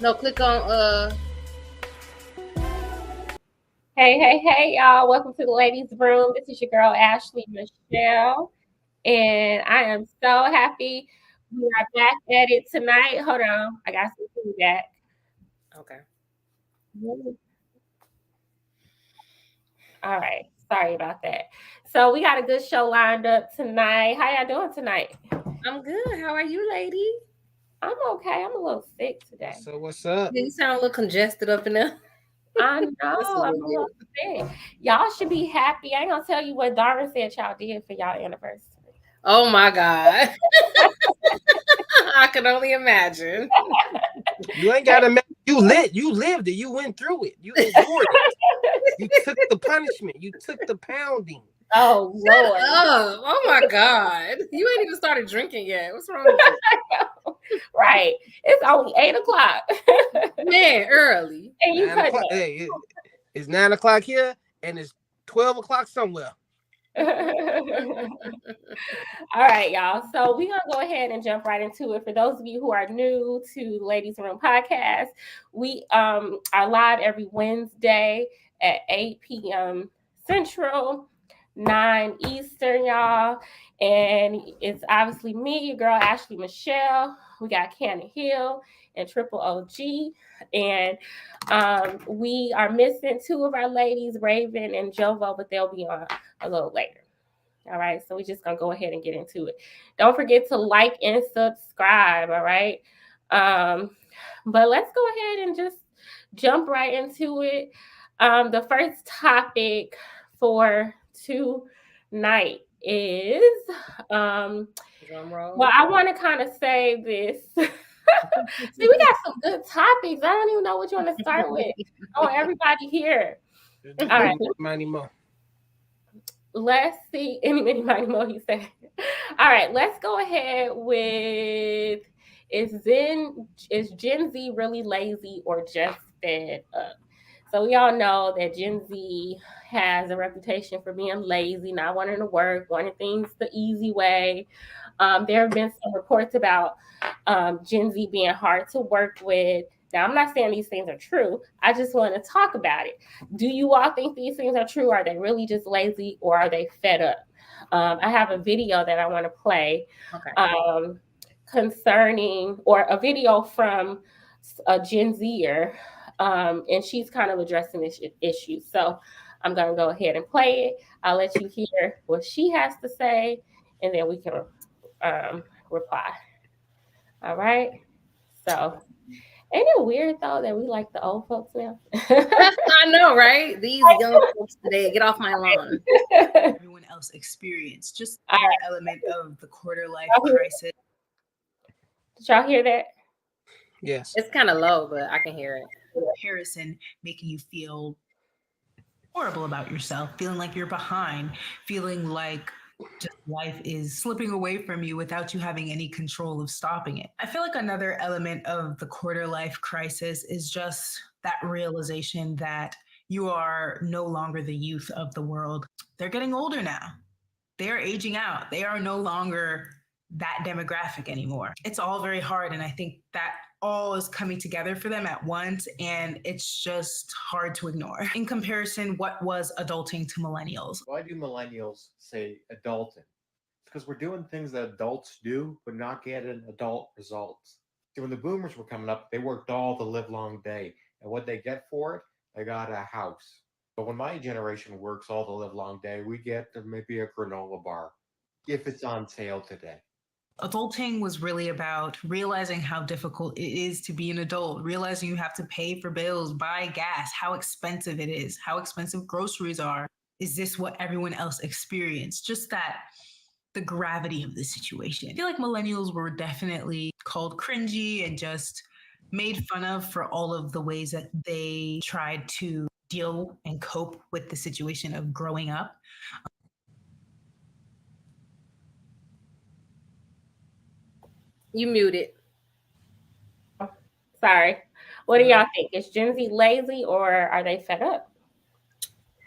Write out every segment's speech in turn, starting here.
No, click on Hey, y'all. Welcome to the ladies' room. This is your girl, Ashley Michelle. And I am so happy we are back at it tonight. Hold on. I got some feedback. Okay. All right. Sorry about that. So we got a good show lined up tonight. How y'all doing tonight? I'm good. How are you, lady? I'm okay. I'm a little sick today. So what's up? You sound a little congested up in there. I know. I'm a little sick. Y'all should be happy. I ain't gonna tell you what Darvin said y'all did for y'all anniversary. Oh my God. I can only imagine. You ain't gotta imagine. You lived it. You went through it. You endured it. You took the punishment. You took the pounding. Oh Lord. Oh my God. You ain't even started drinking yet. What's wrong with you? Right. It's only 8:00. Man, early. And you cut it. Hey, it's 9 o'clock here and it's 12 o'clock somewhere. All right, y'all. So we're gonna go ahead and jump right into it. For those of you who are new to Ladies Room Podcast, we are live every Wednesday at 8 p.m. Central, 9 Eastern, y'all. And it's obviously me, your girl Ashley Michelle. We got Cannon Hill and Triple OG. And we are missing two of our ladies, Raven and Jovo, but they'll be on a little later. All right, so we're just gonna go ahead and get into it. Don't forget to like and subscribe. All right, but let's go ahead and just jump right into it. The first topic for tonight is drum roll. Well, I want to kind of say this. See, we got some good topics. I don't even know what you want to start with. I want everybody here. All right. Mighty Mo. Let's see. Any, many, mighty, mo, he said. All right, let's go ahead with is Gen Z really lazy or just fed up? So we all know that Gen Z has a reputation for being lazy, not wanting to work, wanting things the easy way. There have been some reports about Gen Z being hard to work with. Now, I'm not saying these things are true. I just want to talk about it. Do you all think these things are true? Are they really just lazy or are they fed up? I have a video that I want to play concerning, or a video from a Gen Zer, and she's kind of addressing this issue. So I'm going to go ahead and play it. I'll let you hear what she has to say, and then we can reply. All right. So, ain't it weird though that we like the old folks now? I know, right? These young folks today, get off my lawn. Everyone else experience just another element of the quarter life crisis. Did y'all hear that? Yes. It's kind of low, but I can hear it. Comparison making you feel horrible about yourself, feeling like you're behind, feeling like just life is slipping away from you without you having any control of stopping it. I feel like another element of the quarter life crisis is just that realization that you are no longer the youth of the world. They're getting older now. They are aging out. They are no longer that demographic anymore. It's all very hard. And I think that all is coming together for them at once. And it's just hard to ignore. In comparison, what was adulting to millennials? Why do millennials say adulting? Because we're doing things that adults do, but not getting adult results. See, when the boomers were coming up, they worked all the live long day. And what they get for it, they got a house. But when my generation works all the live long day, we get maybe a granola bar, if it's on sale today. Adulting was really about realizing how difficult it is to be an adult, realizing you have to pay for bills, buy gas, how expensive it is, how expensive groceries are. Is this what everyone else experienced? Just that, the gravity of the situation. I feel like millennials were definitely called cringy and just made fun of for all of the ways that they tried to deal and cope with the situation of growing up. You muted. Sorry. What do y'all think? Is Gen Z lazy or are they fed up?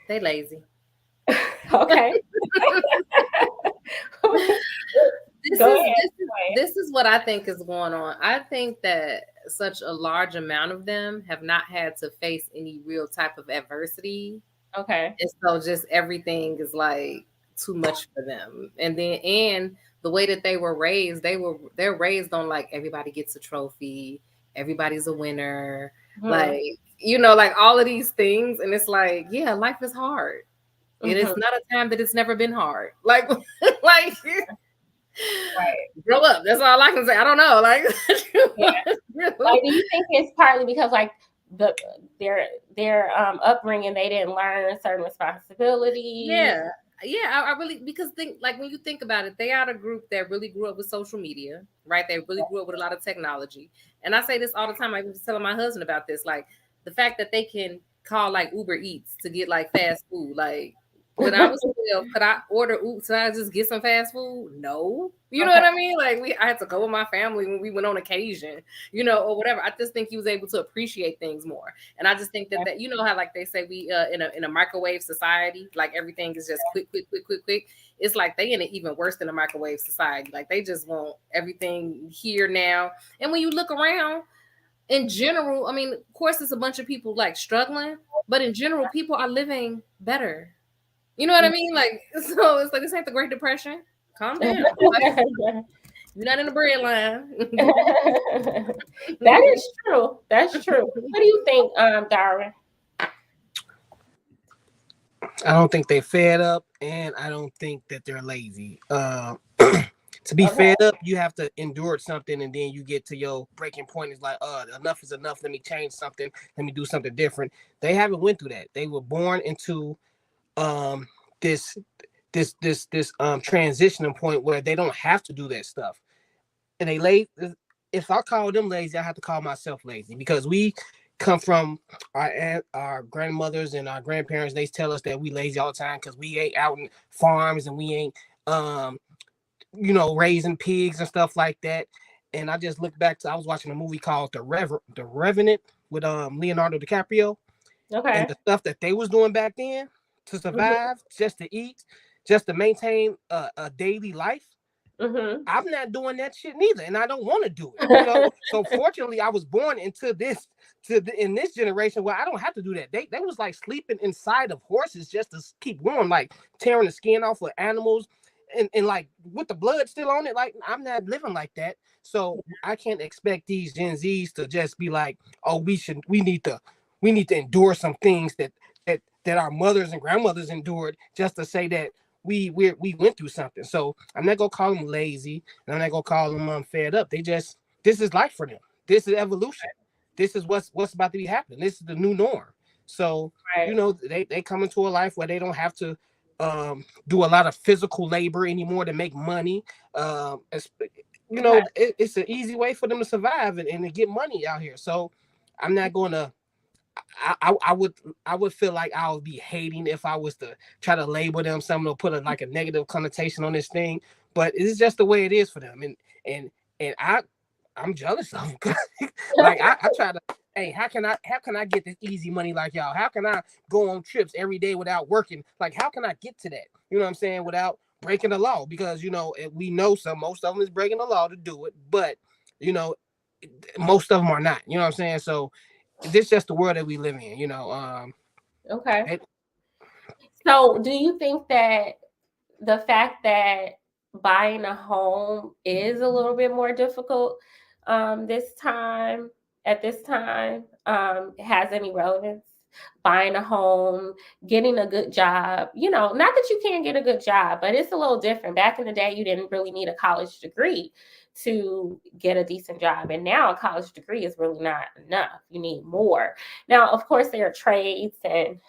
They lazy. Okay. This Go is ahead. this is what I think is going on. I think that such a large amount of them have not had to face any real type of adversity. Okay. And so just everything is like too much for them. And the way that they were raised, they're raised on like everybody gets a trophy, everybody's a winner, like like all of these things. And it's like, yeah, life is hard. And it's not a time that it's never been hard. Like like grow up. That's all I can say. I don't know. Like, Like, do you think it's partly because like their upbringing, they didn't learn certain responsibilities? Yeah. I really, because think like when you think about it, they are a group that really grew up with social media, right? They really grew up with a lot of technology. And I say this all the time. I was telling my husband about this, like the fact that they can call like Uber Eats to get like fast food. Like when I was 12, could I order Uber? Could I just get some fast food? No. You know what I mean? Like I had to go with my family when we went on occasion, or whatever. I just think he was able to appreciate things more. And I just think that how like they say we in a microwave society, like everything is just quick. It's like they in it even worse than a microwave society. Like they just want everything here now. And when you look around, in general, I mean, of course, it's a bunch of people like struggling, but in general, people are living better. You know what I mean? Like, so it's like this ain't the Great Depression. Calm down. You're not in the bread line. That is true. That's true. What do you think, Darwin? I don't think they're fed up, and I don't think that they're lazy. To be fed up, you have to endure something, and then you get to your breaking point. It's like, enough is enough. Let me change something. Let me do something different. They haven't went through that. They were born into this transitioning point where they don't have to do that stuff. And they lazy. If I call them lazy, I have to call myself lazy, because we come from our grandmothers and our grandparents. They tell us that we lazy all the time because we ain't out in farms and we ain't raising pigs and stuff like that. And I just look back to, I was watching a movie called The Revenant with Leonardo DiCaprio. Okay. And the stuff that they was doing back then to survive, just to eat, just to maintain a daily life. I'm not doing that shit neither, and I don't want to do it. So fortunately, I was born into this in this generation where I don't have to do that. They was like sleeping inside of horses just to keep warm, like tearing the skin off of animals, and like with the blood still on it. Like, I'm not living like that. So I can't expect these Gen Zs to just be like, oh, we need to endure some things that our mothers and grandmothers endured just to say that we went through something. So I'm not gonna call them lazy, and I'm not gonna call them fed up. This is life for them. This is evolution. This is what's about to be happening. This is the new norm. So they come into a life where they don't have to do a lot of physical labor anymore to make money. It's an easy way for them to survive and to get money out here. So I'm not gonna. I would feel like I would be hating if I was to try to label them something or put a negative connotation on this thing, but it's just the way it is for them, and I'm jealous of them. Like I try to, hey, how can I get this easy money like y'all? How can I go on trips every day without working? Like, how can I get to that? You know what I'm saying? Without breaking the law, because we know most of them is breaking the law to do it, but most of them are not. You know what I'm saying? So this is just the world that we live in, Okay. So do you think that the fact that buying a home is a little bit more difficult at this time, has any relevance? Buying a home, getting a good job, not that you can't get a good job, but it's a little different. Back in the day, you didn't really need a college degree to get a decent job. And now a college degree is really not enough. You need more. Now, of course, there are trades and,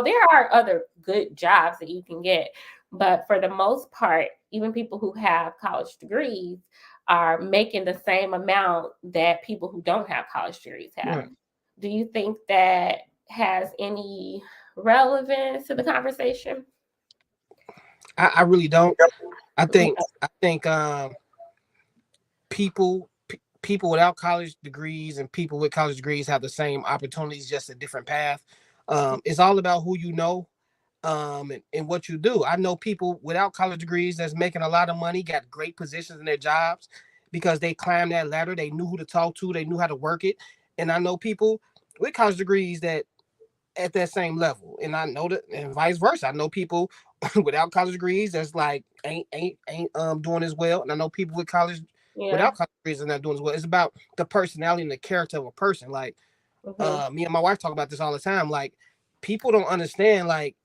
there are other good jobs that you can get. But for the most part, even people who have college degrees are making the same amount that people who don't have college degrees have. Right. Do you think that has any relevance to the conversation? I really don't. I think people without college degrees and people with college degrees have the same opportunities, just a different path. It's all about who you know. and what you do. I know people without college degrees that's making a lot of money, got great positions in their jobs because they climbed that ladder. They knew who to talk to. They knew how to work it. And I know people with college degrees that at that same level. And I know that, and vice versa. I know people without college degrees that's like ain't doing as well. And I know people with college without college degrees are not doing as well. It's about the personality and the character of a person. Like me and my wife talk about this all the time. Like people don't understand, like,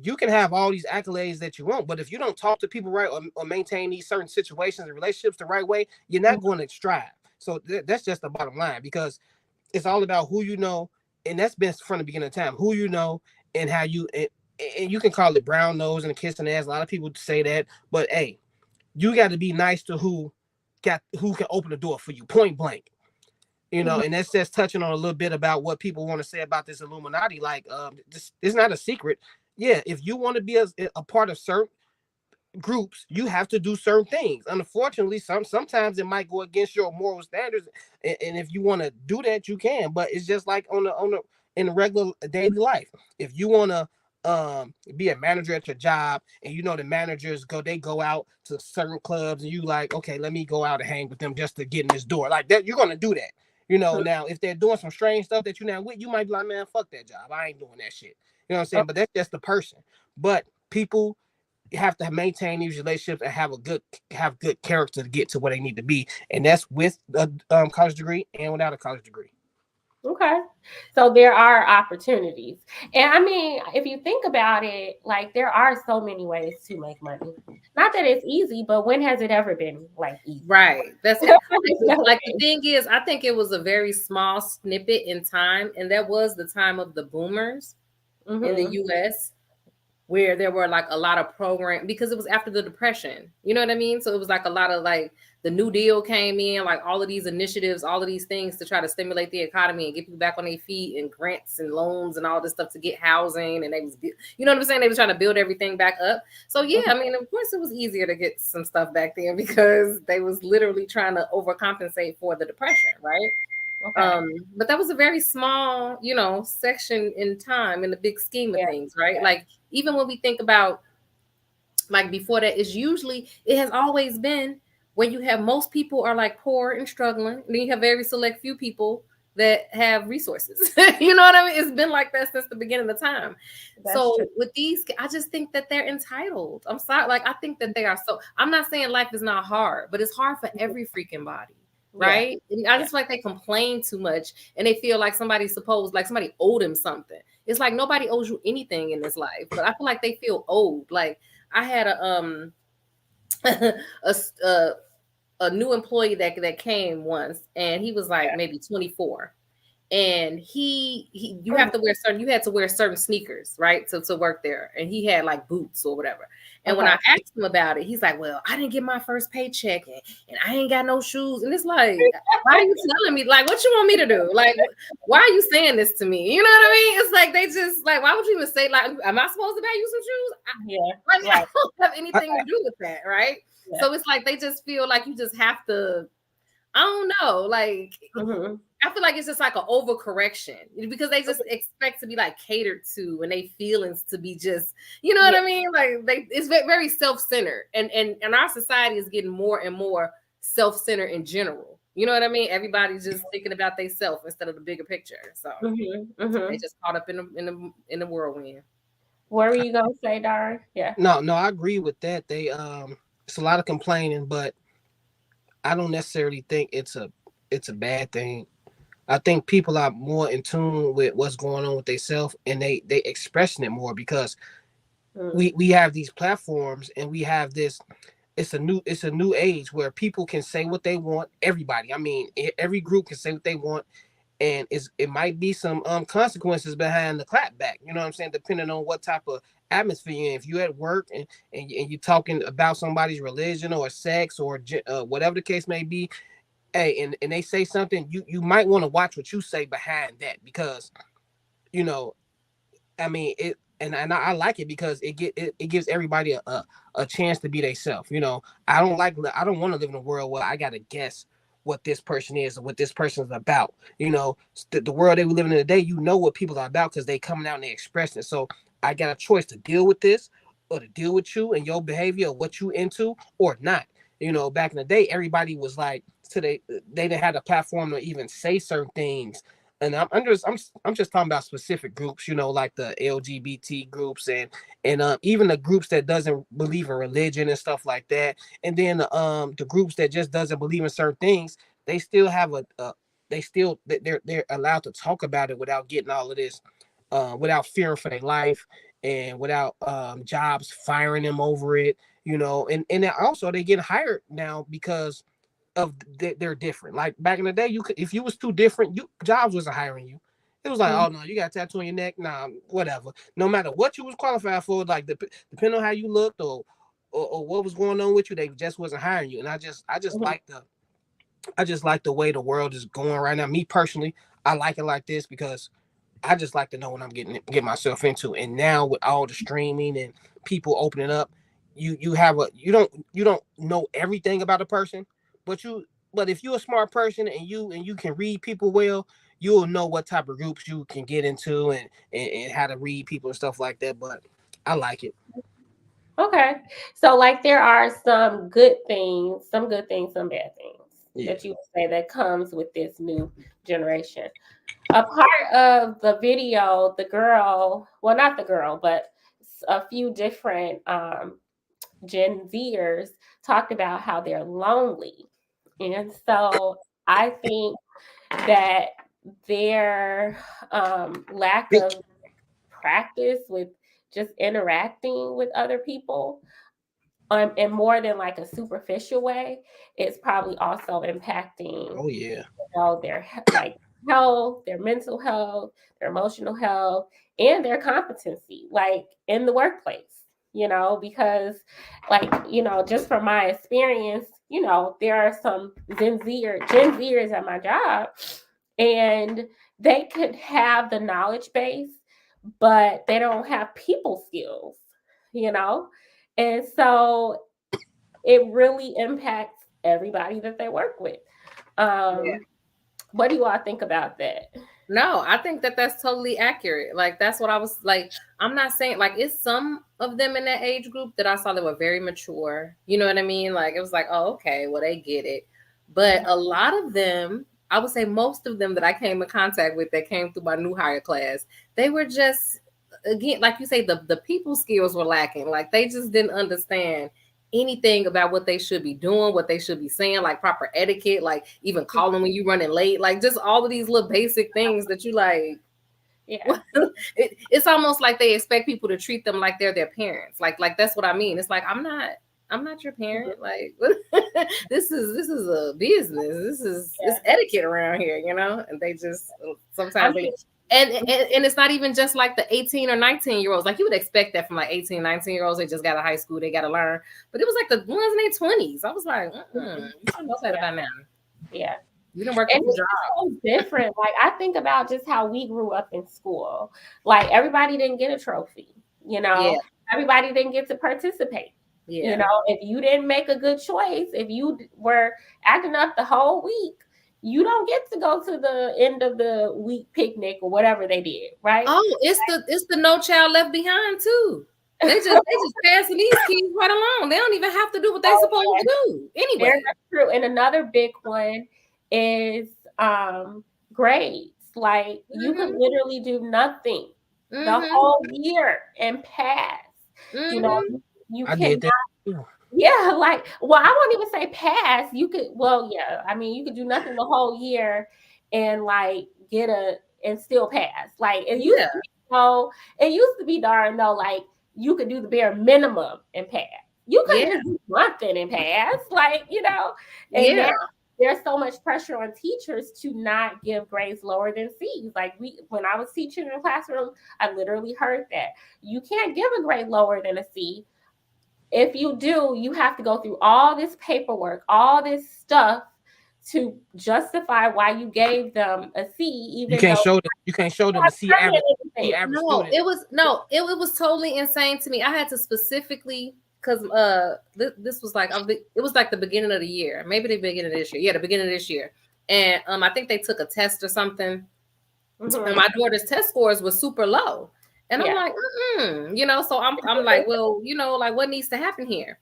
you can have all these accolades that you want, but if you don't talk to people right or maintain these certain situations and relationships the right way, you're not going to strive. So that's just the bottom line, because it's all about who you know, and that's been from the beginning of time, who you know and how you, and you can call it brown nose and a kiss in the ass. A lot of people say that, but hey, you got to be nice to who can open the door for you, point blank. You know, and that's just touching on a little bit about what people want to say about this Illuminati. Like, this is not a secret. Yeah, if you want to be a part of certain groups, you have to do certain things. Unfortunately, sometimes it might go against your moral standards, and if you want to do that, you can. But it's just like in the regular daily life. If you want to be a manager at your job, and you know the managers go out to certain clubs, and you like, okay, let me go out and hang with them just to get in this door, like that. You're gonna do that. You know, now if they're doing some strange stuff that you're not with, you might be like, man, fuck that job. I ain't doing that shit. You know what I'm saying? But that's just the person. But people have to maintain these relationships and have good character to get to where they need to be, and that's with a college degree and without a college degree. Okay, so there are opportunities, and I mean, if you think about it, like there are so many ways to make money. Not that it's easy, but when has it ever been like easy? Right. That's like the thing is, I think it was a very small snippet in time, and that was the time of the boomers in the US, where there were like a lot of programs, because it was after the Depression. You know what I mean? So it was like a lot of, like, the New Deal came in, like all of these initiatives, all of these things to try to stimulate the economy and get people back on their feet, and grants and loans and all this stuff to get housing. And they was, you know what I'm saying? They were trying to build everything back up. So yeah, I mean, of course it was easier to get some stuff back then because they was literally trying to overcompensate for the Depression, right? Okay. But that was a very small, you know, section in time in the big scheme of things, right? Yeah. Like, even when we think about, like, before that, it has always been where you have most people are like poor and struggling, and then you have very select few people that have resources. You know what I mean? It's been like that since the beginning of time. That's so true. With these, I just think that they're entitled. I'm sorry, like, I think that they are so. I'm not saying life is not hard, but it's hard for every freaking body. Right. Yeah. And I just feel like they complain too much, and they feel like somebody owed them something. It's like nobody owes you anything in this life, but I feel like they feel owed. Like, I had a new employee that came once, and he was like maybe 24. And you had to wear certain sneakers, right, to work there, and he had like boots or whatever. And when I asked him about it, he's like, well, I didn't get my first paycheck, and I ain't got no shoes. And it's like, why are you telling me? Like, what you want me to do? Like, why are you saying this to me? You know what I mean? It's like, they just, like, why would you even say, like, am I supposed to buy you some shoes? Like, I don't have anything to do with that, right? Yeah. So it's like, they just feel like you just have to, I don't know, like, I feel like it's just like an overcorrection, because they just expect to be like catered to, and they feelings to be just, you know what I mean? Like, it's very self-centered, and our society is getting more and more self-centered in general. You know what I mean? Everybody's just thinking about themselves instead of the bigger picture. So they just caught up in the whirlwind. What were you gonna say, Dar? Yeah. No, I agree with that. They it's a lot of complaining, but I don't necessarily think it's a bad thing. I think people are more in tune with what's going on with themselves, and they expressing it more, because we have these platforms, and we have this. It's a new age where people can say what they want. Everybody, I mean, every group can say what they want, and it might be some consequences behind the clapback. You know what I'm saying? Depending on what type of atmosphere you're in. If you're at work and you're talking about somebody's religion or sex or whatever the case may be. Hey, and they say something, you might want to watch what you say behind that, because, you know, I mean, it, and I like it because it gives everybody a chance to be themselves. You know, I don't want to live in a world where I got to guess what this person is or what this person is about. You know, the world they were living in today, you know what people are about because they coming out and they expressing it. So I got a choice to deal with this or to deal with you and your behavior or what you into or not. You know, back in the day, everybody was like, so they didn't have a platform to even say certain things. And I'm just talking about specific groups, you know, like the LGBT groups and even the groups that doesn't believe in religion and stuff like that. And then the groups that just doesn't believe in certain things, they still have they're allowed to talk about it without getting all of this, without fearing for their life and without jobs firing them over it, you know. And also they get hired now because of they're different. Like back in the day, you could, if you was too different, jobs wasn't hiring you. It was like, oh no, you got a tattoo on your neck, nah, whatever. No matter what you was qualified for, like depending on how you looked or what was going on with you, they just wasn't hiring you. And I just like the way the world is going right now. Me personally, I like it like this because I just like to know what I'm getting myself into. And now with all the streaming and people opening up, you don't know everything about a person, but if you're a smart person and you can read people well, you'll know what type of groups you can get into and how to read people and stuff like that. But I like it. Okay. So like there are some good things, some bad things that you would say that comes with this new generation. A part of the video, the girl, well, not the girl, but a few different Gen Zers talked about how they're lonely. And so I think that their lack of practice with just interacting with other people in more than like a superficial way is probably also impacting their like health, their mental health, their emotional health, and their competency, like in the workplace, you know, because like, you know, just from my experience, you know, there are some Gen Zers at my job, and they could have the knowledge base, but they don't have people skills, you know? And so it really impacts everybody that they work with. What do you all think about that? No, I think that that's totally accurate. Like, that's what I was like. I'm not saying like it's some of them in that age group that I saw that were very mature. You know what I mean? Like, it was like, oh, okay, well, they get it. But a lot of them, I would say most of them that I came in contact with that came through my new hire class, they were just, again, like you say, the people skills were lacking. Like, they just didn't understand anything about what they should be doing, what they should be saying, like proper etiquette, like even calling when you running late, like just all of these little basic things that you like. Yeah, it's almost like they expect people to treat them like they're their parents. Like that's what I mean. It's like I'm not your parent. Like this is a business. It's etiquette around here, you know. And they just sometimes and it's not even just like the 18 or 19-year-olds. Like you would expect that from like 18, 19-year-olds. They just got out of high school. They got to learn. But it was like the ones in their 20s. I was like, you don't know that about now. Yeah. You didn't work and it's so different. Like I think about just how we grew up in school. Like everybody didn't get a trophy, you know. Yeah. Everybody didn't get to participate. Yeah. You know, if you didn't make a good choice, if you were acting up the whole week, you don't get to go to the end of the week picnic or whatever they did, right? Oh, it's the No Child Left Behind too. They just passing these kids right along. They don't even have to do what they're supposed to do. Anyway, that's true. And another big one is grades. Like you could literally do nothing the whole year and pass. You know, you cannot. Yeah, like, well, I won't even say pass. You could, well, yeah, I mean, you could do nothing the whole year and like and still pass. Like it used to be, it used to be darn though, like you could do the bare minimum and pass. You couldn't just do nothing and pass, like, you know. And now there's so much pressure on teachers to not give grades lower than C's. Like when I was teaching in the classroom, I literally heard that you can't give a grade lower than a C. If you do, you have to go through all this paperwork, all this stuff to justify why you gave them a C. Even you can't show them a C average. No, it was totally insane to me. I had to specifically because this was like it was like the beginning of the year, maybe the beginning of this year. Yeah, the beginning of this year, and I think they took a test or something. And my daughter's test scores were super low. And I'm like, you know, so I'm like, well, you know, like what needs to happen here?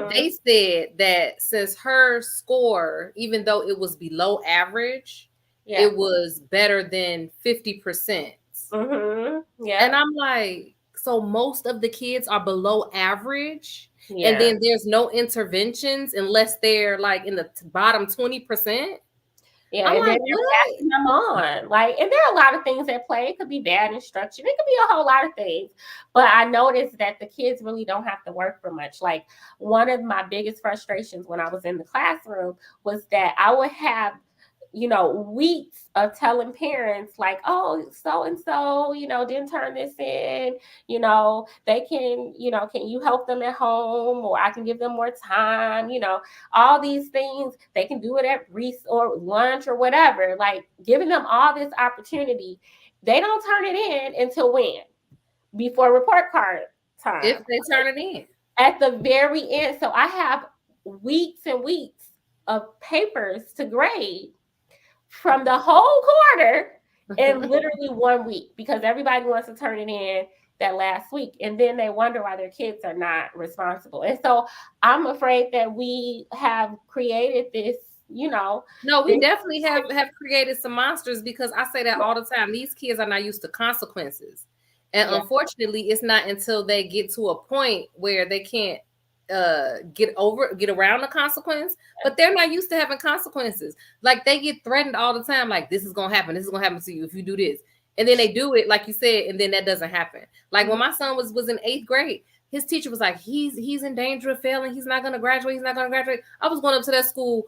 They said that since her score, even though it was below average, it was better than 50%. Yeah. And I'm like, so most of the kids are below average. And then there's no interventions unless they're like in the bottom 20%. Yeah, I'm and like, then they're passing them on. Like, and there are a lot of things at play. It could be bad instruction. It could be a whole lot of things. But I noticed that the kids really don't have to work for much. Like, one of my biggest frustrations when I was in the classroom was that I would have, you know, weeks of telling parents like, oh, so and so, you know, didn't turn this in, you know, they can, you know, can you help them at home, or I can give them more time, you know, all these things. They can do it at recess or lunch or whatever, like giving them all this opportunity. They don't turn it in until when? Before report card time. If they turn it in. At the very end. So I have weeks and weeks of papers to grade from the whole quarter in literally 1 week, because everybody wants to turn it in that last week, and then they wonder why their kids are not responsible. And so I'm afraid that we have created this, you know. No, we definitely have created some monsters, because I say that all the time. These kids are not used to consequences. And unfortunately, it's not until they get to a point where they can't get around the consequence, but they're not used to having consequences. Like, they get threatened all the time, like, this is gonna happen to you if you do this, and then they do it, like you said, and then that doesn't happen. Like, when my son was in 8th grade, his teacher was like, he's in danger of failing, he's not gonna graduate. I was going up to that school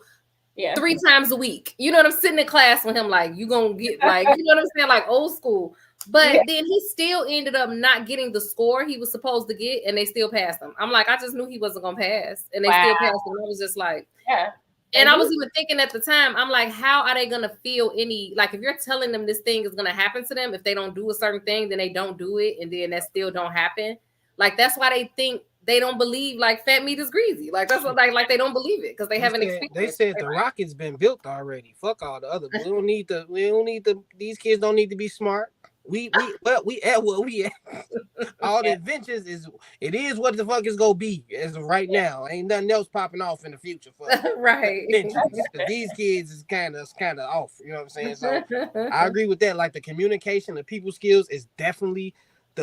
3 times a week, you know what I'm sitting in class with him, like, you gonna get, like, you know what I'm saying, like old school. But then he still ended up not getting the score he was supposed to get, and they still passed him. I'm like, I just knew he wasn't gonna pass, and they still passed him. I was just like, And I was even thinking at the time, I'm like, how are they gonna feel any, like, if you're telling them this thing is gonna happen to them, if they don't do a certain thing, then they don't do it, and then that still don't happen. Like, that's why they think, they don't believe like fat meat is greasy. Like, that's what, like they don't believe it because they haven't experienced. They said the rocket's been built already. Fuck all the other. We don't need the. These kids don't need to be smart. We at what we at. All the inventions is what the fuck is gonna be as of right now. Ain't nothing else popping off in the future for right. These kids is kind of off. You know what I'm saying? So I agree with that. Like, the communication, the people skills is definitely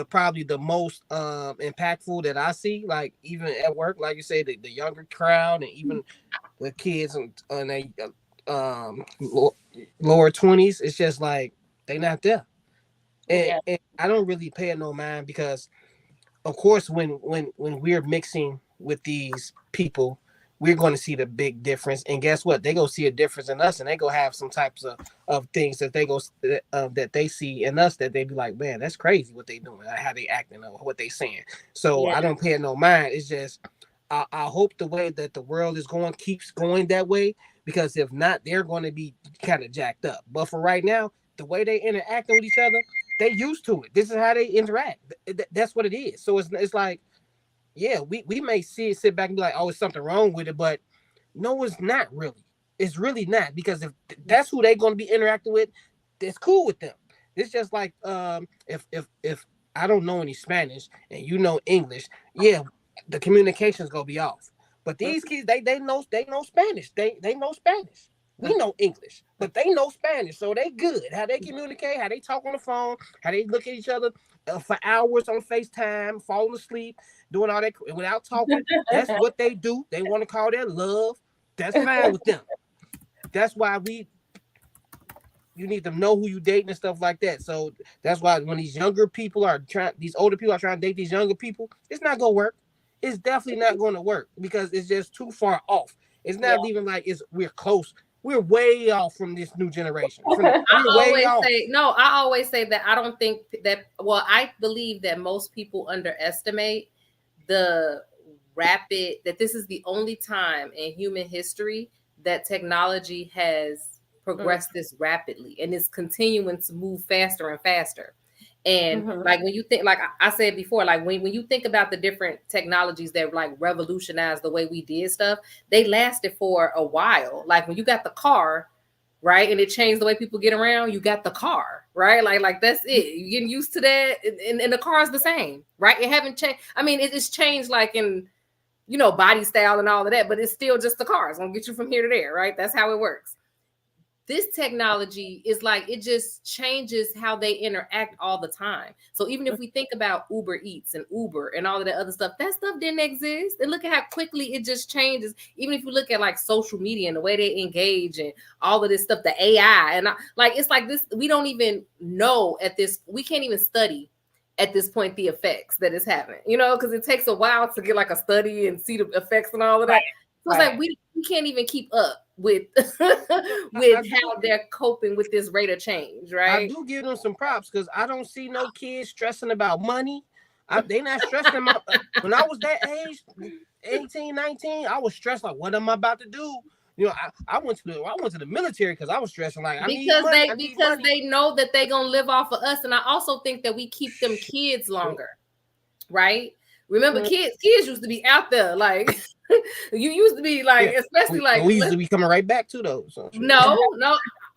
probably the most impactful that I see. Like, even at work, like you say, the younger crowd, and even the kids on a lower 20s, it's just like they not there. And I don't really pay it no mind, because of course when we're mixing with these people, we're going to see the big difference. And guess what? They go see a difference in us, and they go have some types of things that they go that they see in us, that they be like, man, that's crazy what they doing, how they acting, or what they saying. So I don't pay it no mind. It's just I hope the way that the world is going keeps going that way, because if not, they're going to be kind of jacked up. But for right now, the way they interacting with each other, they used to it. This is how they interact. That's what it is. So it's like, yeah, we may sit back and be like, oh, it's something wrong with it, but no, it's not really. It's really not, because if that's who they're going to be interacting with, it's cool with them. It's just like if I don't know any Spanish and you know English, the communication's gonna be off. But these kids, they know Spanish. They know Spanish. We know English, but they know Spanish, so they good. How they communicate, how they talk on the phone, how they look at each other for hours on FaceTime, falling asleep, doing all that without talking. That's what they do. They want to call that love. That's fine with them. That's why you need to know who you dating and stuff like that. So that's why when these older people are trying to date these younger people, it's not gonna work. It's definitely not going to work, because it's just too far off. It's not even like we're close. We're way off from this new generation. I always say that I don't think that, well, I believe that most people underestimate that this is the only time in human history that technology has progressed this rapidly, and it's continuing to move faster and faster. And like, when you think, like I said before, like when you think about the different technologies that like revolutionized the way we did stuff, they lasted for a while. Like, when you got the car, right? And it changed the way people get around. You got the car, right? Like that's it. You're getting used to that, and the car is the same, right? It haven't changed. I mean, it's changed like in, you know, body style and all of that, but it's still just the car. It's gonna get you from here to there, right? That's how it works. This technology is like, it just changes how they interact all the time. So even if we think about Uber Eats and Uber and all of that other stuff, that stuff didn't exist. And look at how quickly it just changes. Even if you look at like social media and the way they engage and all of this stuff, the AI and like, it's like this, we don't even know at this, we can't even study at this point the effects that it's having, you know, because it takes a while to get like a study and see the effects and all of that. So it's like we can't even keep up with with how they're coping with this rate of change, right? I do give them some props because I don't see no kids stressing about money. They not stressing about. When I was that age, 18, 19, I was stressed like, what am I about to do? You know, I went to the military because I was stressing like because they know that they're gonna live off of us. And I also think that we keep them kids longer, right? Remember, kids used to be out there like you used to be like, especially like we used to be coming right back to those. So. No,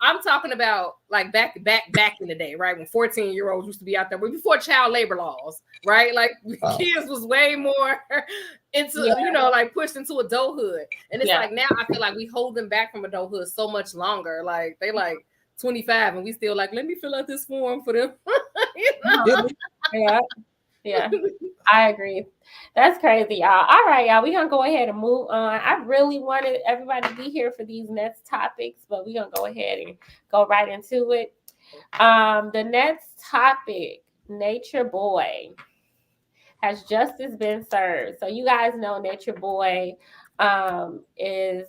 I'm talking about like back in the day, right? When 14-year-olds used to be out there, but before child labor laws, right? Like kids was way more into, you know, like pushed into adulthood. And it's like now I feel like we hold them back from adulthood so much longer. Like they like 25 and we still like, let me fill out this form for them. You know? Yeah, I agree. That's crazy, y'all. All right, y'all. We're going to go ahead and move on. I really wanted everybody to be here for these next topics, but we're going to go ahead and go right into it. The next topic, Nature Boy. Has justice been served? So you guys know Nature Boy is,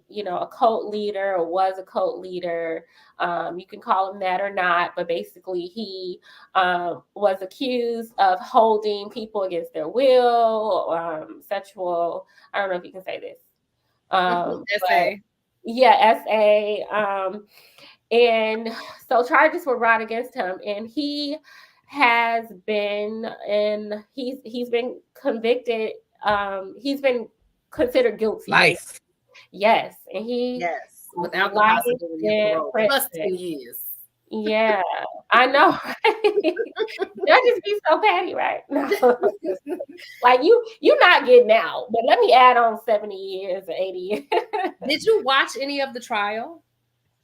you know, a cult leader or was a cult leader. You can call him that or not, but basically he was accused of holding people against their will, sexual, I don't know if you can say this. SA. Yeah, SA. And so charges were brought against him, and he has been, and he's been convicted. He's been considered guilty. Life. Yes, and he without the possibility of parole. Plus 10 years. Yeah, I know. That just be so petty, right? No. Like you're not getting out, but let me add on 70 years or 80 years. Did you watch any of the trial?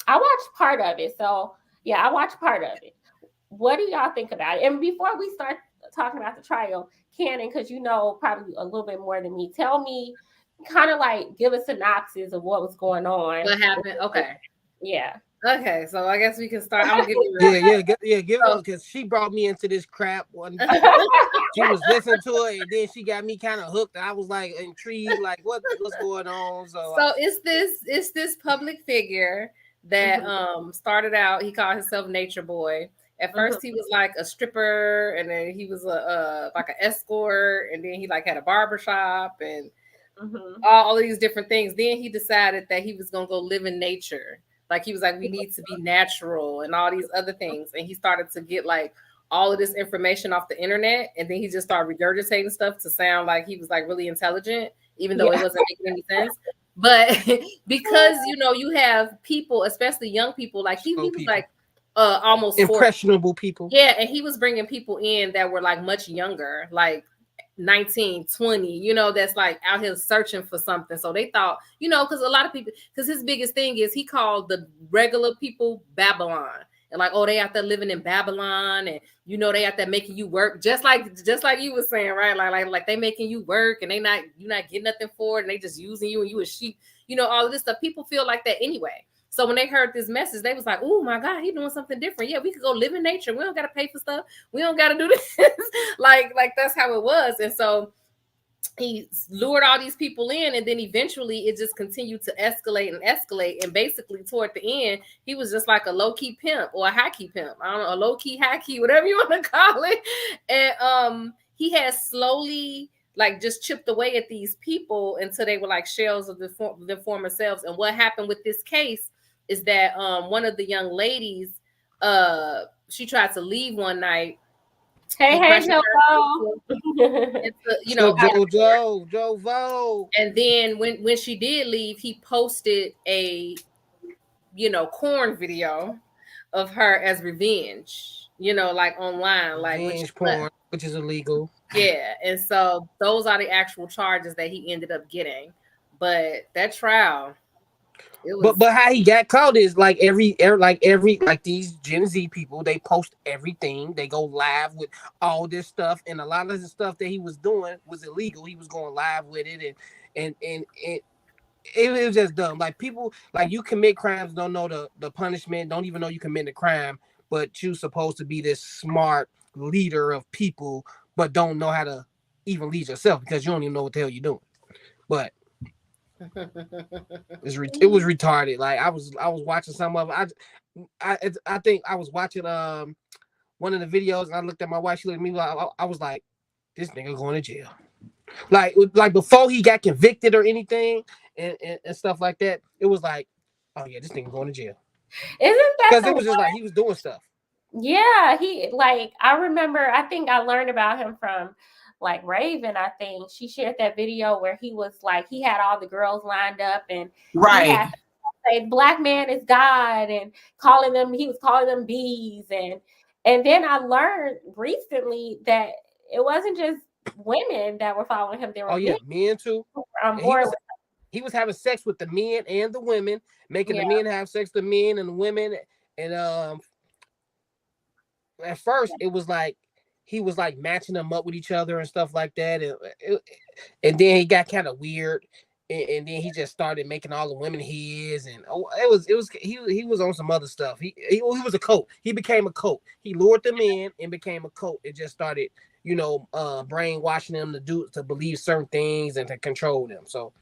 I watched part of it. So yeah, I watched part of it. What do y'all think about it? And before we start talking about the trial, Cannon, because you know probably a little bit more than me, tell me, kind of like give a synopsis of what was going on. What happened? Okay. Yeah. Okay, so I guess we can start. I'm gonna give you give it because she brought me into this crap one. She was listening to it, and then she got me kind of hooked. I was like intrigued, like what's going on? So it's this public figure that started out. He called himself Nature Boy. At first, he was like a stripper, and then he was like an escort, and then he like had a barbershop and all these different things. Then he decided that he was gonna go live in nature. Like he was like, we need to be natural and all these other things. And he started to get like all of this information off the internet. And then he just started regurgitating stuff to sound like he was like really intelligent, even though it wasn't making any sense. But because, you know, you have people, especially young people, like he was like almost impressionable 40. People. Yeah. And he was bringing people in that were like much younger, like 19, 20, you know, that's like out here searching for something. So they thought, you know, because a lot of people, because his biggest thing is he called the regular people Babylon. And like, oh, they out there living in Babylon, and you know, they out there making you work, just like you were saying, right? Like they making you work, and you're not getting nothing for it, and they just using you, and you a sheep, you know, all of this stuff. People feel like that anyway. So when they heard this message, they was like, oh my God, he doing something different. Yeah, we could go live in nature. We don't got to pay for stuff. We don't got to do this. like that's how it was. And so he lured all these people in, and then eventually it just continued to escalate. And basically toward the end, he was just like a low-key pimp or a high-key pimp. I don't know, a low-key, high-key, whatever you want to call it. And he has slowly like just chipped away at these people until they were like shells of their former selves. And what happened with this case is that one of the young ladies, she tried to leave one night. Hey, Joe. You know, Joe. And then when she did leave, he posted a corn video of her as revenge, like online, like revenge porn, which is illegal. Yeah, and so those are the actual charges that he ended up getting. But that trial, it was. But how he got caught is like every these Gen Z people, they post everything. They go live with all this stuff, and a lot of the stuff that he was doing was illegal. He was going live with it, and it was just dumb. Like people, like you commit crimes, don't know the punishment, don't even know you commit a crime, but you supposed to be this smart leader of people, but don't know how to even lead yourself because you don't even know what the hell you're doing. But it was retarded. Like I was watching some of it. I think I was watching one of the videos, and I looked at my wife. She looked at me. I was like, this nigga going to jail. Like before he got convicted or anything and stuff like that, it was like, oh yeah, this nigga going to jail. Isn't that because it was just like he was doing stuff. Yeah, I remember, I think I learned about him from like Raven. I think she shared that video where he was like, he had all the girls lined up and right. He had to say black man is God and he was calling them bees. And then I learned recently that it wasn't just women that were following him. There were men too. He was having sex with the men and the women, making the men have sex with the men and the women. And at first it was like he was like matching them up with each other and stuff like that, and then he got kind of weird, and then he just started making all the women his, and he was on some other stuff. He was a coat. He became a coat. He lured them in and became a coat. It just started, brainwashing them to believe certain things and to control them. So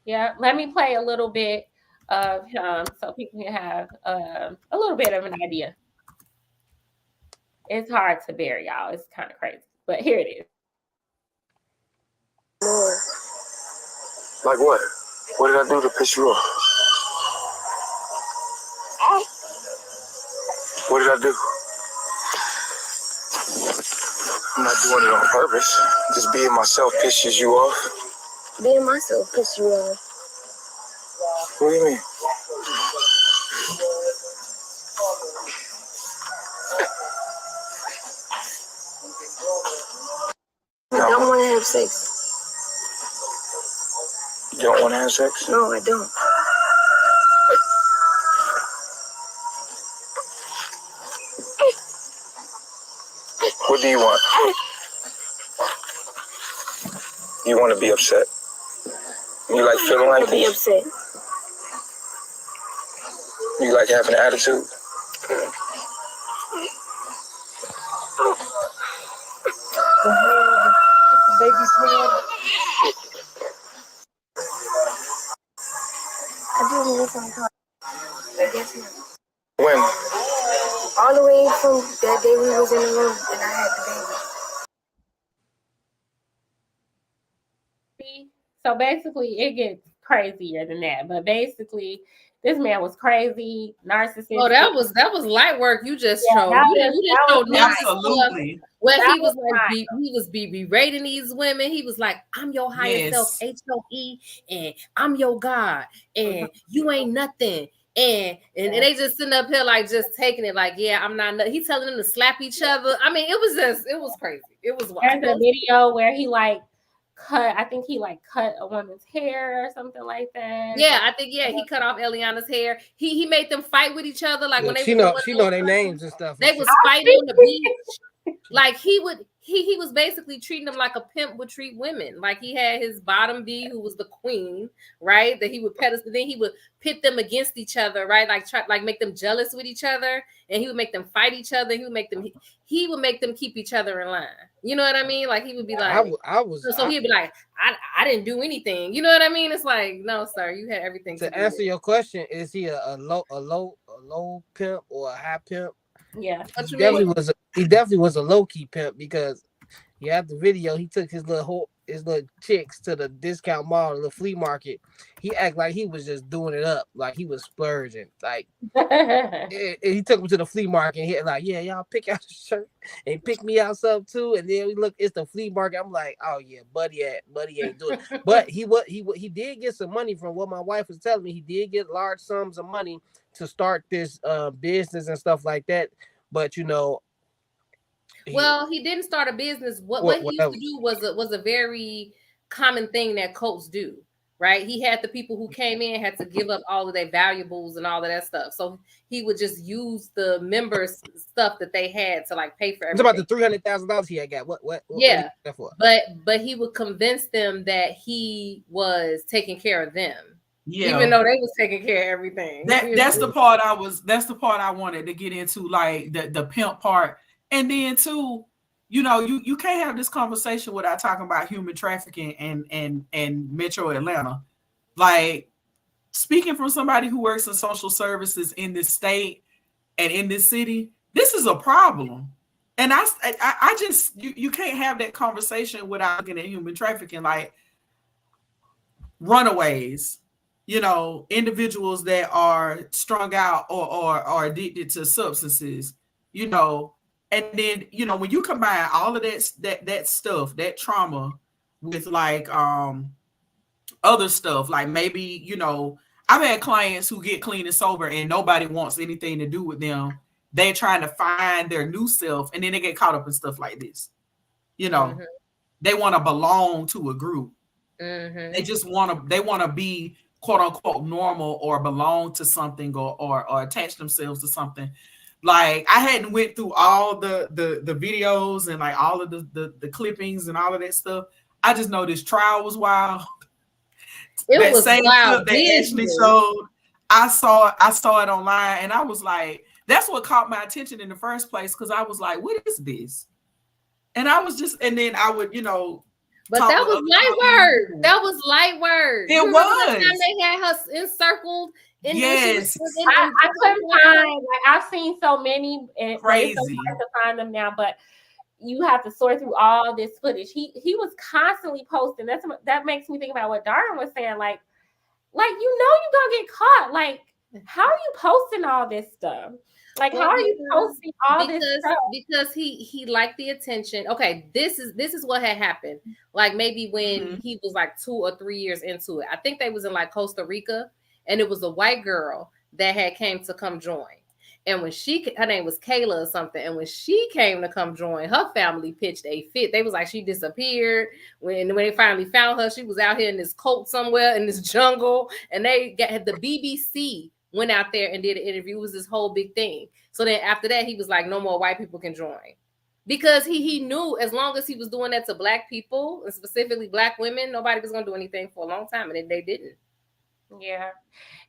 yeah, let me play a little bit of him so people can have a little bit of an idea. It's hard to bear, y'all. It's kind of crazy, but here it is. Like what? What did I do to piss you off? What did I do? I'm not doing it on purpose. Just being myself pisses you off. Being myself pisses you off. What do you mean? I don't want to have sex. You don't want to have sex? No, I don't. What do you want? You want to be upset? You like feeling like to be upset. You like having an attitude? I do need some time. I guess not. When? All the way from that day we was in the room and I had the baby. So basically, it gets crazier than that. But basically, this man was crazy, narcissistic. Oh, that was light work you just showed. You just showed absolutely. Where he was like, he was berating these women. He was like, "I'm your higher self, HOE, and I'm your God, and you ain't nothing." And they just sitting up here like just taking it like, yeah, I'm not. He telling them to slap each other. I mean, it was crazy. It was wild. There's a video where he cut a woman's hair or something like that. Yeah, I think he cut off Eliana's hair. He made them fight with each other like when they she know their names and stuff. They was fighting on the beach. Like he was basically treating them like a pimp would treat women. Like he had his bottom B, who was the queen, right? That he would pedestal. Then he would pit them against each other, right? Like make them jealous with each other, and he would make them fight each other. He would make them keep each other in line. You know what I mean? Like he would be like, he'd be like, I didn't do anything. You know what I mean? It's like, no, sir, you had everything. To answer your question, is he a low pimp or a high pimp? Yeah, He definitely was a low key pimp because Yeah, the video, he took his little chicks to the discount mall, the little flea market. He act like he was just doing it up, like he was splurging. Like he took them to the flea market and he like, yeah, y'all pick out the shirt and pick me out some too. And then we look, it's the flea market. I'm like, oh yeah, buddy ain't doing it. But he did get some money from what my wife was telling me. He did get large sums of money to start this business and stuff like that. But well, he didn't start a business. What he used to do was a very common thing that cults do, right? He had the people who came in had to give up all of their valuables and all of that stuff. So he would just use the members' stuff that they had to like pay for everything. It's about the $300,000 he had got. What yeah. What for? But he would convince them that he was taking care of them. Yeah. Even though they was taking care of everything. That's the part I wanted to get into, like the pimp part. And then too, you can't have this conversation without talking about human trafficking and Metro Atlanta. Like, speaking from somebody who works in social services in this state and in this city, this is a problem. And I just you can't have that conversation without looking at human trafficking, like runaways, individuals that are strung out or are addicted to substances, and then when you combine all of that stuff, that trauma with like other stuff, like maybe I've had clients who get clean and sober and nobody wants anything to do with them. They're trying to find their new self, and then they get caught up in stuff like this. They want to belong to a group. Mm-hmm. They just want to be quote unquote normal or belong to something or attach themselves to something. Like, I hadn't went through all the videos and like all of the clippings and all of that stuff. I just know this trial was wild. It was same wild. Clip they actually showed. I saw it online, and I was like, that's what caught my attention in the first place, because I was like, what is this? And I was just, and then I would, But that was light work. That was light work. It was. The time they had her encircled. Yes. I couldn't find, like, I've seen so many, and crazy. It's so hard to find them now, but you have to sort through all this footage. He was constantly posting. That makes me think about what Darren was saying. Like you're gonna get caught. Like, how are you posting all this stuff? Like, how are you posting all this stuff? Because he liked the attention. Okay, this is what had happened. Like, maybe when he was like 2 or 3 years into it. I think they was in like Costa Rica, and it was a white girl that had came to come join. And when her name was Kayla or something, and when she came to come join, her family pitched a fit. They was like, she disappeared. When they finally found her, she was out here in this cult somewhere in this jungle. And they got the BBC went out there and did an interview. It was this whole big thing. So then after that, he was like, no more white people can join. Because he knew as long as he was doing that to black people, and specifically black women, nobody was going to do anything for a long time. And they didn't. Yeah.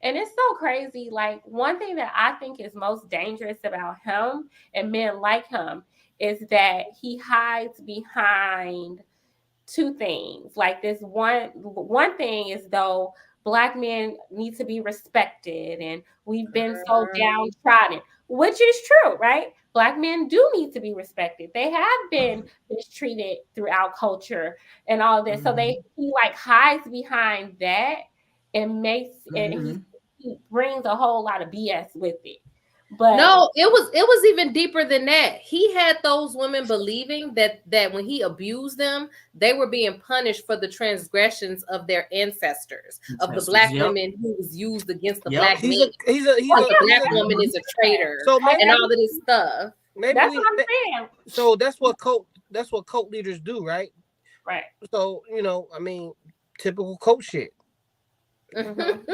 And it's so crazy. Like, one thing that I think is most dangerous about him and men like him is that he hides behind two things. Like, this one thing is, though, Black men need to be respected and we've been so downtrodden, which is true, right? Black men do need to be respected. They have been mistreated throughout culture and all this. So he like hides behind that and and he brings a whole lot of BS with it. But no, it was even deeper than that. He had those women believing that when he abused them, they were being punished for the transgressions of their ancestors, of the black women who was used against the black men. The black woman is a traitor, and all of this stuff. That's what I'm saying. So that's what cult leaders do, right? Right. So I mean, typical cult shit. But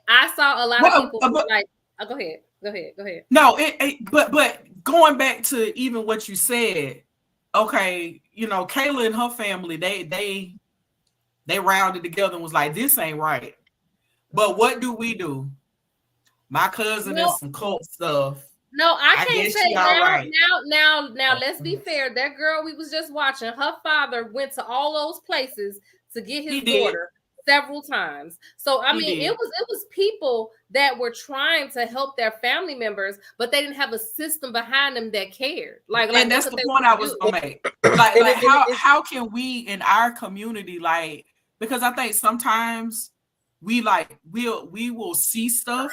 I saw a lot of people like. Oh, go ahead. No, but going back to even what you said, okay, Kayla and her family, they rounded together and was like, this ain't right. But what do? My cousin is some cult stuff. No, I can't say now. Right. Now, let's be fair. That girl we was just watching, her father went to all those places to get his daughter several times. So I He mean, did. it was people that were trying to help their family members, but they didn't have a system behind them that cared. And that's the point I was gonna make. Like how can we in our community, like, because I think sometimes we will see stuff,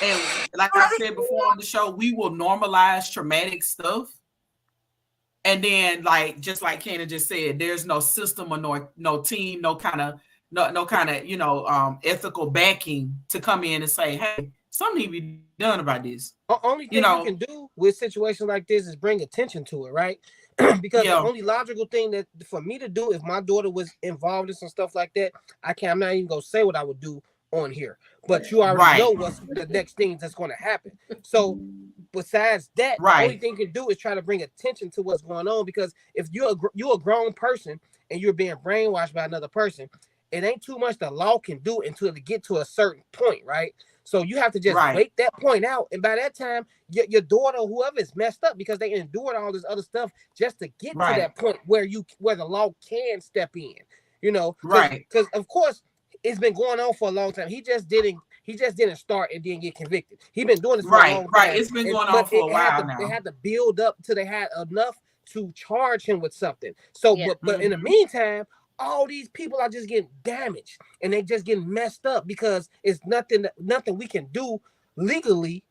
and like I said before on the show, we will normalize traumatic stuff. And then, like, just like Kenan just said, there's no system or no team, no kind of ethical backing to come in and say, hey, something need to be done about this. The only thing you can do with situations like this is bring attention to it, right? Because the only logical thing that for me to do if my daughter was involved in some stuff like that, I'm not even gonna say what I would do on here, but you already know what's the next thing that's going to happen. So besides that, the only thing you can do is try to bring attention to what's going on, because if you're a grown person and you're being brainwashed by another person, it ain't too much the law can do until they get to a certain point, right? So you have to just wait that point out, and by that time your daughter or whoever is messed up because they endured all this other stuff just to get to that point where the law can step in, because of course it's been going on for a long time. He just didn't start and didn't get convicted. He's been doing this for a long time. It's been going on for a while now. They had to build up till they had enough to charge him with something. So, but in the meantime, all these people are just getting damaged and they just getting messed up because it's nothing we can do legally.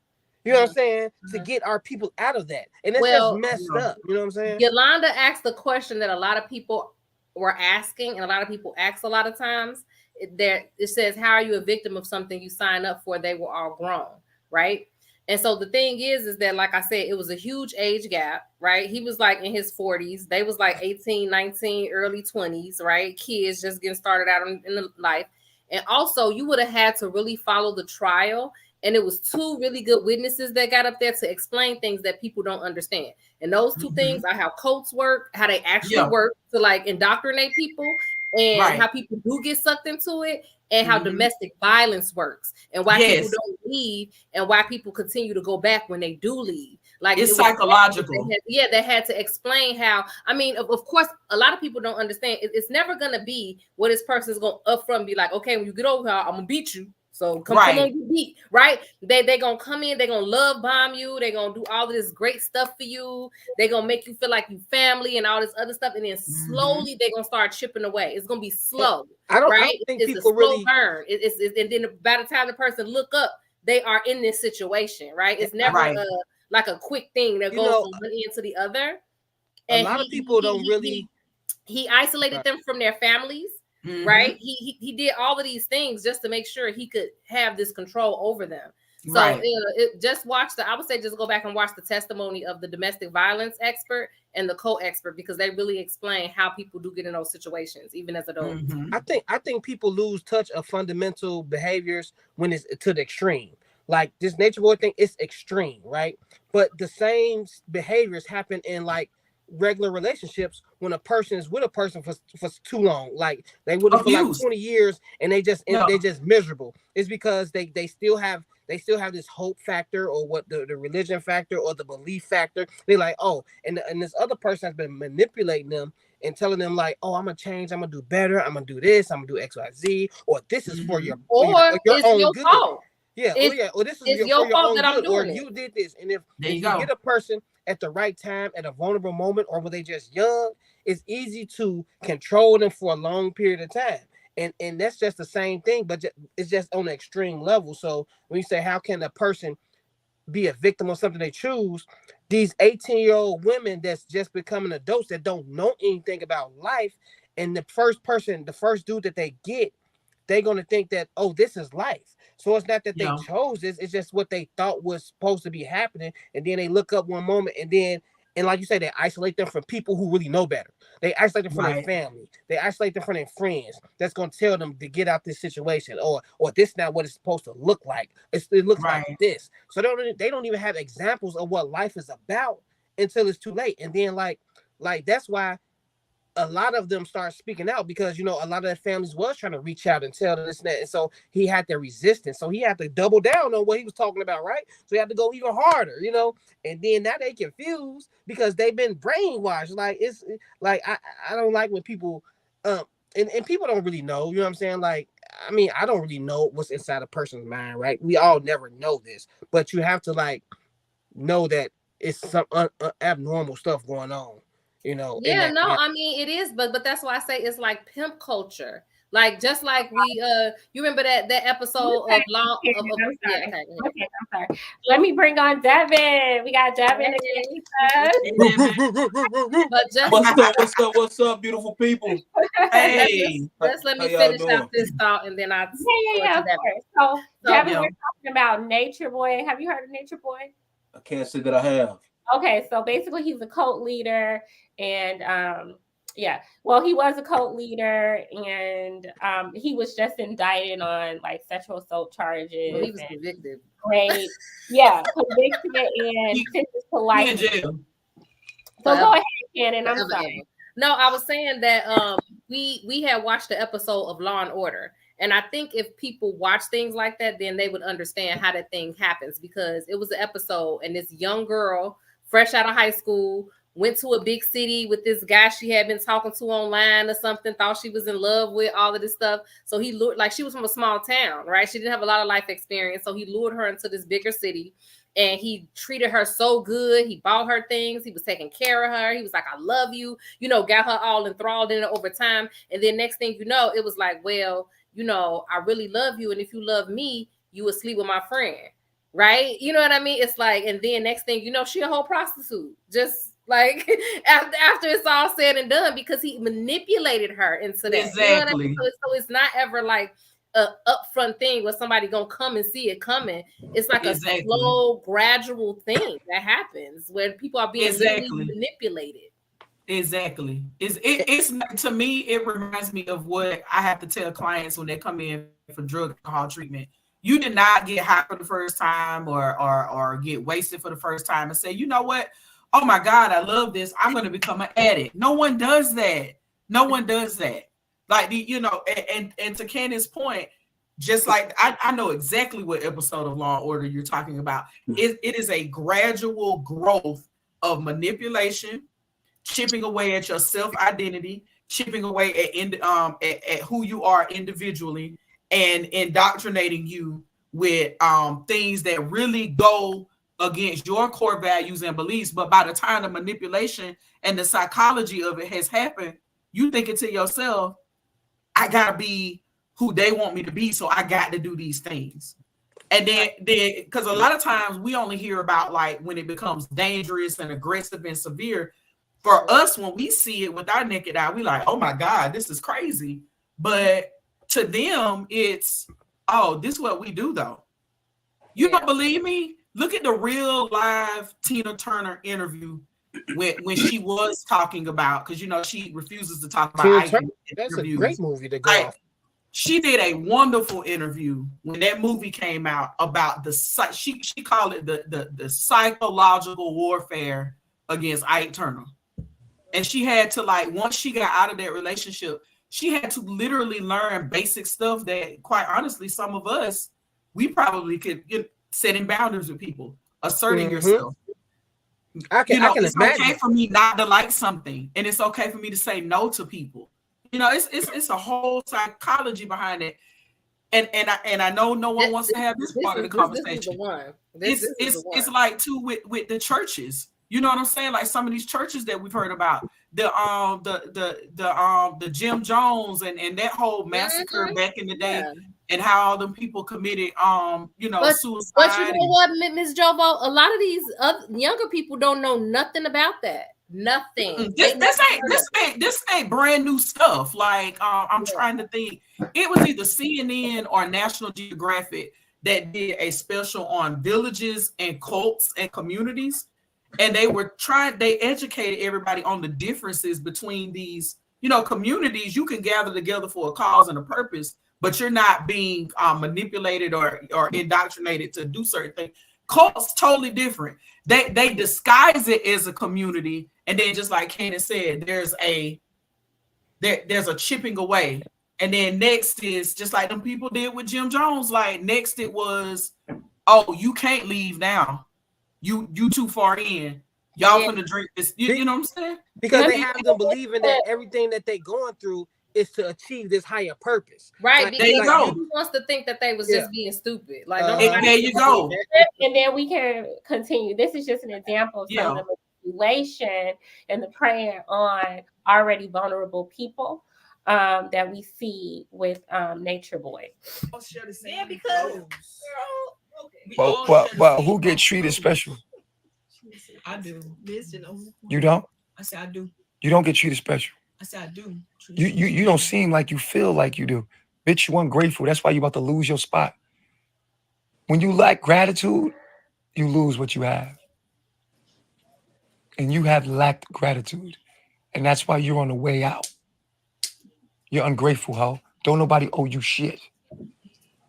You know what I'm saying? To get our people out of that. And it's just messed up. You know what I'm saying? Yolanda asked the question that a lot of people were asking, and a lot of people ask a lot of times. It says, how are you a victim of something you signed up for? They were all grown, right? And so the thing is that, like I said, it was a huge age gap, right? He was like in his 40s. They was like 18, 19, early 20s, right? Kids just getting started out in life. And also, you would have had to really follow the trial. And it was two really good witnesses that got up there to explain things that people don't understand. And those two things are how cults work, how they actually work to like indoctrinate people, and how people do get sucked into it, and how domestic violence works, and why people don't leave, and why people continue to go back when they do leave. Like it's psychological. They had to explain how. I mean, of course, a lot of people don't understand. It's never gonna be what this person's gonna up front be like. Okay, when you get over here, I'm gonna beat you. So come on, you beat, right? They gonna come in, they gonna love bomb you, they gonna do all of this great stuff for you, they gonna make you feel like you family and all this other stuff, and then slowly they gonna start chipping away. It's gonna be slow. I don't think it's people a slow burn. And then by the time the person look up, they are in this situation, right? It's never like a quick thing that goes from one end to the other. And a lot of people don't really. He isolated them from their families. Right, he did all of these things just to make sure he could have this control over them. So I would say just go back and watch the testimony of the domestic violence expert and the co-expert, because they really explain how people do get in those situations, even as adults. I think people lose touch of fundamental behaviors when it's to the extreme. Like this Nature Boy thing, it's extreme, right? But the same behaviors happen in like regular relationships when a person is with a person for too long, like they would have for like 20 years and they just miserable. It's because they still have this hope factor, or what the religion factor, or the belief factor. They're like, oh, and this other person has been manipulating them and telling them like, oh, I'm gonna change, I'm gonna do better, I'm gonna do this, I'm gonna do XYZ, or this is for your own good. Fault. Or this is your fault that I'm doing it. You did this, and if you get a person at the right time, at a vulnerable moment, or when they just young, it's easy to control them for a long period of time. And that's just the same thing, but it's just on an extreme level. So when you say how can a person be a victim of something they choose, these 18-year-old women that's just becoming adults that don't know anything about life, and the first dude that they get, they're going to think that, oh, this is life. So it's not that they chose this, it's just what they thought was supposed to be happening. And then they look up one moment, and like you say, they isolate them from people who really know better. They isolate them from their family. They isolate them from their friends. That's going to tell them to get out this situation, or this is not what it's supposed to look like. It looks like this. So they don't even have examples of what life is about until it's too late. And then like that's why a lot of them start speaking out, because a lot of their families was trying to reach out and tell them this and that, and so he had the resistance, so he had to double down on what he was talking about, right? So he had to go even harder, and then now they confused because they've been brainwashed. Like it's like I don't like when people and people don't really know, you know what I'm saying? Like, I mean, I don't really know what's inside a person's mind, right? We all never know this, but you have to like know that it's some abnormal stuff going on, you know. Yeah, no, I mean it is, but that's why I say it's like pimp culture. Like just like we you remember that episode of Law of I'm sorry. Let me bring on Devin. We got Devin but just what's up, beautiful people? Hey, let's let me finish out this thought and then I'll of course. So Devin, we're talking about Nature Boy. Have you heard of Nature Boy? I can't say that I have. Okay, so basically he's a cult leader, and well, he was a cult leader, and he was just indicted on like sexual assault charges. Well, he was convicted. Great, convicted and sentenced to life in jail. So go ahead, Cannon. I'm sorry. No, I was saying that we had watched the episode of Law and Order. And I think if people watch things like that, then they would understand how that thing happens, because it was an episode and this young girl, fresh out of high school, went to a big city with this guy she had been talking to online or something, thought she was in love with, all of this stuff. So he lured, like she was from a small town, right? She didn't have a lot of life experience. So he lured her into this bigger city and he treated her so good. He bought her things. He was taking care of her. He was like, I love you, you know, got her all enthralled in it over time. And then next thing you know, it was like, well, you know, I really love you. And if you love me, you would sleep with my friend. Right. You know what I mean? It's like, and then next thing you know, she a whole prostitute. Just like after it's all said and done, because he manipulated her into that. Exactly. You know what I mean? So it's not ever like a upfront thing where somebody gonna come and see it coming. It's like a slow, gradual thing that happens where people are being really manipulated. Exactly. It's to me, it reminds me of what I have to tell clients when they come in for drug alcohol treatment. You did not get high for the first time or get wasted for the first time and say, you know what? Oh my God, I love this. I'm going to become an addict. No one does that. No one does that. Like, you know, and to Cannon's point, just like I know exactly what episode of Law and Order you're talking about. It is a gradual growth of manipulation, chipping away at your self-identity, chipping away at who you are individually, and indoctrinating you with things that really go against your core values and beliefs. But by the time the manipulation and the psychology of it has happened, you thinking to yourself, I gotta be who they want me to be, so I got to do these things. And then because a lot of times we only hear about like when it becomes dangerous and aggressive and severe. For us, when we see it with our naked eye, we like, oh my God, this is crazy. But to them, it's, oh, this is what we do though. You don't believe me? Look at the real live Tina Turner interview when she was talking about, because you know she refuses to talk about Ike. That's a great movie to go off. She did a wonderful interview when that movie came out about she called it the psychological warfare against Ike Turner. And she had to, like, once she got out of that relationship, she had to literally learn basic stuff that, quite honestly, some of us, we probably could setting boundaries with people, asserting yourself. I can imagine. It's okay for me not to like something, and it's okay for me to say no to people. You know, it's a whole psychology behind it. And I know no one wants to have this part of the conversation. It's like too with the churches. You know what I'm saying? Like some of these churches that we've heard about, the Jim Jones and that whole massacre back in the day, and how all them people committed suicide. But you know what, Ms. Jovo, a lot of these younger people don't know nothing about that. Nothing. This ain't brand new stuff. Like I'm trying to think. It was either CNN or National Geographic that did a special on villages and cults and communities. And they educated everybody on the differences between these, communities. You can gather together for a cause and a purpose, but you're not being manipulated or indoctrinated to do certain things. Cults totally different. They disguise it as a community, and then just like Cannon said, there's a chipping away. And then next is just like them people did with Jim Jones. Like next it was, oh, you can't leave now. You too far in. Y'all finna drink this. You know what I'm saying? Because they have them believing that everything that they going through is to achieve this higher purpose. Right, Like, because there you go. who wants to think that they was just being stupid? Like, there you go. And then we can continue. This is just an example of some of the manipulation and the preying on already vulnerable people that we see with Nature Boy. Yeah, because well, who get treated special? I do. You don't? I said I do. You don't get treated special. I said I do. You don't seem like you feel like you do. Bitch, you ungrateful. That's why you about to lose your spot. When you lack gratitude, you lose what you have. And you have lacked gratitude. And that's why you're on the way out. You're ungrateful, ho. Don't nobody owe you shit.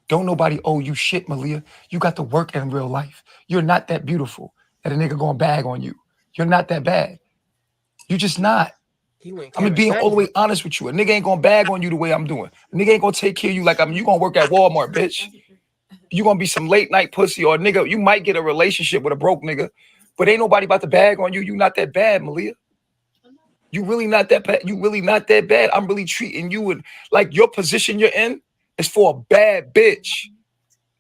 Don't nobody owe you shit, Malia. You got to work in real life. You're not that beautiful that a nigga gonna bag on you. You're not that bad. You're just not. I'm being all the way honest with you. A nigga ain't gonna bag on you the way I'm doing. A nigga ain't gonna take care of you like you gonna work at Walmart, bitch. You gonna be some late night pussy or nigga. You might get a relationship with a broke nigga, but ain't nobody about to bag on you. You not that bad, Malia. You really not that bad. You really not that bad. I'm really treating you and like your position you're in is for a bad bitch.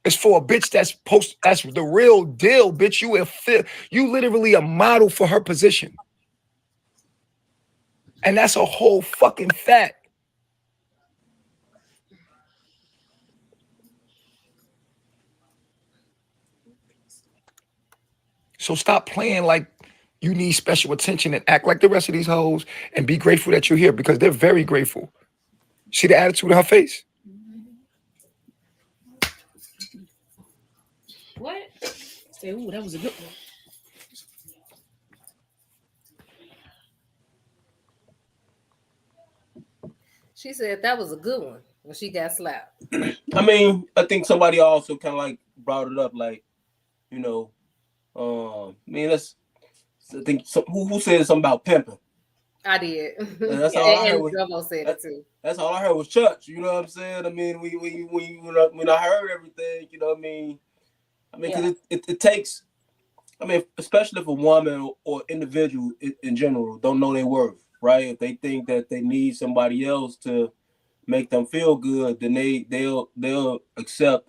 It's for a bitch that's the real deal, bitch. You literally a model for her position. And that's a whole fucking fact. So stop playing like you need special attention and act like the rest of these hoes and be grateful that you're here because they're very grateful. See the attitude in her face? What? Say, ooh, that was a good one. She said that was a good one when she got slapped. I mean, I think somebody also kind of like brought it up, like, you know, I mean, I think who said something about pimping? I did. That's all I heard. And said it too. That's all I heard was church. You know what I'm saying? I mean, when I heard everything, you know what I mean? Because it takes, I mean, especially if a woman or individual in general don't know their worth, right? If they think that they need somebody else to make them feel good, then they'll accept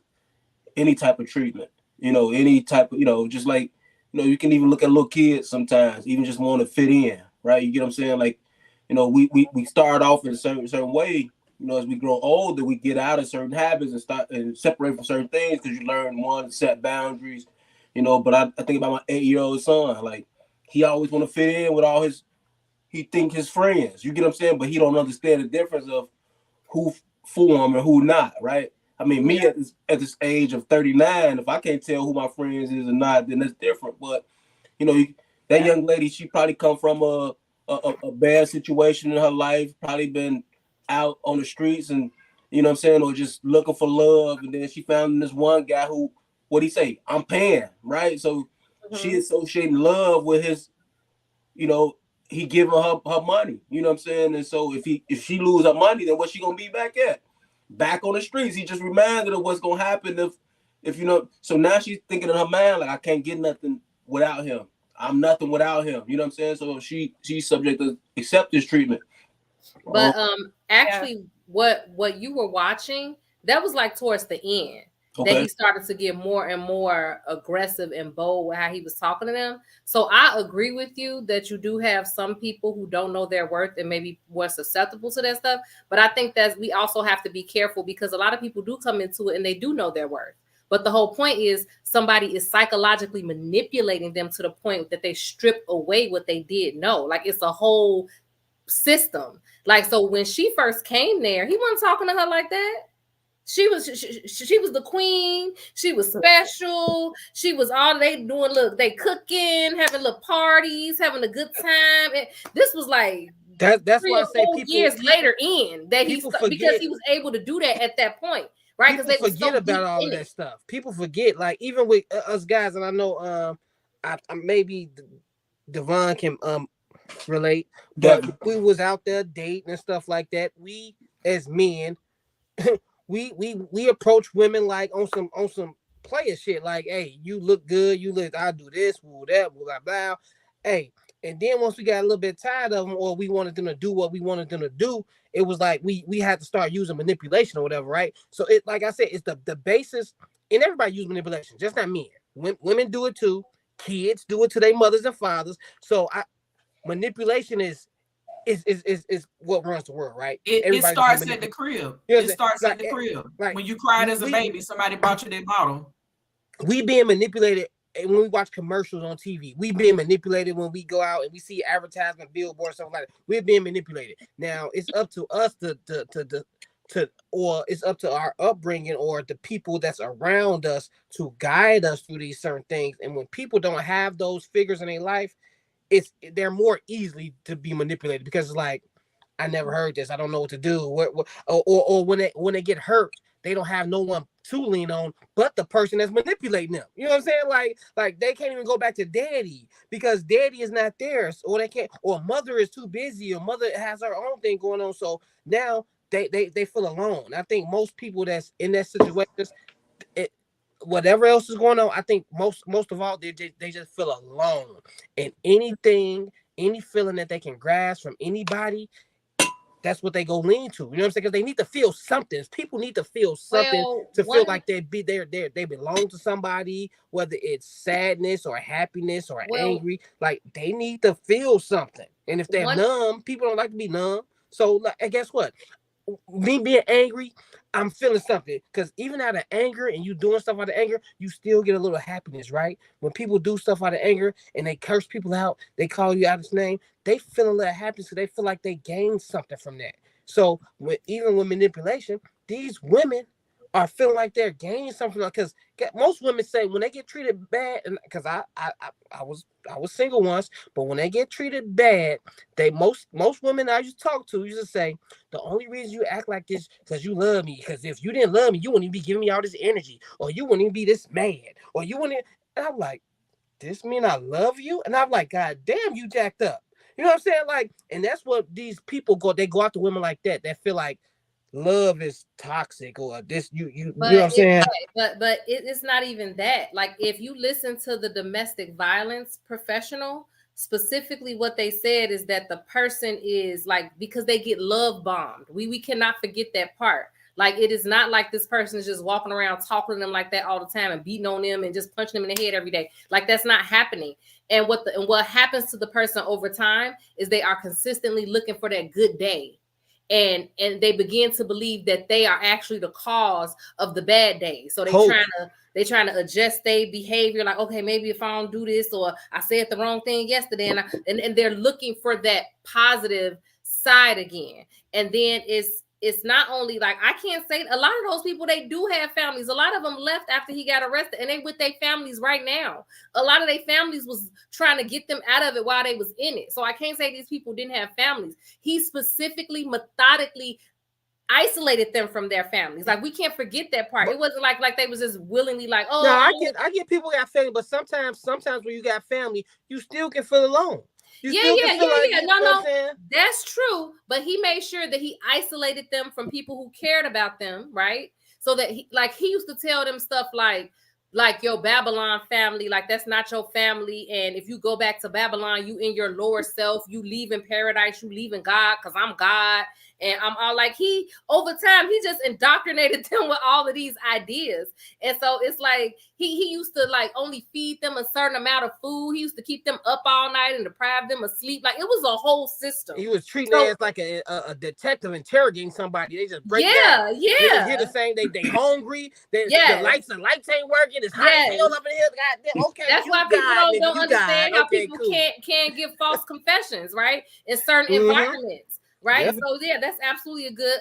any type of treatment, you know, any type of, you know, just like, you know, you can even look at little kids sometimes, even just want to fit in, right? You get what I'm saying? Like, you know, we start off in a certain way, you know, as we grow older, we get out of certain habits and start and separate from certain things because you learn one to set boundaries, you know. But I think about my 8-year-old son, like he always want to fit in with all his friends. You get what I'm saying? But he don't understand the difference of who for him and who not, right? I mean, me at this age of 39, if I can't tell who my friends is or not, then that's different. But you know, that young lady, she probably come from a bad situation in her life, probably been out on the streets and, you know what I'm saying, or just looking for love. And then she found this one guy who, what'd he say? I'm paying, right? So she associating love with his, you know, he giving her money, you know what I'm saying? And so if she lose her money, then what's she gonna be back at? Back on the streets. He just reminded of what's gonna happen if you know. So now she's thinking in her mind, like, I can't get nothing without him. I'm nothing without him. You know what I'm saying? So she's subject to accept this treatment. But actually what you were watching, that was like towards the end. Okay. That he started to get more and more aggressive and bold with how he was talking to them. So I agree with you that you do have some people who don't know their worth and maybe more susceptible to that stuff. But I think that we also have to be careful because a lot of people do come into it and they do know their worth. But the whole point is somebody is psychologically manipulating them to the point that they strip away what they did know. Like it's a whole system. Like, so when she first came there, he wasn't talking to her like that. She was the queen. She was special. She was all they doing. Look, they cooking, having little parties, having a good time. And this was like that's why I say people years later in that because he was able to do that at that point, right? Because they forget about all of that stuff. People forget, like even with us guys, and I know I maybe Devon can relate, but we was out there dating and stuff like that. We as men. We approach women like on some player shit, like, hey, you look good, I do this, woo that, blah blah. Hey, And then once we got a little bit tired of them, or we wanted them to do what we wanted them to do, it was like we had to start using manipulation or whatever, right? So it, like I said, it's the basis, and everybody use manipulation, just not men. Women do it too. Kids do it to their mothers and fathers. So manipulation is what runs the world, right? It starts at the crib. It starts at the crib. Like, when you cried as a baby, somebody bought you that bottle. We being manipulated when we watch commercials on TV. We being manipulated when we go out and we see advertisement, billboards, something like that. We're being manipulated. Now it's up to us or it's up to our upbringing or the people that's around us to guide us through these certain things. And when people don't have those figures in their life, they're more easily to be manipulated, because it's like, I never heard this, I don't know what to do. Or when they get hurt, they don't have no one to lean on but the person that's manipulating them. You know what I'm saying? Like they can't even go back to daddy because daddy is not theirs, or they can't, or mother is too busy, or mother has her own thing going on. So now they feel alone. I think most people that's in that situation, whatever else is going on, I think most of all they just feel alone. And any feeling that they can grasp from anybody, that's what they go lean to. You know what I'm saying? Because they need to feel something. People need to feel something feel like they belong to somebody, whether it's sadness or happiness or angry. Like they need to feel something. And if they're numb, people don't like to be numb. So like, guess what? Me being angry, I'm feeling something, because even out of anger and you doing stuff out of anger, you still get a little happiness, right? When people do stuff out of anger and they curse people out, they call you out his name, they feel a little happiness because they feel like they gained something from that. So even with manipulation, these women are feeling like they're gaining something, because most women say when they get treated bad, because I was single once, but when they get treated bad, most women I used to talk to used to say, the only reason you act like this because you love me, because if you didn't love me, you wouldn't even be giving me all this energy, or you wouldn't even be this mad, or you wouldn't. And I'm like, this mean I love you? And I'm like, God damn, you jacked up. You know what I'm saying? Like, and that's what these people they go out to women like that feel like love is toxic, or this you know what I'm saying? But it's not even that. Like, if you listen to the domestic violence professional, specifically what they said is that the person is like, because they get love bombed. We cannot forget that part. Like, it is not like this person is just walking around talking to them like that all the time and beating on them and just punching them in the head every day. Like, that's not happening. And what happens to the person over time is they are consistently looking for that good day. And they begin to believe that they are actually the cause of the bad days. So they're trying to adjust their behavior. Like, okay, maybe if I don't do this, or I said the wrong thing yesterday, and they're looking for that positive side again. And then it's not only like, I can't say, a lot of those people, they do have families. A lot of them left after he got arrested, and they with their families right now. A lot of their families was trying to get them out of it while they was in it. So I can't say these people didn't have families. He specifically, methodically isolated them from their families. Like, we can't forget that part. It wasn't like they was just willingly like, oh. No, I get people got family, but sometimes when you got family, you still can feel alone. Yeah. No, that's true. But he made sure that he isolated them from people who cared about them, right? So that he used to tell them stuff like your Babylon family, like, that's not your family. And if you go back to Babylon, you in your lower self, you leave in paradise, you leave in God, because I'm God. And I'm all like, over time, he just indoctrinated them with all of these ideas. And so it's like, he used to like only feed them a certain amount of food. He used to keep them up all night and deprive them of sleep. Like, it was a whole system. He was treating it as like a detective interrogating somebody. They just break down. Yeah. They hear the saying, they hungry. The lights ain't working. It's hot as hell up in here. Goddamn, okay. That's why people don't understand how people can't give false confessions, right? In certain environments. Right. Yep. So that's absolutely a good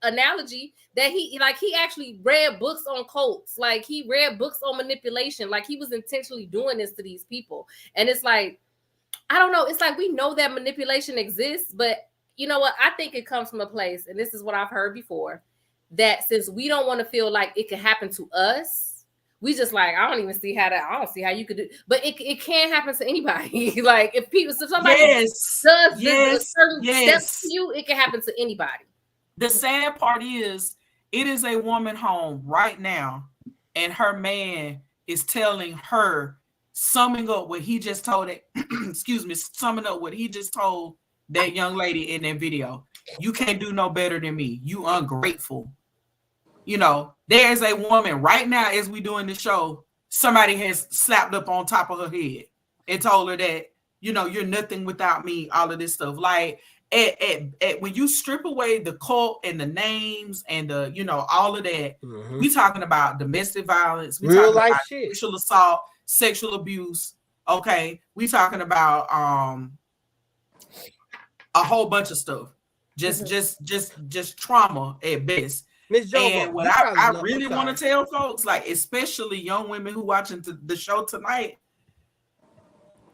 analogy, that he actually read books on cults. Like, he read books on manipulation. Like, he was intentionally doing this to these people. And it's like, I don't know. It's like, we know that manipulation exists, but you know what? I think it comes from a place, and this is what I've heard before, that since we don't want to feel like it could happen to us, we just like, I don't see how you could do, but it can happen to anybody. Like, if somebody does certain steps to you, it can happen to anybody. The sad part is, it is a woman home right now, and her man is telling her summing up what he just told it, excuse me, summing up what he just told that young lady in that video. You can't do no better than me. You ungrateful. You know, there's a woman right now as we doing the show, somebody has slapped up on top of her head and told her that, you know, you're nothing without me, all of this stuff. Like when you strip away the cult and the names and the, you know, all of that, we talking about domestic violence, we real talking life about shit, sexual assault, sexual abuse. Okay, we talking about a whole bunch of stuff. Just trauma at best. Miss Jobo, And what I really want to tell folks, like especially young women who watching the show tonight,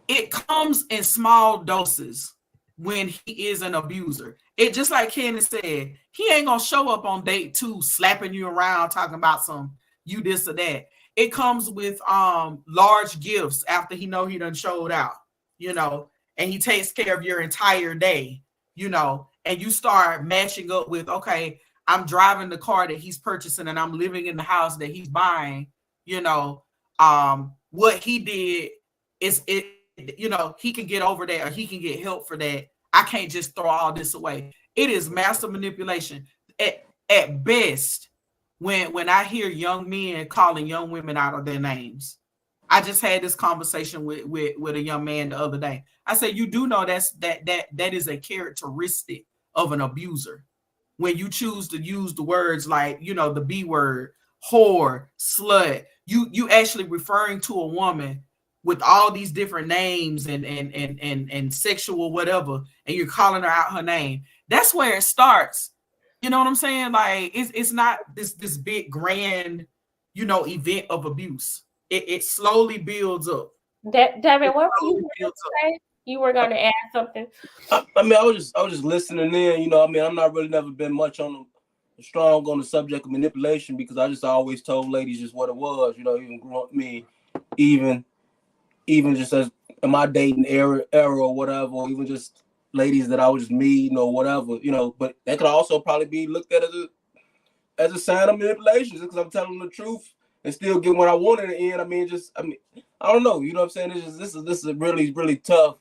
it comes in small doses when he is an abuser. It just like Candace said, he ain't gonna show up on date 2 slapping you around talking about some you this or that. It comes with large gifts after he know he done showed out, you know, and he takes care of your entire day, you know, and you start matching up with, okay, I'm driving the car that he's purchasing and I'm living in the house that he's buying, you know, what he did is it, you know, he can get over that or he can get help for that. I can't just throw all this away. It is master manipulation. At best, when I hear young men calling young women out of their names. I just had this conversation with a young man the other day. I said, you do know that is a characteristic of an abuser. When you choose to use the words like, you know, the B word, whore, slut, you actually referring to a woman with all these different names and sexual whatever, and you're calling her out her name. That's where it starts. You know what I'm saying? Like it's not this big grand, you know, event of abuse. It slowly builds up. Devin, what were you going to say? You were going to add something. I mean, I was just listening in. You know, I mean, I'm not really never been much strong on the subject of manipulation because I just always told ladies just what it was. You know, even growing me, even just as in my dating era or whatever, or even just ladies that I was just meeting or whatever. You know, but that could also probably be looked at as a sign of manipulation because I'm telling the truth and still get what I want in the end. I mean, I don't know. You know what I'm saying? It's just, this is a really, really tough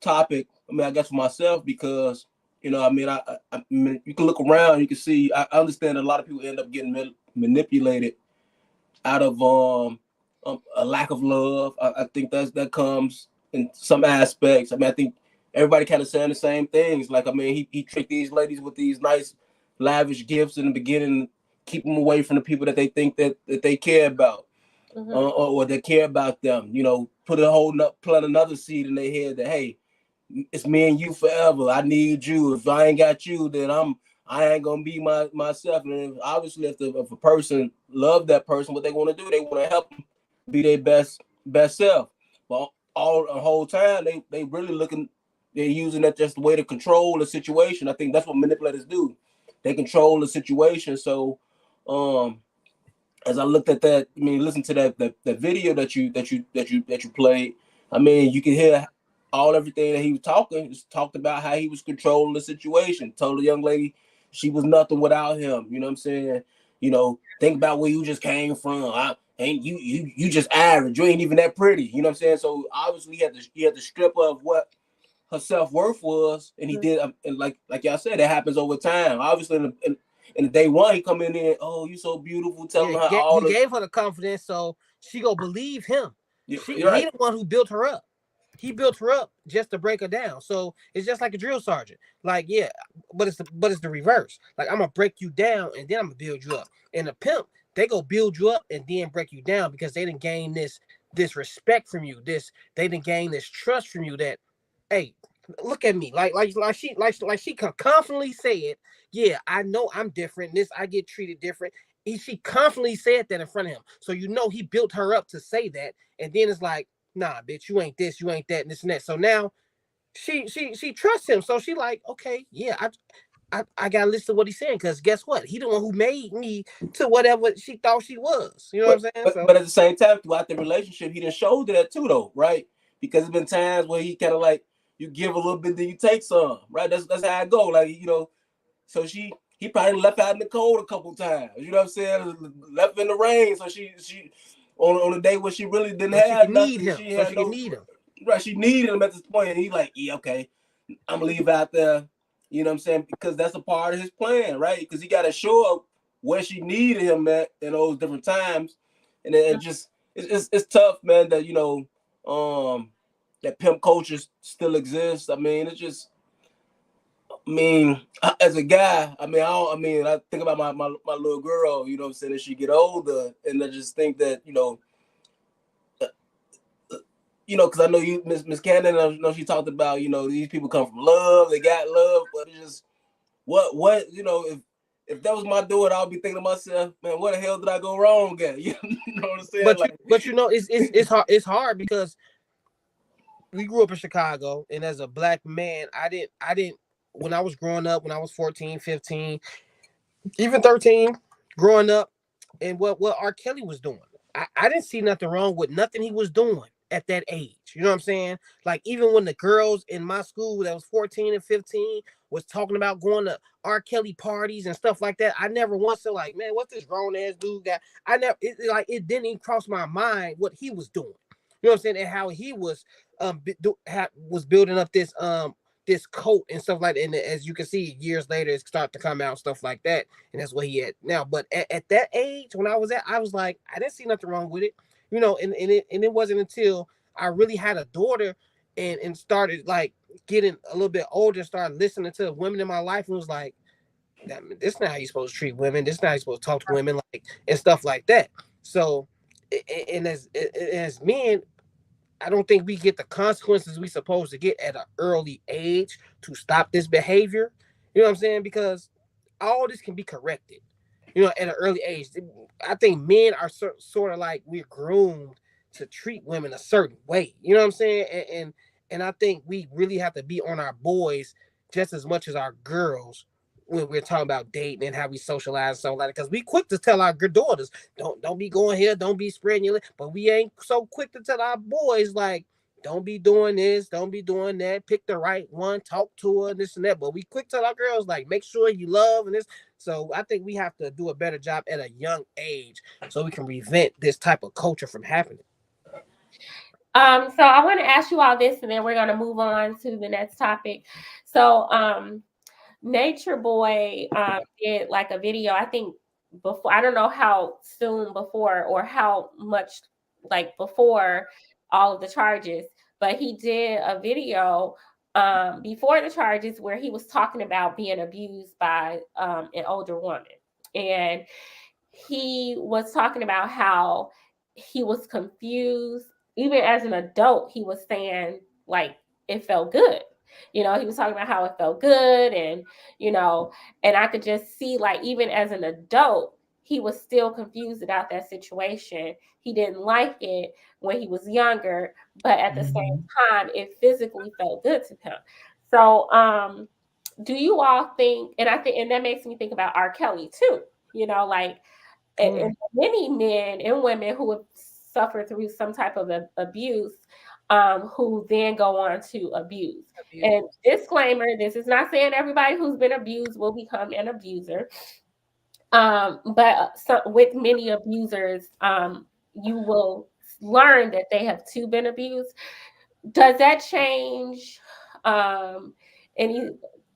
topic. I mean, I guess for myself because, you know, I mean, you can look around, you can see, I understand that a lot of people end up getting manipulated out of a lack of love. I think that comes in some aspects. I mean, I think everybody kind of saying the same things. Like, I mean, he tricked these ladies with these nice, lavish gifts in the beginning, keep them away from the people that they think that they care about, or that care about them. You know, plant another seed in their head that, hey, it's me and you forever. I need you. If I ain't got you, then I ain't gonna be myself. And obviously, if a person love that person, what they want to do, they want to help them be their best self. But all the whole time, they really looking. They're using that just the way to control the situation. I think that's what manipulators do. They control the situation. So, as I looked at that, I mean, listen to that video that you played. I mean, you can hear everything that he was talking. He talked about how he was controlling the situation. Told the young lady she was nothing without him. You know what I'm saying? You know, think about where you just came from. You just average. You ain't even that pretty. You know what I'm saying? So obviously he had to strip of what her self-worth was, and he did. And like y'all said, that happens over time. Obviously, in the day one, he come in there, oh, you so beautiful, telling her all. He gave her the confidence, so she go believe him. Yeah, He right. the one who built her up. He built her up just to break her down. So it's just like a drill sergeant. Like, yeah, but it's the reverse. Like, I'm gonna break you down and then I'm gonna build you up. And the pimp, they go build you up and then break you down because they didn't gain this respect from you. They didn't gain this trust from you that, hey, look at me. Like she confidently said, yeah, I know I'm different. I get treated different. She confidently said that in front of him. So you know he built her up to say that. And then it's like, nah, bitch, you ain't this, you ain't that, and this and that. So now she trusts him. So she like, okay, yeah, I gotta listen to what he's saying because guess what? He the one who made me to whatever she thought she was. You know what I'm saying? But at the same time, throughout the relationship, he done showed that too, though, right? Because there's been times where he kind of like you give a little bit, then you take some, right? That's how it go. Like, you know, so he probably left out in the cold a couple times. You know what I'm saying? Left in the rain. So she on a day where she really didn't But have she nothing. need him. She So had she no, can need him. right, she needed him at this point, and he like, yeah, okay, I'm gonna leave out there. You know what I'm saying? Because that's a part of his plan, right? Because he got to show up where she needed him at in those different times, and then it's tough, man. That that pimp culture still exists. I mean, it's just. I mean, as a guy, I think about my little girl, you know what I'm saying, as she get older, and I just think that, because I know you, Miss Cannon, I know she talked about, these people come from love, they got love, but it's just, what, if that was my daughter, I'll be thinking to myself, man, what the hell did I go wrong at? You know what I'm saying? But it's hard because we grew up in Chicago, and as a black man, I didn't. When I was growing up, when I was 14, 15, even 13, growing up, and what R. Kelly was doing, I didn't see nothing wrong with nothing he was doing at that age. You know what I'm saying? Like, even when the girls in my school that was 14 and 15 was talking about going to R. Kelly parties and stuff like that, I never once said, like, man, what's this grown ass dude got? It didn't even cross my mind what he was doing. You know what I'm saying? And how he was building up this coat and stuff like that. And as you can see, years later, it started to come out, stuff like that. And that's what he had now. But at that age, when I was like, I didn't see nothing wrong with it. And it wasn't until I really had a daughter and started like getting a little bit older, started listening to women in my life, and was like, this is not how you're supposed to treat women. This is not how you're supposed to talk to women, like, and stuff like that. So, and as men, I don't think we get the consequences we supposed to get at an early age to stop this behavior. You know what I'm saying? Because all this can be corrected, at an early age. I think men are sort of like we're groomed to treat women a certain way. You know what I'm saying? And I think we really have to be on our boys just as much as our girls when we're talking about dating and how we socialize and stuff like that. Because we quick to tell our daughters, don't be going here, don't be spreading your lips. But we ain't so quick to tell our boys, like, don't be doing this, don't be doing that, pick the right one, talk to her, this and that. But we quick to tell our girls, like, make sure you love and this. So I think we have to do a better job at a young age so we can prevent this type of culture from happening. So I want to ask you all this, and then we're going to move on to the next topic. So Nature Boy did like a video, I think before, I don't know how soon before or how much like before all of the charges, but he did a video before the charges where he was talking about being abused by an older woman. And he was talking about how he was confused. Even as an adult, he was saying like it felt good. He was talking about how it felt good, and and I could just see, like, even as an adult, he was still confused about that situation. He didn't like it when he was younger, but at the same time, it physically felt good to him. So, do you all think? And that makes me think about R. Kelly too. And many men and women who have suffered through some type of abuse, who then go on to abuse. And disclaimer, this is not saying everybody who's been abused will become an abuser. But with many abusers, you will learn that they have too been abused. Does that change any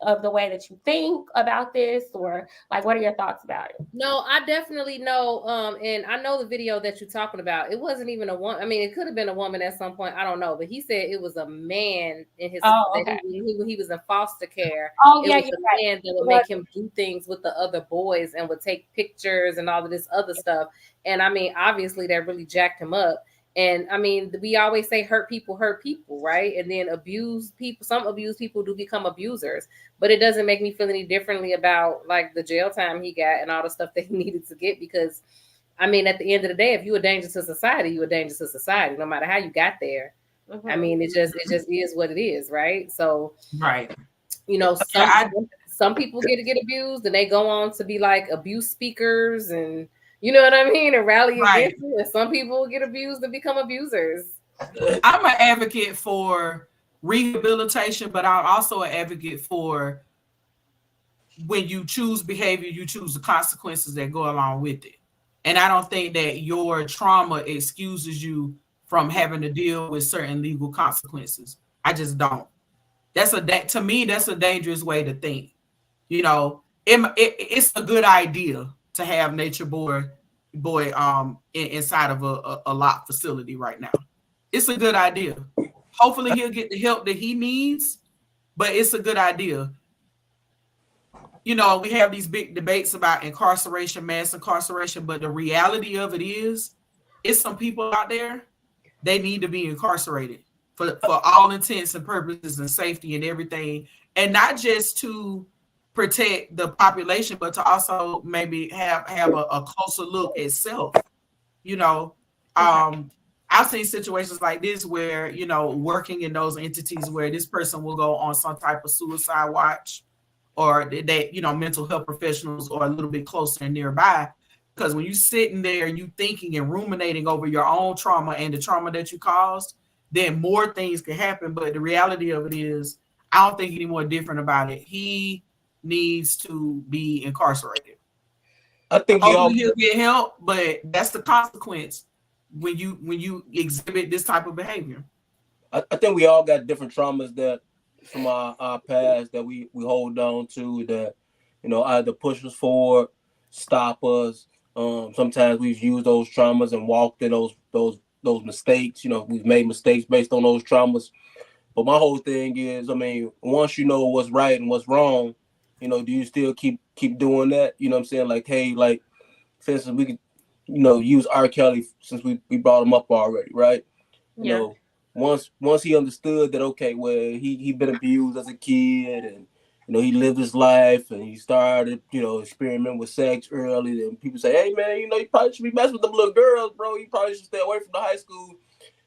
of the way that you think about this, or like, what are your thoughts about it? No, I definitely know. And I know the video that you're talking about. It wasn't even a woman. I mean, it could have been a woman at some point. I don't know. But he said it was a man in his. Okay. He was in foster care. Oh, it yeah, was a man that would make him do things with the other boys and would take pictures and all of this other stuff. And I mean, obviously, that really jacked him up. And I mean, we always say hurt people, right? And then some abused people do become abusers, but it doesn't make me feel any differently about like the jail time he got and all the stuff that he needed to get. Because I mean, at the end of the day, if you're a danger to society, you're a danger to society, no matter how you got there. Mm-hmm. I mean, it just is what it is, right? So, right. Some people get abused and they go on to be like abuse speakers and you know what I mean? And rally against it. And some people get abused and become abusers. I'm an advocate for rehabilitation, but I'm also an advocate for when you choose behavior, you choose the consequences that go along with it. And I don't think that your trauma excuses you from having to deal with certain legal consequences. I just don't. To me, that's a dangerous way to think. You know, it's a good idea to have Nature Boy inside of a locked facility right now. It's a good idea. Hopefully he'll get the help that he needs, but it's a good idea. You know, we have these big debates about incarceration, mass incarceration, but the reality of it is, it's some people out there, they need to be incarcerated for all intents and purposes and safety and everything. And not just to protect the population, but to also maybe have a closer look at self. You know, I've seen situations like this where, you know, working in those entities where this person will go on some type of suicide watch, or they, you know, mental health professionals are a little bit closer and nearby. Because when you're sitting there and you thinking and ruminating over your own trauma and the trauma that you caused, then more things can happen. But the reality of it is, I don't think any more different about it. He needs to be incarcerated. I think hopefully he'll get help, but that's the consequence when you exhibit this type of behavior. I think we all got different traumas that from our past that we hold on to, that, you know, either push us forward, stop us. Sometimes we've used those traumas and walked in those mistakes. You know, we've made mistakes based on those traumas. But my whole thing is, I mean, once you know what's right and what's wrong, you know, do you still keep doing that? You know what I'm saying? Like, hey, like, for instance, we could, you know, use R. Kelly since we brought him up already, right? You know, once he understood that, okay, well, he been abused as a kid, and, you know, he lived his life and he started, you know, experimenting with sex early, then people say, hey, man, you know, you probably should be messing with them little girls, bro. You probably should stay away from the high school,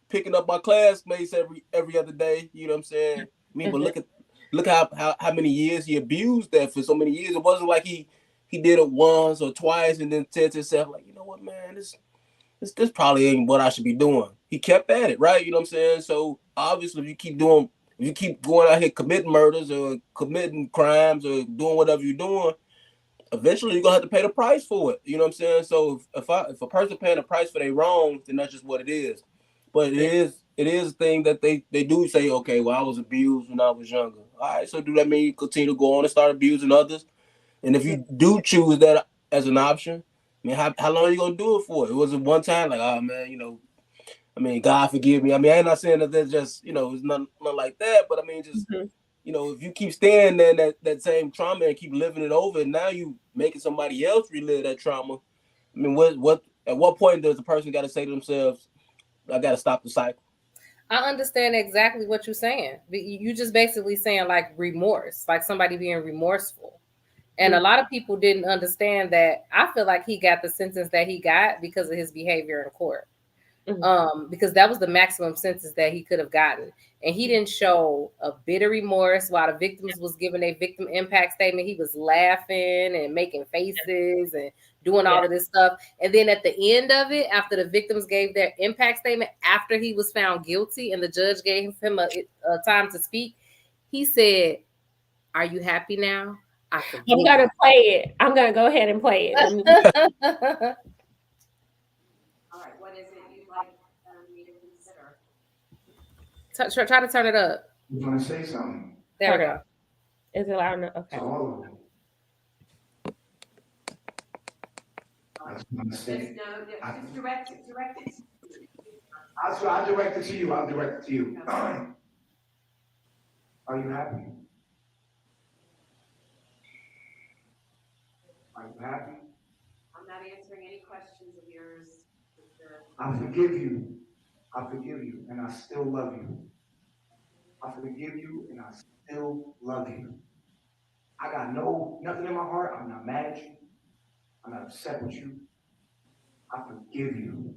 picking up my classmates every other day. You know what I'm saying? I mean, but look how many years he abused that for so many years. It wasn't like he did it once or twice and then said to himself, like, you know what, man, this probably ain't what I should be doing. He kept at it, right? You know what I'm saying? So obviously, if you keep going out here committing murders or committing crimes or doing whatever you're doing, eventually you're gonna have to pay the price for it. You know what I'm saying? So if a person paying the price for their wrongs, then that's just what it is. But it is a thing that they do say, okay, well, I was abused when I was younger. All right, so do that mean you continue to go on and start abusing others? And if you do choose that as an option, I mean, how long are you gonna do it for? It wasn't one time, like, oh man, you know, I mean, God forgive me. I mean, I'm not saying that that's just, you know, it's nothing like that, but I mean, just, you know, if you keep staying there in that same trauma and keep living it over, and now you making somebody else relive that trauma. I mean, at what point does the person got to say to themselves, I got to stop the cycle? I understand exactly what you're saying. You just basically saying like remorse, like somebody being remorseful. And a lot of people didn't understand that. I feel like he got the sentence that he got because of his behavior in court. Because that was the maximum sentence that he could have gotten. And he didn't show a bit of remorse while the victims was giving a victim impact statement. He was laughing and making faces and doing all of this stuff. And then at the end of it, after the victims gave their impact statement, after he was found guilty and the judge gave him a time to speak, he said, "Are you happy now? I'm gonna play it. I'm gonna go ahead and play it." All right, what is it you'd like me to consider? Try to turn it up. You want to say something? There we go. Is it loud enough? Okay. All of them. Just direct it. I'll direct it to you. I'll direct it to you. Are you happy? Are you happy? I'm not answering any questions of yours. I forgive you. I forgive you, and I still love you. I forgive you, and I still love you. I got nothing in my heart. I'm not mad at you. I'm not upset with you. I forgive you.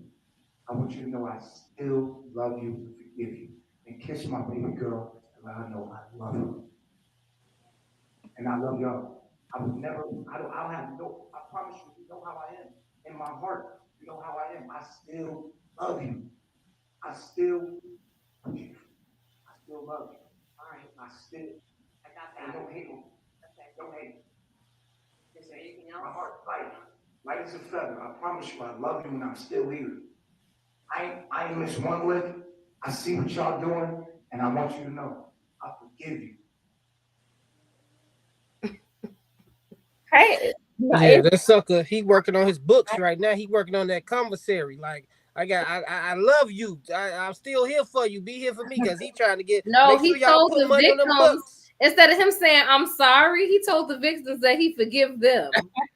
I want you to know I still love you and forgive you. And kiss my baby girl and let her know I love her. And I love y'all. I would never, I don't have no, I promise you know how I am. In my heart, you know how I am. I still love you. I still love you. I still love you. All right. I got that. And don't hate me. Okay. Don't hate me. Is there anything else? My heart, light. light as a feather. I promise you, I love you and I'm still here. I ain't missed one lick. I see what y'all doing, and I want you to know, I forgive you. Hey, Yeah, that sucker, he working on his books right now. He working on that commissary. Like, I love you. I'm still here for you. Be here for me, because he trying to get No, make sure he y'all told put the money on them victims, books. instead of him saying I'm sorry, he told the victims that he forgive them.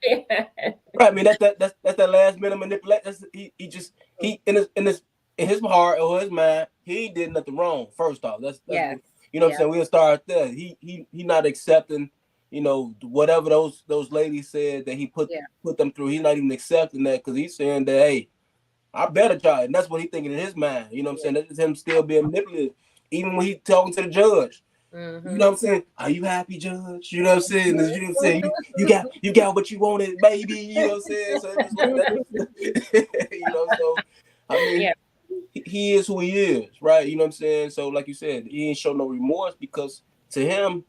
Right. I mean, that's that last minute manipulation. He in his heart or his mind, he did nothing wrong. First off, that's Yes. you know what I'm saying. We'll start there. He not accepting, you know, whatever those ladies said that he put them through. He's not even accepting that, because he's saying that, hey, I better try it. And that's what he's thinking in his mind. You know what I'm saying? That's him still being manipulative, even when he's talking to the judge. Mm-hmm. You know what I'm saying? Are you happy, Judge? You know what I'm saying? You know what I'm saying? You got what you wanted, baby. You know what I'm saying? So it's like that. You know, so I mean, he is who he is, right? You know what I'm saying? So like you said, he ain't show no remorse, because to him,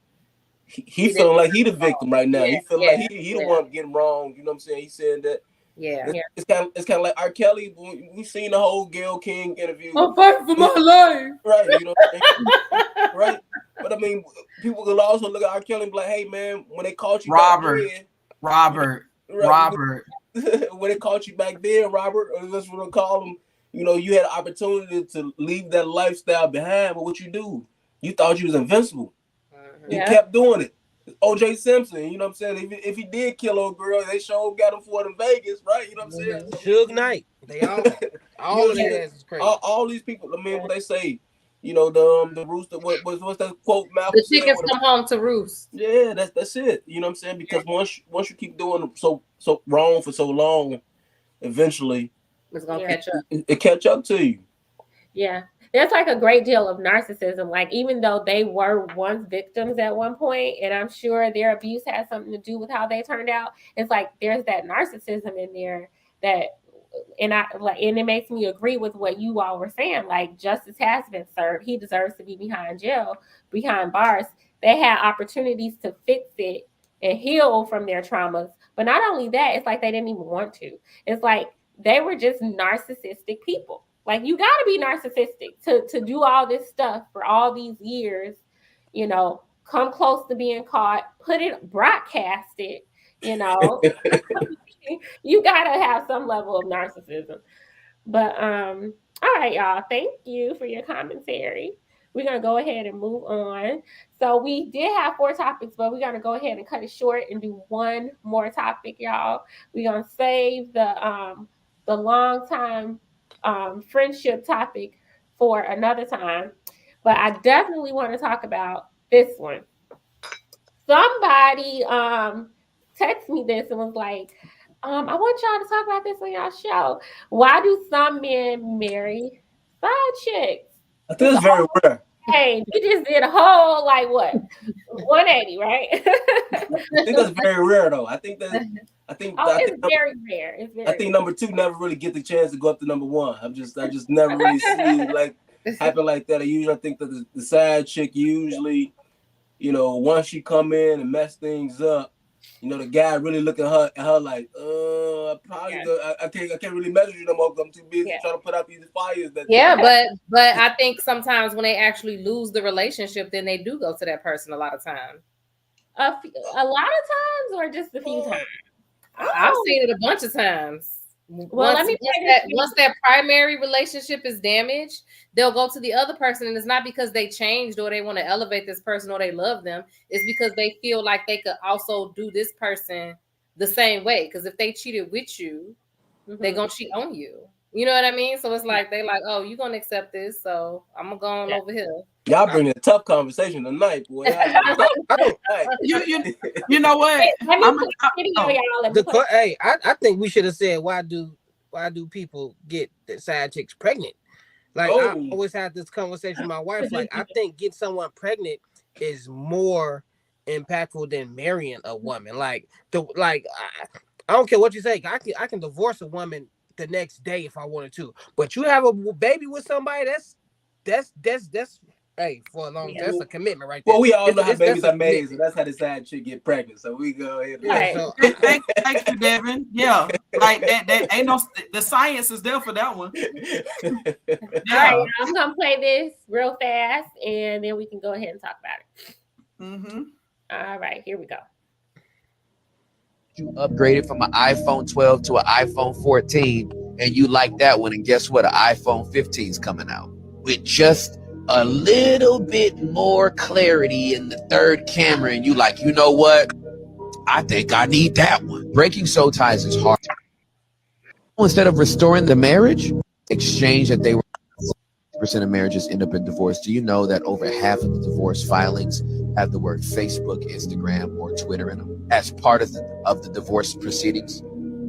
he feeling like he the victim right now. He feeling like he the one getting wrong. You know what I'm saying? He saying that. It's kind of like R. Kelly. We seen the whole Gayle King interview. I'm fighting for my life. Right, you know what I'm saying? Right. But I mean, people will also look at R. Kelly and be like, hey man, when they caught you Robert, when they caught you back then, Robert, or that's what they call him, you know, you had an opportunity to leave that lifestyle behind, but what you do? You thought you was invincible. You kept doing it. O.J. Simpson, you know what I'm saying? If he did kill old girl, they sure got him for it in Vegas, right? You know what I'm saying? Suge Knight. They all of their ass is crazy. All these people, I mean, what they say, you know, the rooster, what's that quote? Malcolm The chickens come home to roost. Yeah, that's it. You know what I'm saying? Because once you keep doing so wrong for so long, eventually it's gonna catch up. It catch up to you. Yeah. There's like a great deal of narcissism. Like, even though they were once victims at one point, and I'm sure their abuse has something to do with how they turned out, it's like there's that narcissism in there and it makes me agree with what you all were saying. Like, justice has been served. He deserves to be behind bars. They had opportunities to fix it and heal from their traumas. But not only that, it's like they didn't even want to. It's like they were just narcissistic people. Like, you got to be narcissistic to do all this stuff for all these years, you know, come close to being caught, broadcast it, you know. You got to have some level of narcissism. But, all right, y'all. Thank you for your commentary. We're going to go ahead and move on. So we did have 4 topics, but we're going to go ahead and cut it short and do one more topic, y'all. We're going to save the long time friendship topic for another time, but I definitely want to talk about this one. Somebody texted me this and was like, I want y'all to talk about this on y'all show. Why do some men marry side chicks? I think it's very rare. Hey, you just did a whole 180, right? I think that's very rare, though. I think very rare. I think number 2 never really get the chance to go up to number 1. I just never really see it happen like that. I think that the side chick usually, you know, once she come in and mess things up, you know, the guy really look at her like, I can't really measure you no more because I'm too busy trying to put out these fires. But I think sometimes when they actually lose the relationship, then they do go to that person a lot of times. A lot of times, or just a few times? I've seen it a bunch of times. Well, once that primary relationship is damaged, they'll go to the other person, and it's not because they changed or they want to elevate this person or they love them. It's because they feel like they could also do this person the same way. Because if they cheated with you, they're gonna cheat on you. You know what I mean? So it's like they like, oh, you're gonna accept this, so I'm gonna go on over here. Y'all bring a tough conversation tonight, boy. You know what? I think we should have said, why do people get the side chicks pregnant? Like, I always had this conversation with my wife. Like, I think getting someone pregnant is more impactful than marrying a woman. I don't care what you say. I can divorce a woman the next day if I wanted to. But you have a baby with somebody, that's Hey, for a long, Yeah. that's a commitment right there. Well, we all know how That's babies a are made, so commitment. that's how the side chick get pregnant. So we go ahead. And Right. So, Thank you, Devin. Yeah, like that ain't no, the science is there for that one. All right, I'm gonna play this real fast, and then we can go ahead and talk about it. Mm-hmm. All right, here we go. You upgraded from an iPhone 12 to an iPhone 14, and you like that one, and guess what? An iPhone 15 is coming out with just a little bit more clarity in the third camera, and you like, you know what? I think I need that one. Breaking soul ties is hard. Instead of restoring the marriage, exchange that they were. Percent of marriages end up in divorce. Do you know that over half of the divorce filings have the word Facebook, Instagram, or Twitter in them as part of the divorce proceedings?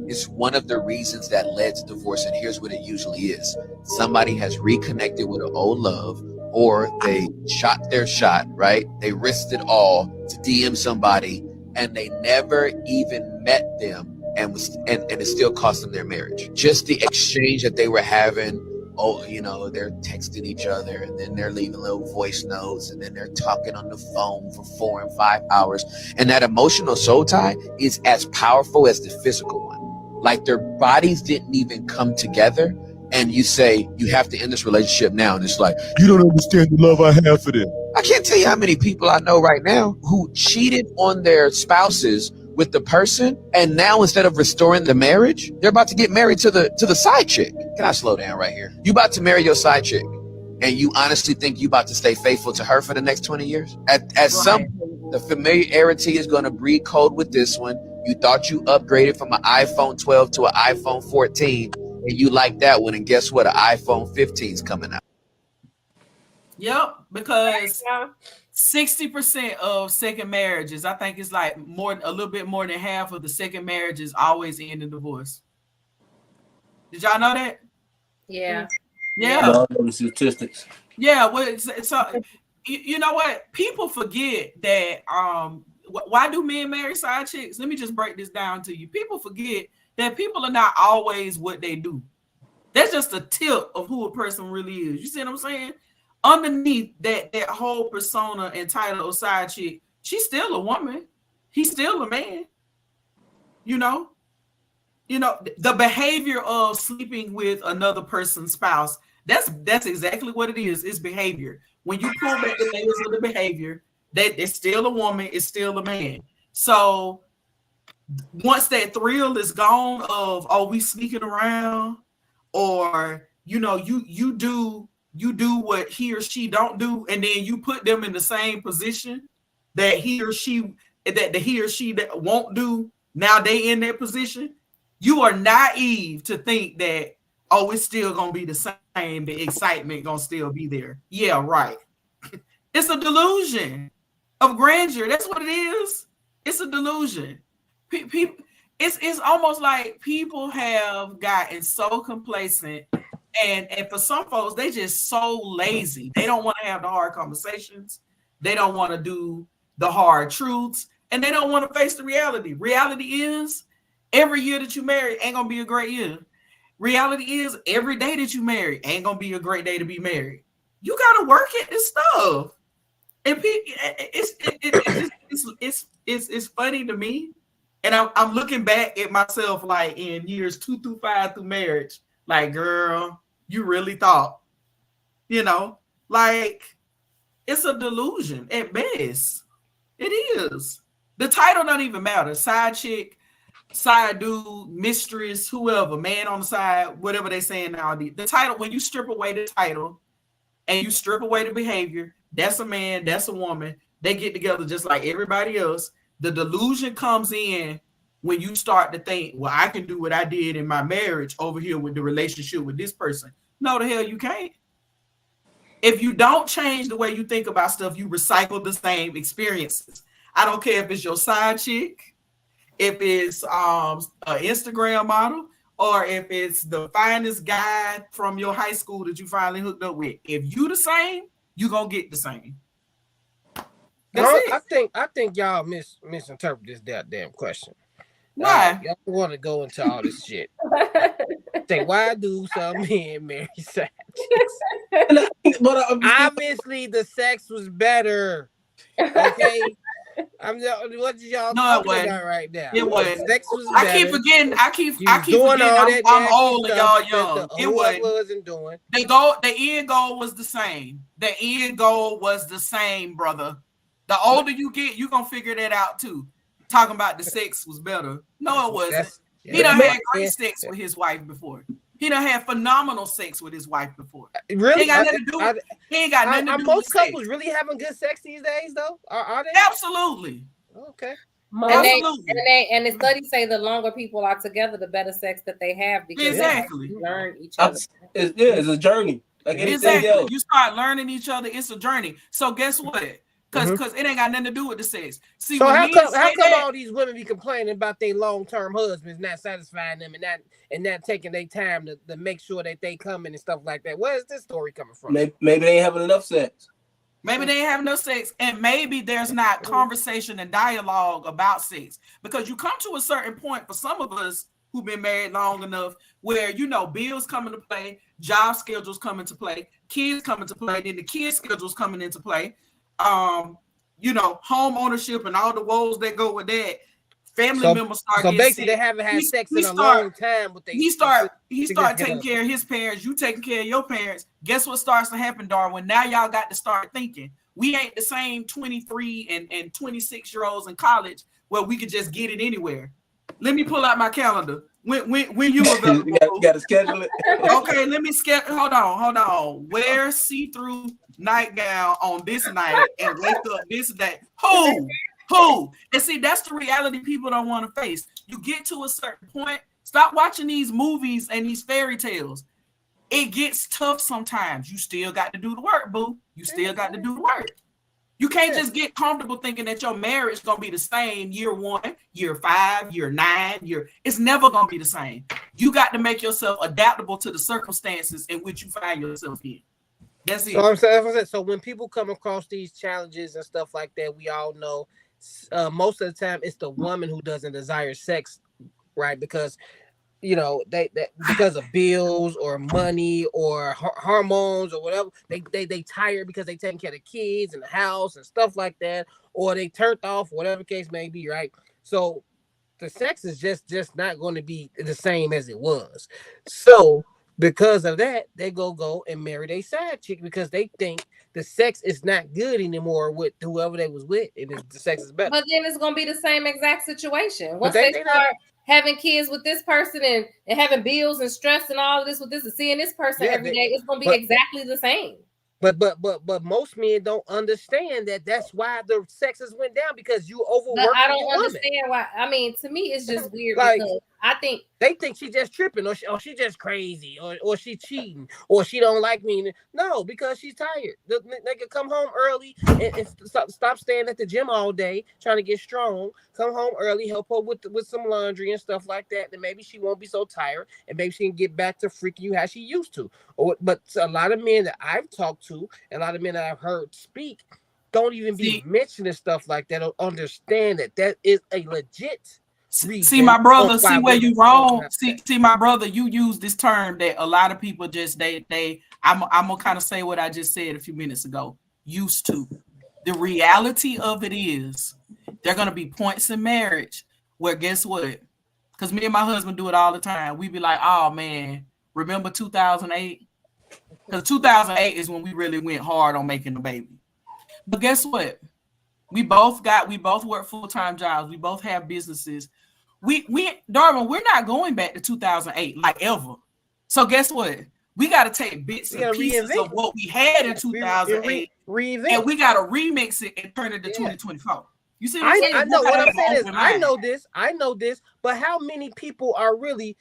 It's one of the reasons that led to divorce, and here's what it usually is. Somebody has reconnected with an old love, or they shot their shot, right? They risked it all to DM somebody, and they never even met them, and it still cost them their marriage. Just the exchange that they were having. Oh, you know, they're texting each other, and then they're leaving little voice notes, and then they're talking on the phone for 4 and 5 hours. And that emotional soul tie is as powerful as the physical one. Like their bodies didn't even come together. And you say, you have to end this relationship now. And it's like, you don't understand the love I have for them. I can't tell you how many people I know right now who cheated on their spouses with the person, and now instead of restoring the marriage, they're about to get married to the side chick. Can I slow down right here? You about to marry your side chick, and you honestly think you about to stay faithful to her for the next 20 years? At some point, the familiarity is going to breed cold with this one. You thought you upgraded from an iPhone 12 to an iPhone 14, and you like that one, and guess what? An iPhone 15 is coming out. Yep, because 60% of second marriages, I think it's like a little bit more than half of the second marriages always end in divorce. Did y'all know that? Yeah. Yeah. The statistics. Yeah. Well, so you know what? People forget that. Why do men marry side chicks? Let me just break this down to you. People forget that people are not always what they do. That's just a tip of who a person really is. You see what I'm saying? Underneath that whole persona and title of side chick, she's still a woman. He's still a man. You know, the behavior of sleeping with another person's spouse, that's exactly what it is. It's behavior. When you pull back the layers of the behavior, that it's still a woman, it's still a man. So once that thrill is gone of, oh, we sneaking around, or you do what he or she don't do, and then you put them in the same position that he or she that won't do. Now they in that position. You are naive to think that, oh, it's still gonna be the same. The excitement gonna still be there. Yeah, right. It's a delusion of grandeur. That's what it is. It's a delusion. People, it's almost like people have gotten so complacent. And for some folks, they just so lazy. They don't want to have the hard conversations. They don't want to do the hard truths. And they don't want to face the reality. Reality is every year that you marry ain't going to be a great year. Reality is every day that you marry ain't going to be a great day to be married. You got to work at this stuff. And it's funny to me. And I'm looking back at myself like in years 2 through 5 through marriage. Like, girl, you really thought, like it's a delusion at best. It is. The title don't even matter. Side chick, side dude, mistress, whoever, man on the side, whatever they saying now. The title, when you strip away the title and you strip away the behavior, that's a man, that's a woman. They get together just like everybody else. The delusion comes in when you start to think, well, I can do what I did in my marriage over here with the relationship with this person. No, the hell you can't. If you don't change the way you think about stuff, you recycle the same experiences. I don't care if it's your side chick, if it's an Instagram model, or if it's the finest guy from your high school that you finally hooked up with. If you the same, you gonna get the same. I think y'all misinterpret this damn question. Why? Y'all want to go into all this shit. Say, why do some men marry side chicks? But obviously the sex was better. Okay. What y'all talking about right now? It wasn't. Sex was I better. keep forgetting. I keep doing all forgetting. that I'm nasty old and stuff y'all young. that the It whore wasn't doing. The end goal was the same. The end goal was the same, brother. The older you get, you gonna figure that out too. Talking about the sex was better. No, it wasn't. He done had great sex with his wife before. He done had phenomenal sex with his wife before. Really? He ain't got nothing to do with He ain't got nothing to do with most sex. couples really having good sex these days, though? Are they? Absolutely. Okay. And the studies say the longer people are together, the better sex that they have because they learn each other. It's a journey. Like anything else. You start learning each other. It's a journey. So guess what? Because it ain't got nothing to do with the sex. See, so how come that, all these women be complaining about their long-term husbands not satisfying them and not taking their time to make sure that they coming and stuff like that? Where is this story coming from? Maybe they ain't having enough sex. Maybe they ain't having no sex, and maybe there's not conversation and dialogue about sex. Because you come to a certain point for some of us who've been married long enough where, bills come into play, job schedules come into play, kids come into play, then the kids' schedules coming into play. Home ownership and all the woes that go with that. Family members start. So basically, they haven't had sex in a long time. He start taking care of his parents. You taking care of your parents. Guess what starts to happen, Darwin? Now y'all got to start thinking. We ain't the same 23 and 26-year-olds in college where we could just get it anywhere. Let me pull out my calendar. When you available? you got to schedule it. Okay, let me schedule. Hold on. Wear see-through nightgown on this night and wake up this day. Who? And see, that's the reality people don't want to face. You get to a certain point, stop watching these movies and these fairy tales. It gets tough sometimes. You still got to do the work, boo. You still got to do the work. You can't just get comfortable thinking that your marriage is going to be the same year 1, year 5, year 9, it's never going to be the same. You got to make yourself adaptable to the circumstances in which you find yourself in. That's it. So when people come across these challenges and stuff like that, we all know most of the time it's the woman who doesn't desire sex, right? Because they because of bills or money or hormones or whatever, they tired because they taking care of the kids and the house and stuff like that, or they turned off, whatever case may be, right? So the sex is just not going to be the same as it was. So because of that, they go and marry their side chick because they think the sex is not good anymore with whoever they was with, and the sex is better. But then it's gonna be the same exact situation. Once they start having kids with this person and having bills and stress and all of this with this and seeing this person every day, it's gonna be exactly the same. But most men don't understand that that's why the sexes went down because you overwork. I don't understand why. I mean, to me, it's just weird because I think they think she just tripping or she just crazy or she cheating or she don't like me. No, because she's tired. They can come home early and stop staying at the gym all day trying to get strong. Come home early, help her with some laundry and stuff like that. Then maybe she won't be so tired and maybe she can get back to freaking you how she used to. But a lot of men that I've talked to, a lot of men that I've heard speak, don't even be mentioning stuff like that or understand that is a legit reason. See, my brother, see where you wrong. See, my brother, you use this term that a lot of people just I'm gonna kind of say what I just said a few minutes ago. Used to. The reality of it is there are gonna be points in marriage where guess what? Because me and my husband do it all the time. We be like, oh man, remember 2008? Because 2008 is when we really went hard on making the baby. But guess what? We both work full-time jobs. We both have businesses. Darwin, we're not going back to 2008 like ever. So guess what? We got to take bits and pieces of what we had in 2008 and we got to remix it and turn it to 2024. You see what I'm saying? I know what I'm saying is I know this, but how many people are really,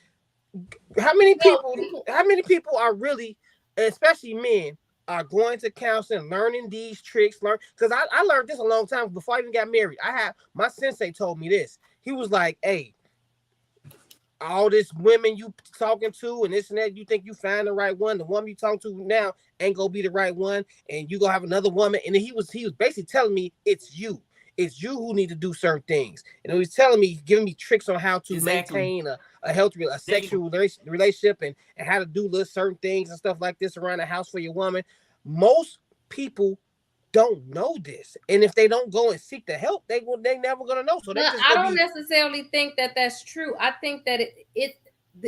especially men, are going to counseling, learning these tricks, because I learned this a long time before I even got married. My sensei told me this. He was like, hey, all this women you talking to and this and that, you think you find the right one. The woman you talking to now ain't gonna be the right one, and you gonna have another woman. And he was basically telling me it's you. It's you who need to do certain things. And he was telling me, giving me tricks on how to maintain a healthy, a sexual relationship and how to do little certain things and stuff like this around the house for your woman. Most people don't know this, and if they don't go and seek the help, they never gonna know. So I don't necessarily think that that's true. I think that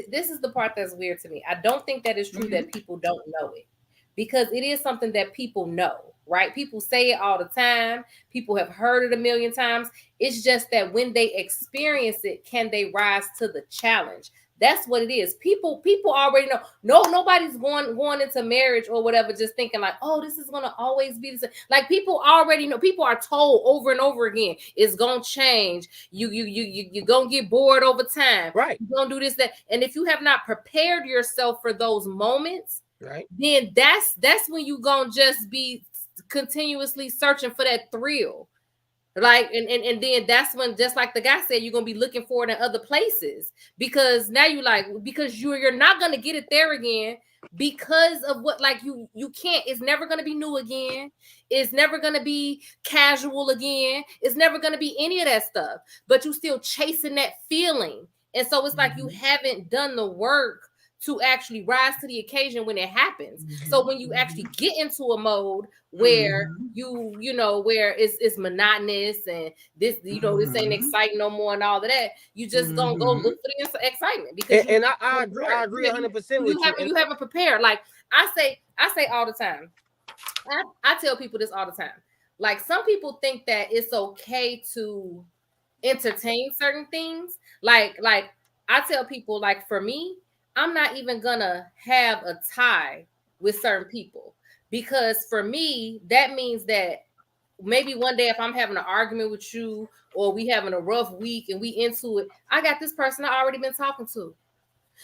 this is the part that's weird to me. I don't think that it's true that people don't know it, because it is something that people know, right? People say it all the time. People have heard it a million times. It's just that when they experience it, can they rise to the challenge? That's what it is. People already know. Nobody's going into marriage or whatever just thinking like, oh, this is gonna always be the same. Like, people already know. People are told over and over again, it's gonna change. You're gonna get bored over time. Right. You're gonna do this, that. And if you have not prepared yourself for those moments, right, then that's when you gonna just be continuously searching for that thrill. Like, and then that's when, just like the guy said, you're gonna be looking for it in other places, because now because you're not gonna get it there again, because of what, like, you can't. It's never gonna be new again. It's never gonna be casual again. It's never gonna be any of that stuff. But you still chasing that feeling, and so it's like you haven't done the work to actually rise to the occasion when it happens. So when you actually get into a mode where where it's monotonous and this, this ain't exciting no more and all of that, you just don't go look for the excitement, because I agree 100% with you. You haven't prepared. Like I say all the time. I tell people this all the time. Like, some people think that it's okay to entertain certain things. Like I tell people, like, for me, I'm not even gonna have a tie with certain people, because for me, that means that maybe one day if I'm having an argument with you, or we having a rough week and we into it, I got this person I already been talking to.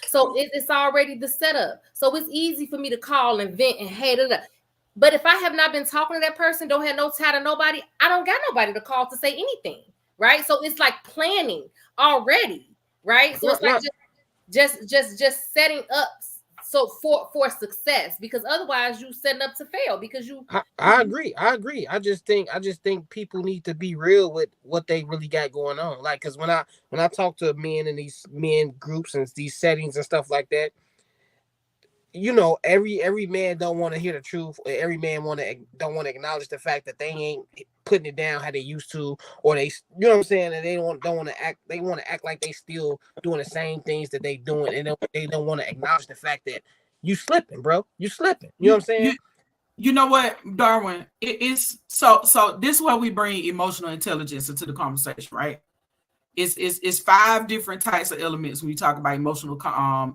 So it's already the setup. So it's easy for me to call and vent and hate it up. But if I have not been talking to that person, don't have no tie to nobody, I don't got nobody to call to say anything, right? So it's like planning already, right? So it's like just setting up so for success, because otherwise you setting up to fail, because I agree. I just think people need to be real with what they really got going on. Like, because when I talk to men in these men groups and these settings and stuff like that, every man don't want to hear the truth. Every man don't want to acknowledge the fact that they ain't putting it down how they used to, or they, you know what I'm saying, and they don't want to act. They want to act like they still doing the same things that they doing, and they don't want to acknowledge the fact that you slipping, bro. You slipping. You know what I'm saying? You know what, Darwin? It is so. This is why we bring emotional intelligence into the conversation, right? It's 5 different types of elements when you talk about emotional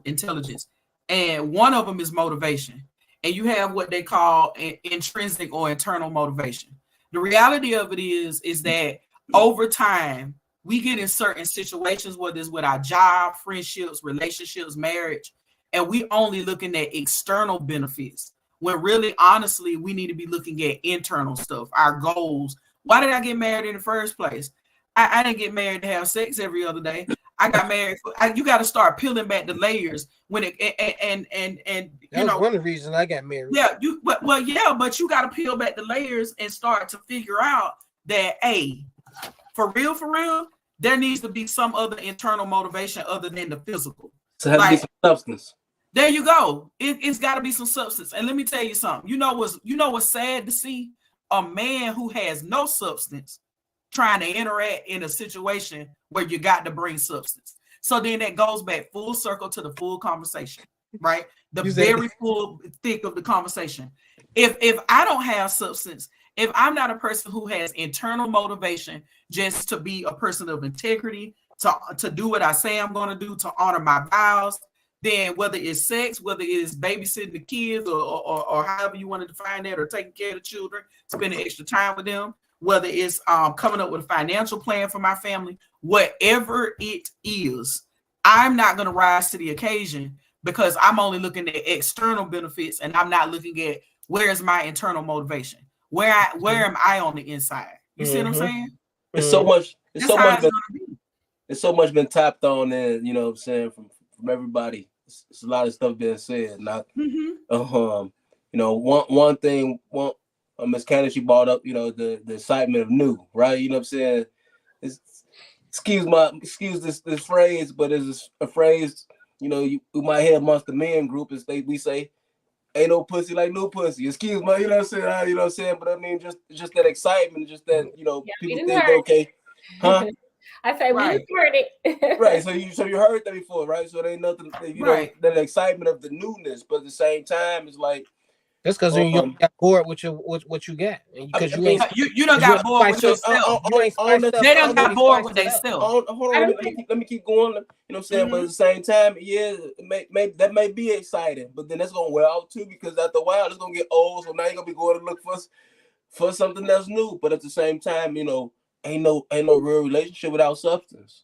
intelligence. And one of them is motivation. And you have what they call intrinsic or internal motivation. The reality of it is that over time, we get in certain situations, whether it's with our job, friendships, relationships, marriage, and we only looking at external benefits, when really, honestly, we need to be looking at internal stuff, our goals. Why did I get married in the first place? I didn't get married to have sex every other day. I got married. You got to start peeling back the layers when it and that was one of the reasons I got married. Yeah, but you got to peel back the layers and start to figure out that, hey, for real, there needs to be some other internal motivation other than the physical. So it has to be some substance. There you go. It's got to be some substance. And let me tell you something. You know what's sad to see? A man who has no substance trying to interact in a situation where you got to bring substance. So then that goes back full circle to the full conversation, right? The very full thick of the conversation. If I don't have substance, if I'm not a person who has internal motivation just to be a person of integrity, to do what I say I'm going to do, to honor my vows, then whether it's sex, whether it's babysitting the kids or however you want to define that, or taking care of the children, spending extra time with them, whether it's coming up with a financial plan for my family, whatever it is, I'm not going to rise to the occasion, because I'm only looking at external benefits and I'm not looking at where's my internal motivation. Where am I on the inside? You see what I'm saying? It's so much. It's so much been tapped on, and you know what I'm saying, from everybody. It's a lot of stuff being said. Not, one thing. Miss Cannon, she brought up, the excitement of new, right? You know what I'm saying? Excuse this phrase, but it's a phrase, you might hear amongst the men group we say, ain't no pussy like new pussy. Excuse me, you know what I'm saying? You know what I'm saying? But I mean, just that excitement, just that, people think, okay, huh? I say we just heard it. Right. So you heard that before, right? So there ain't nothing, that excitement of the newness, but at the same time, it's like that's because you got bored with what you got, because you don't got bored with yourself. They don't got bored with themselves. Hold on, let me keep going. You know what I'm saying? But at the same time, yeah, that may be exciting, but then that's gonna wear out too, because after a while it's gonna get old. So now you're gonna be going to look for something that's new. But at the same time, ain't no real relationship without substance.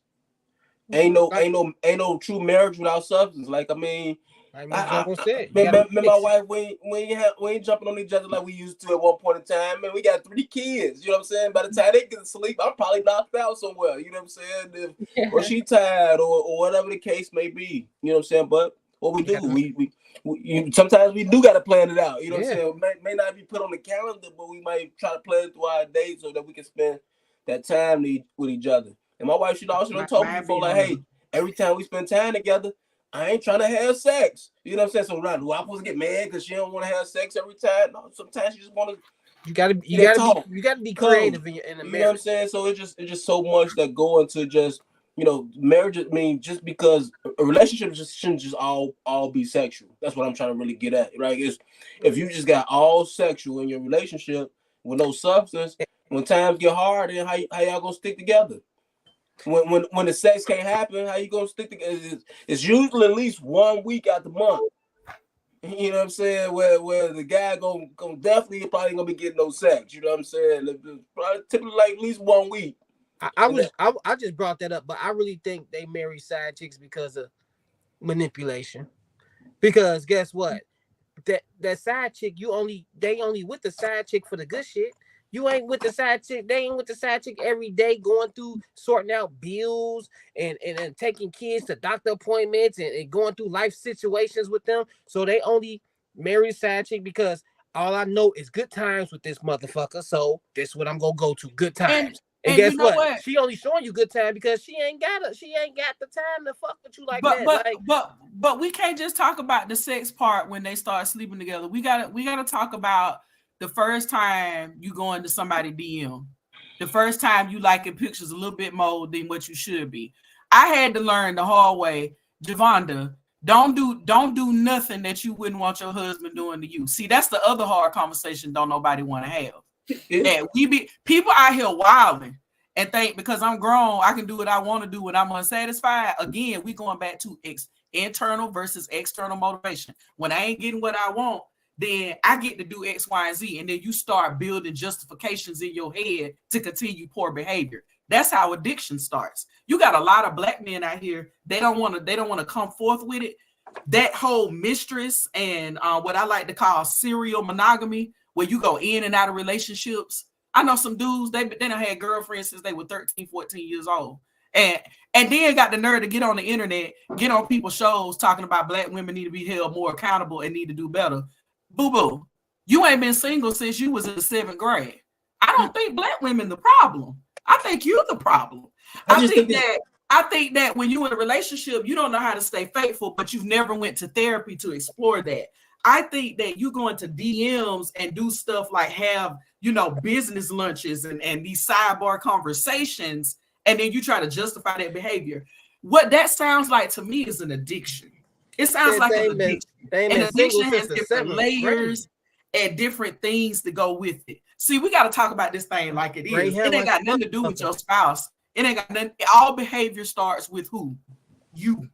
Ain't no true marriage without substance. Like, I mean, me my wife, we ain't jumping on each other like we used to at one point in time. Man, we got 3 kids. You know what I'm saying? By the time they get to sleep, I'm probably knocked out somewhere. You know what I'm saying? Or she tired, or whatever the case may be. You know what I'm saying? But what we do, we sometimes we do got to plan it out. You know what I'm saying? May not be put on the calendar, but we might try to plan it through our days so that we can spend that time with each other. And my wife, she also told me before, like, hey, every time we spend time together, I ain't trying to have sex. You know what I'm saying? So, right, do I supposed to get mad because she don't want to have sex every time? No, sometimes you just want to. You gotta be creative in the marriage. You know what I'm saying? So it's just so much that go into just, marriage. I mean, just because a relationship shouldn't just all be sexual. That's what I'm trying to really get at, right? Is if you just got all sexual in your relationship with no substance, when times get hard, then how y'all gonna stick together? When the sex can't happen, how you gonna stick together? It's usually at least 1 week out the month. You know what I'm saying? Where the guy gonna definitely probably gonna be getting no sex. You know what I'm saying? Probably typically like at least 1 week. I just brought that up, but I really think they marry side chicks because of manipulation. Because guess what? That side chick, they only with the side chick for the good shit. You ain't with the side chick. They ain't with the side chick every day, going through sorting out bills and taking kids to doctor appointments and going through life situations with them. So they only marry the side chick because all I know is good times with this motherfucker. So this is what I'm gonna go to, good times. And guess what? She only showing you good time because she ain't got the time to fuck with you like that. But we can't just talk about the sex part when they start sleeping together. We gotta talk about the first time you go into somebody DM, the first time you liking pictures a little bit more than what you should be. I had to learn the hard way, Javonda, don't do nothing that you wouldn't want your husband doing to you. See, that's the other hard conversation don't nobody want to have. And people out here wilding and think because I'm grown, I can do what I want to do when I'm unsatisfied. Again, we going back to internal versus external motivation. When I ain't getting what I want, then I get to do X, Y, and Z. And then you start building justifications in your head to continue poor behavior. That's how addiction starts. You got a lot of black men out here. They don't want to come forth with it. That whole mistress and what I like to call serial monogamy, where you go in and out of relationships. I know some dudes, they done had girlfriends since they were 13, 14 years old. And then got the nerve to get on the internet, get on people's shows talking about black women need to be held more accountable and need to do better. Boo-boo, you ain't been single since you was in the 7th grade. I don't think black women the problem. I think you're the problem. I think that when you're in a relationship, you don't know how to stay faithful, but you've never went to therapy to explore that. I think that you go into DMs and do stuff like have, business lunches and these sidebar conversations, and then you try to justify that behavior. What that sounds like to me is an addiction. It sounds like an addiction. And addiction has different layers and different things to go with it. See, we got to talk about this thing like it is. It ain't got nothing to do with your spouse. It ain't got nothing. All behavior starts with who? You.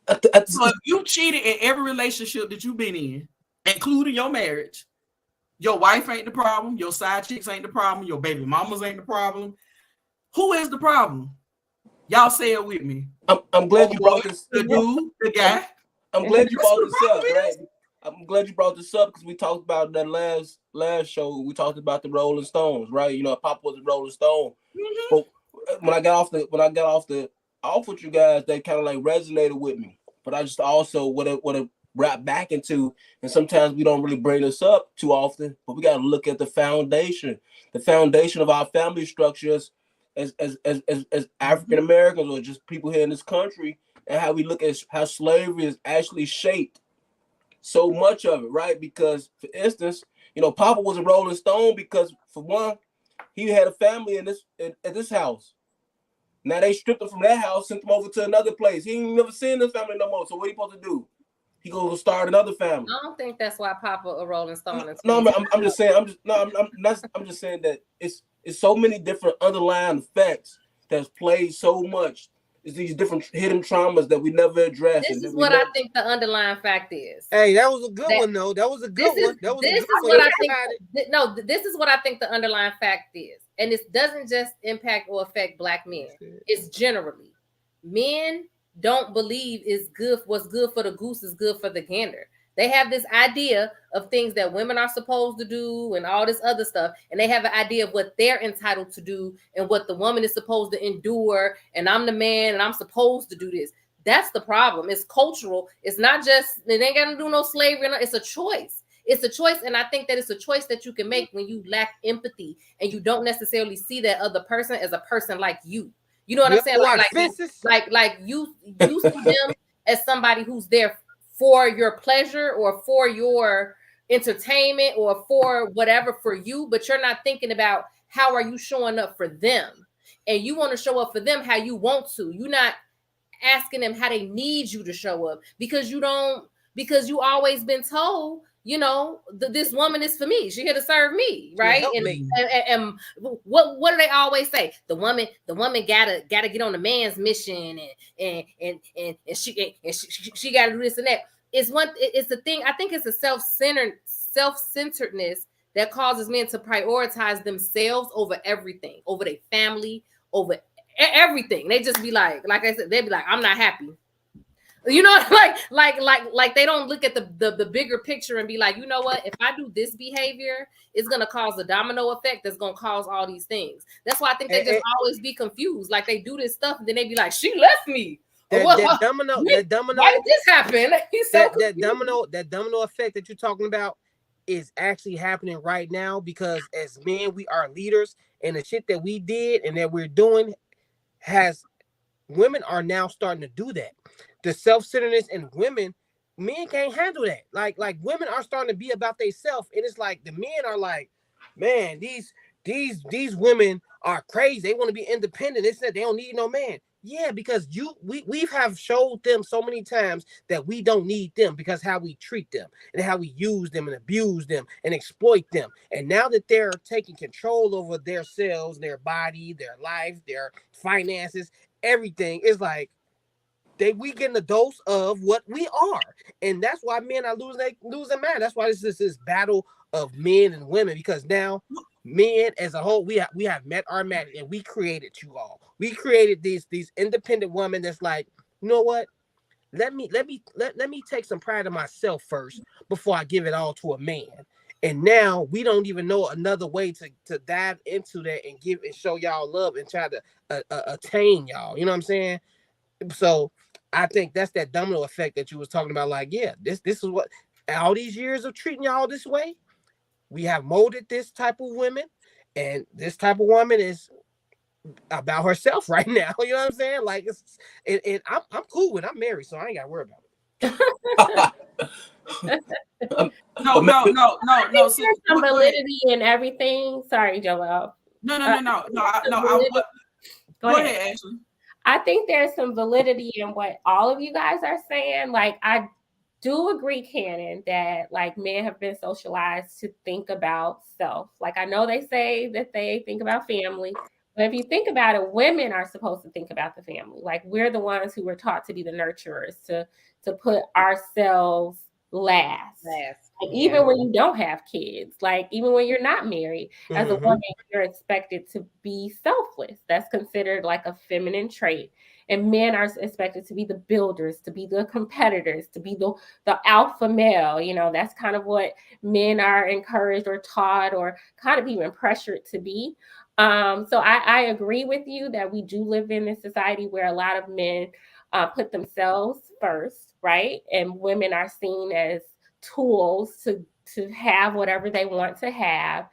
So if you cheated in every relationship that you've been in, including your marriage, your wife ain't the problem, your side chicks ain't the problem, your baby mamas ain't the problem. Who is the problem? Y'all say it with me. I'm glad you brought this. The dude, the guy. I'm glad you brought this up, right? I'm glad you brought this up because we talked about that last show. We talked about the Rolling Stones, right? Papa was a Rolling Stone. Mm-hmm. But when I got off with you guys, they kind of like resonated with me. But I just also what wrap back into, and sometimes we don't really bring this up too often, but we got to look at the foundation of our family structures as African Americans or just people here in this country, and how we look at how slavery has actually shaped so much of it, right? Because, for instance, Papa was a Rolling Stone because, for one, he had a family at this house. Now they stripped him from that house, sent him over to another place. He ain't never seen this family no more. So what he supposed to do? He goes to start another family. I don't think that's why Papa a Rolling Stone. No, I'm just saying. I'm just saying that it's so many different underlying effects that's played so much. It's these different hidden traumas that we never address. This is what I think the underlying fact is. Hey, that was a good one, though. That was a good one. This is what I think. No, this is what I think the underlying fact is, and it doesn't just impact or affect Black men. It's generally men don't believe what's good for the goose is good for the gander. They have this idea of things that women are supposed to do and all this other stuff. And they have an idea of what they're entitled to do and what the woman is supposed to endure. And I'm the man and I'm supposed to do this. That's the problem. It's cultural. It's not just, they ain't got to do no slavery. It's a choice. It's a choice. And I think that it's a choice that you can make when you lack empathy and you don't necessarily see that other person as a person like you. You know what I'm saying? Like you see them as somebody who's there for your pleasure or for your entertainment or for whatever for you, but you're not thinking about how are you showing up for them. And you want to show up for them how you want to. You're not asking them how they need you to show up because you always been told, this woman is for me. She's here to serve me, right? And what do they always say? The woman gotta get on the man's mission, and she gotta do this and that. It's the thing. I think it's a self-centeredness that causes men to prioritize themselves over everything, over their family, over everything. They just be like I said, they be like, I'm not happy. Like they don't look at the bigger picture and be like, you know what? If I do this behavior, it's gonna cause a domino effect that's gonna cause all these things. That's why I think they just always be confused. Like they do this stuff and then they be like, she left me. That domino. Why did this happen? He's so that domino effect that you're talking about is actually happening right now because as men, we are leaders, and the shit that we did and that we're doing women are now starting to do that. The self-centeredness in women, men can't handle that. Like women are starting to be about themselves, and it's like the men are like, man, these women are crazy. They want to be independent. They said they don't need no man. Yeah, because we have showed them so many times that we don't need them because how we treat them and how we use them and abuse them and exploit them. And now that they're taking control over themselves, their body, their life, their finances, everything is like we getting a dose of what we are. And that's why men are losing man. That's why this is this battle of men and women, because now men as a whole, we have met our match, and we created you all. We created these independent women that's like, you know what? Let me take some pride in myself first before I give it all to a man. And now we don't even know another way to dive into that and give and show y'all love and try to attain y'all. You know what I'm saying? So I think that's that domino effect that you was talking about. Like, yeah, this is what all these years of treating y'all this way, we have molded this type of women, and this type of woman is about herself right now. You know what I'm saying? Like, I'm cool with it. I'm married, so I ain't got to worry about it. No. There's some validity in everything. Sorry, Joel. No. Go ahead, Ashley. I think there's some validity in what all of you guys are saying. Like, I do agree, Cannon, that like men have been socialized to think about self. Like, I know they say that they think about family, but if you think about it, women are supposed to think about the family. Like, we're the ones who were taught to be the nurturers, to put ourselves last. Like, even when you don't have kids, like even when you're not married, as a woman, you're expected to be selfless. That's considered like a feminine trait. And men are expected to be the builders, to be the competitors, to be the alpha male. You know, that's kind of what men are encouraged or taught or kind of even pressured to be. So I agree with you that we do live in a society where a lot of men put themselves first, right? And women are seen as tools to have whatever they want to have.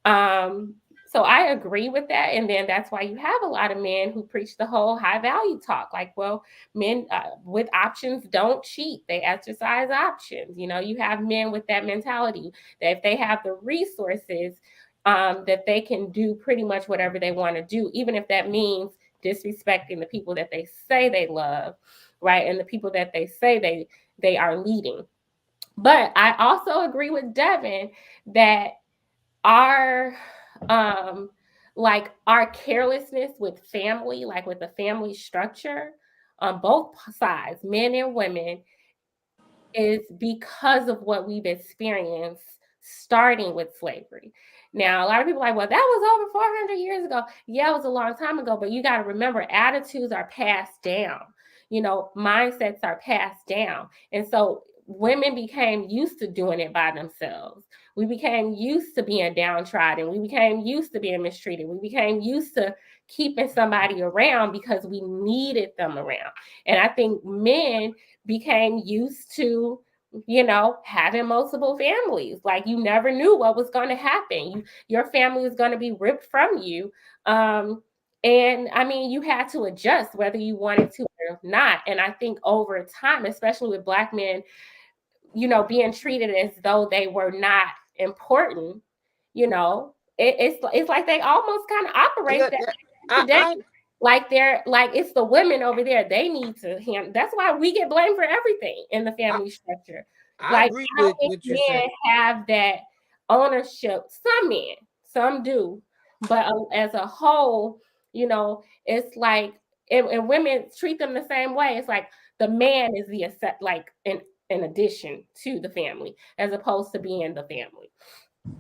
So I agree with that. And then that's why you have a lot of men who preach the whole high value talk. Like, well, men with options don't cheat. They exercise options. You know, you have men with that mentality that if they have the resources, that they can do pretty much whatever they want to do, even if that means disrespecting the people that they say they love, right? And the people that they say they are leading. But I also agree with Devin that our our carelessness with family, like with the family structure on both sides, men and women, is because of what we've experienced starting with slavery. Now, a lot of people are like, well, that was over 400 years ago. Yeah, it was a long time ago, but you got to remember, attitudes are passed down. You know, mindsets are passed down. And so women became used to doing it by themselves. We became used to being downtrodden. We became used to being mistreated. We became used to keeping somebody around because we needed them around. And I think men became used to, you know, having multiple families. Like, you never knew what was going to happen. Your family was going to be ripped from you. And I mean, you had to adjust whether you wanted to or not. And I think over time, especially with Black men, you know, being treated as though they were not important, you know, it's like they almost kind of operate today. Like they're like, it's the women over there. They need to handle. That's why we get blamed for everything in the family structure. I agree with what you're saying. Have that ownership. Some men, some do, but as a whole, you know, it's like, and women treat them the same way. It's like the man is the like in addition to the family, as opposed to being the family.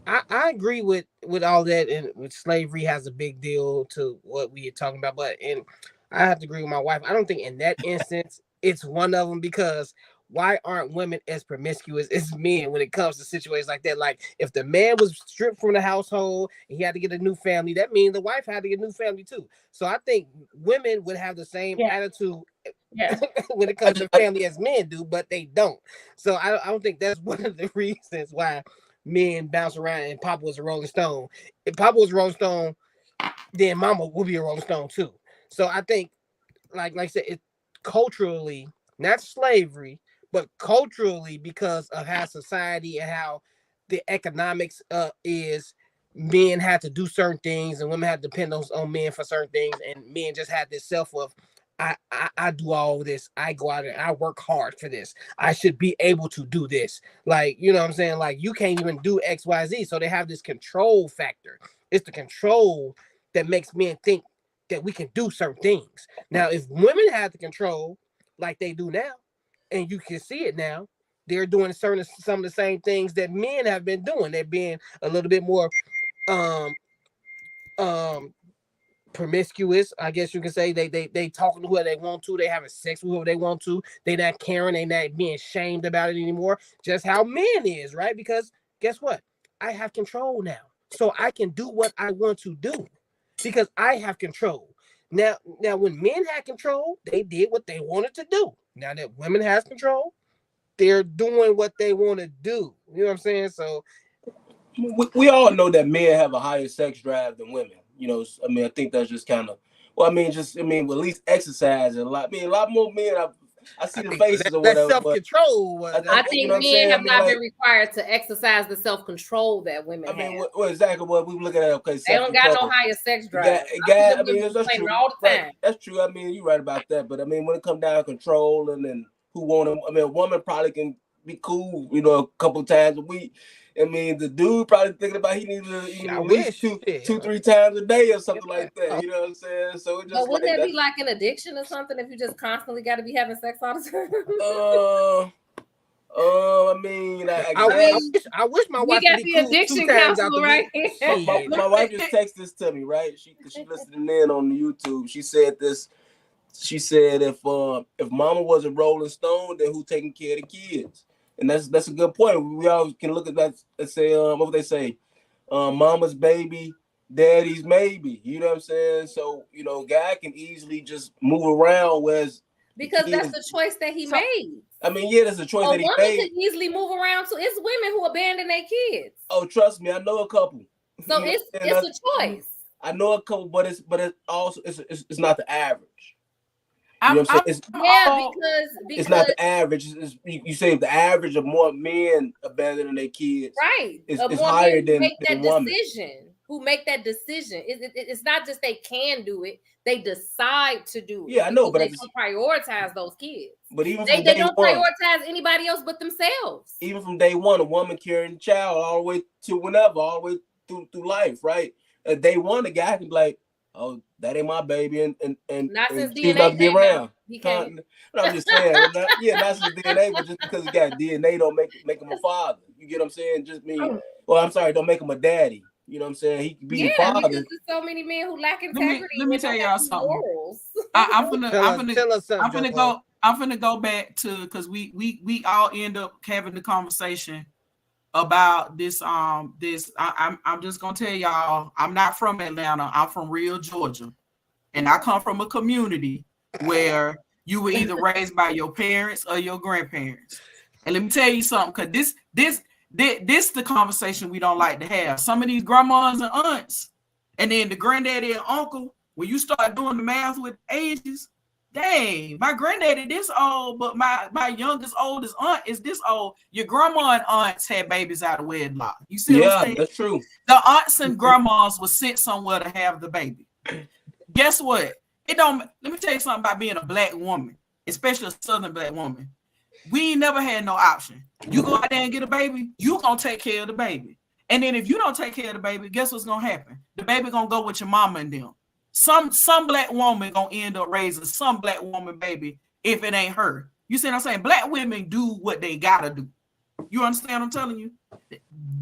I agree with all that, and with slavery has a big deal to what we are talking about. But and I have to agree with my wife. I don't think in that instance it's one of them, because why aren't women as promiscuous as men when it comes to situations like that? Like, if the man was stripped from the household and he had to get a new family, that means the wife had to get a new family too. So I think women would have the same attitude when it comes to family as men do, but they don't. So I don't think that's one of the reasons why men bounce around and Papa was a Rolling Stone. If Papa was a Rolling Stone, then Mama will be a Rolling Stone too. So I think, like I said, it culturally, not slavery, but culturally, because of how society and how the economics is, men had to do certain things and women had to depend on men for certain things, and men just had this self of, I do all of this. I go out and I work hard for this. I should be able to do this. Like, you know what I'm saying? Like, you can't even do X, Y, Z. So they have this control factor. It's the control that makes men think that we can do certain things. Now, if women had the control like they do now, and you can see it now, they're doing some of the same things that men have been doing. They're being a little bit more promiscuous, I guess you can say. They talking to whoever they want to, they having sex with whoever they want to, they not caring, they not being shamed about it anymore. Just how men is, right? Because guess what? I have control now. So I can do what I want to do because I have control. Now when men had control, they did what they wanted to do. Now that women has control, they're doing what they want to do. You know what I'm saying? So we all know that men have a higher sex drive than women. You know, I mean, I think that's just kind of, well, I mean, at least exercise and a lot more men. I see the faces or whatever. Self-control. I think men have not been required to exercise the self-control that women have. Well, exactly what we look at. Okay, they don't got no higher sex drive. I mean, that's true. All the time. Right. That's true. I mean, you're right about that. But I mean, when it comes down to control and who want to, I mean, a woman probably can be cool, you know, a couple of times a week. I mean, the dude probably thinking about he needs to at least two, 3 times a day or something like that. You know what I'm saying? So it just, but wouldn't that be like an addiction or something if you just constantly got to be having sex all the time? I mean, I wish my wife got the addiction counselor right here. My wife just texted this to me, right? She listening in on the YouTube. She said this. She said if Mama was a Rolling Stone, then who taking care of the kids? And that's a good point. We all can look at that and say, what would they say? Mama's baby, daddy's maybe. You know what I'm saying? So, you know, guy can easily just move around, whereas Because that's the choice that he made. I mean, yeah, that's a choice that he made. Could easily move around too. It's women who abandon their kids. Oh, trust me, I know a couple. So it's a choice. I know a couple, but it's also it's not the average. You know what I'm saying? Because it's not the average. You say the average of more men abandoning their kids, right? Is higher than women. Who make that decision? It's not just they can do it; they decide to do it. Yeah, I know, but they don't prioritize those kids. But even they don't prioritize anybody else but themselves. Even from day one, a woman carrying a child all the way to whenever, all the way through life, right? Day one, the guy can be like, "Oh, that ain't my baby," and not since she's DNA not to be around. He can't. I'm just saying, not since DNA, but just because he got DNA don't make him a father. You get what I'm saying? Just mean, well, I'm sorry, don't make him a daddy. You know what I'm saying? He can be your father. Because there's so many men who lack integrity. Let me tell y'all something. I'm gonna go back to, because we all end up having the conversation about this. I'm just gonna tell y'all, I'm not from Atlanta. I'm from real Georgia, and I come from a community where you were either raised by your parents or your grandparents. And let me tell you something, because this the conversation we don't like to have. Some of these grandmas and aunts, and then the granddaddy and uncle, when you start doing the math with ages, dang, my granddaddy this old, but my youngest oldest aunt is this old. Your grandma and aunts had babies out of wedlock. You see what I'm saying? That's true. The aunts and grandmas were sent somewhere to have the baby. Guess what? Let me tell you something about being a black woman, especially a Southern black woman. We ain't never had no option. You go out there and get a baby, you gonna take care of the baby. And then if you don't take care of the baby, guess what's gonna happen? The baby gonna go with your mama and them. Some black woman gonna end up raising some black woman baby if it ain't her. You see what I'm saying? Black women do what they gotta do. You understand what I'm telling you?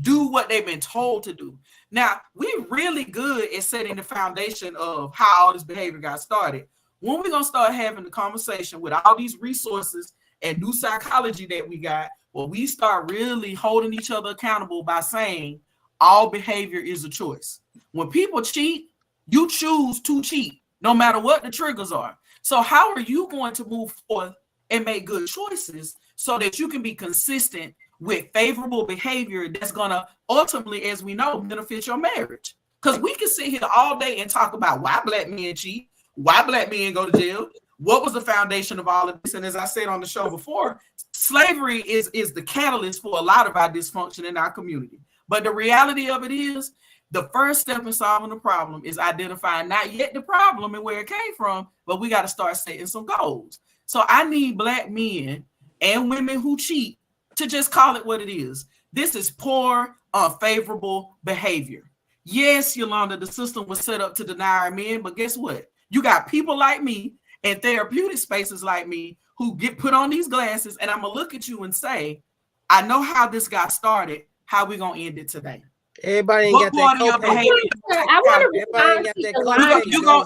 Do what they've been told to do. Now, we're really good at setting the foundation of how all this behavior got started. When we're gonna start having the conversation with all these resources and new psychology that we got, well, we start really holding each other accountable by saying all behavior is a choice. When people cheat, you choose to cheat, no matter what the triggers are. So how are you going to move forward and make good choices so that you can be consistent with favorable behavior that's gonna ultimately, as we know, benefit your marriage? Because we can sit here all day and talk about why black men cheat, why black men go to jail, what was the foundation of all of this? And as I said on the show before, slavery is the catalyst for a lot of our dysfunction in our community. But the reality of it is, the first step in solving the problem is identifying not yet the problem and where it came from, but we got to start setting some goals. So I need black men and women who cheat to just call it what it is. This is poor, unfavorable behavior. Yes, Yolanda, the system was set up to deny our men, but guess what? You got people like me and therapeutic spaces like me who get put on these glasses, and I'm gonna look at you and say, I know how this got started. How we gonna end it today? Everybody ain't got that co-pay.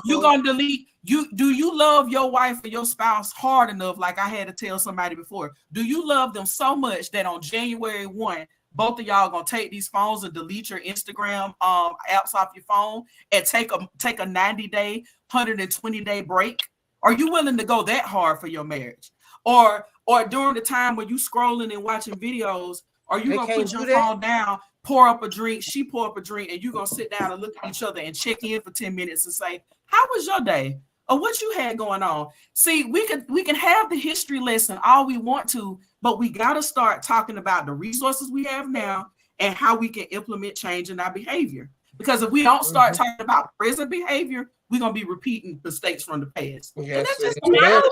You gonna delete. Do you love your wife or your spouse hard enough? Like I had to tell somebody before. Do you love them so much that on January 1, both of y'all gonna take these phones and delete your Instagram apps off your phone and take a 90-day, 120-day break? Are you willing to go that hard for your marriage? Or during the time when you scrolling and watching videos, are you gonna put your phone down, pour up a drink, she pour up a drink, and you gonna sit down and look at each other and check in for 10 minutes and say, how was your day? Or what you had going on? See, we can have the history lesson all we want to, but we gotta start talking about the resources we have now and how we can implement change in our behavior. Because if we don't start talking about present behavior, we're gonna be repeating mistakes from the past. Yes, not only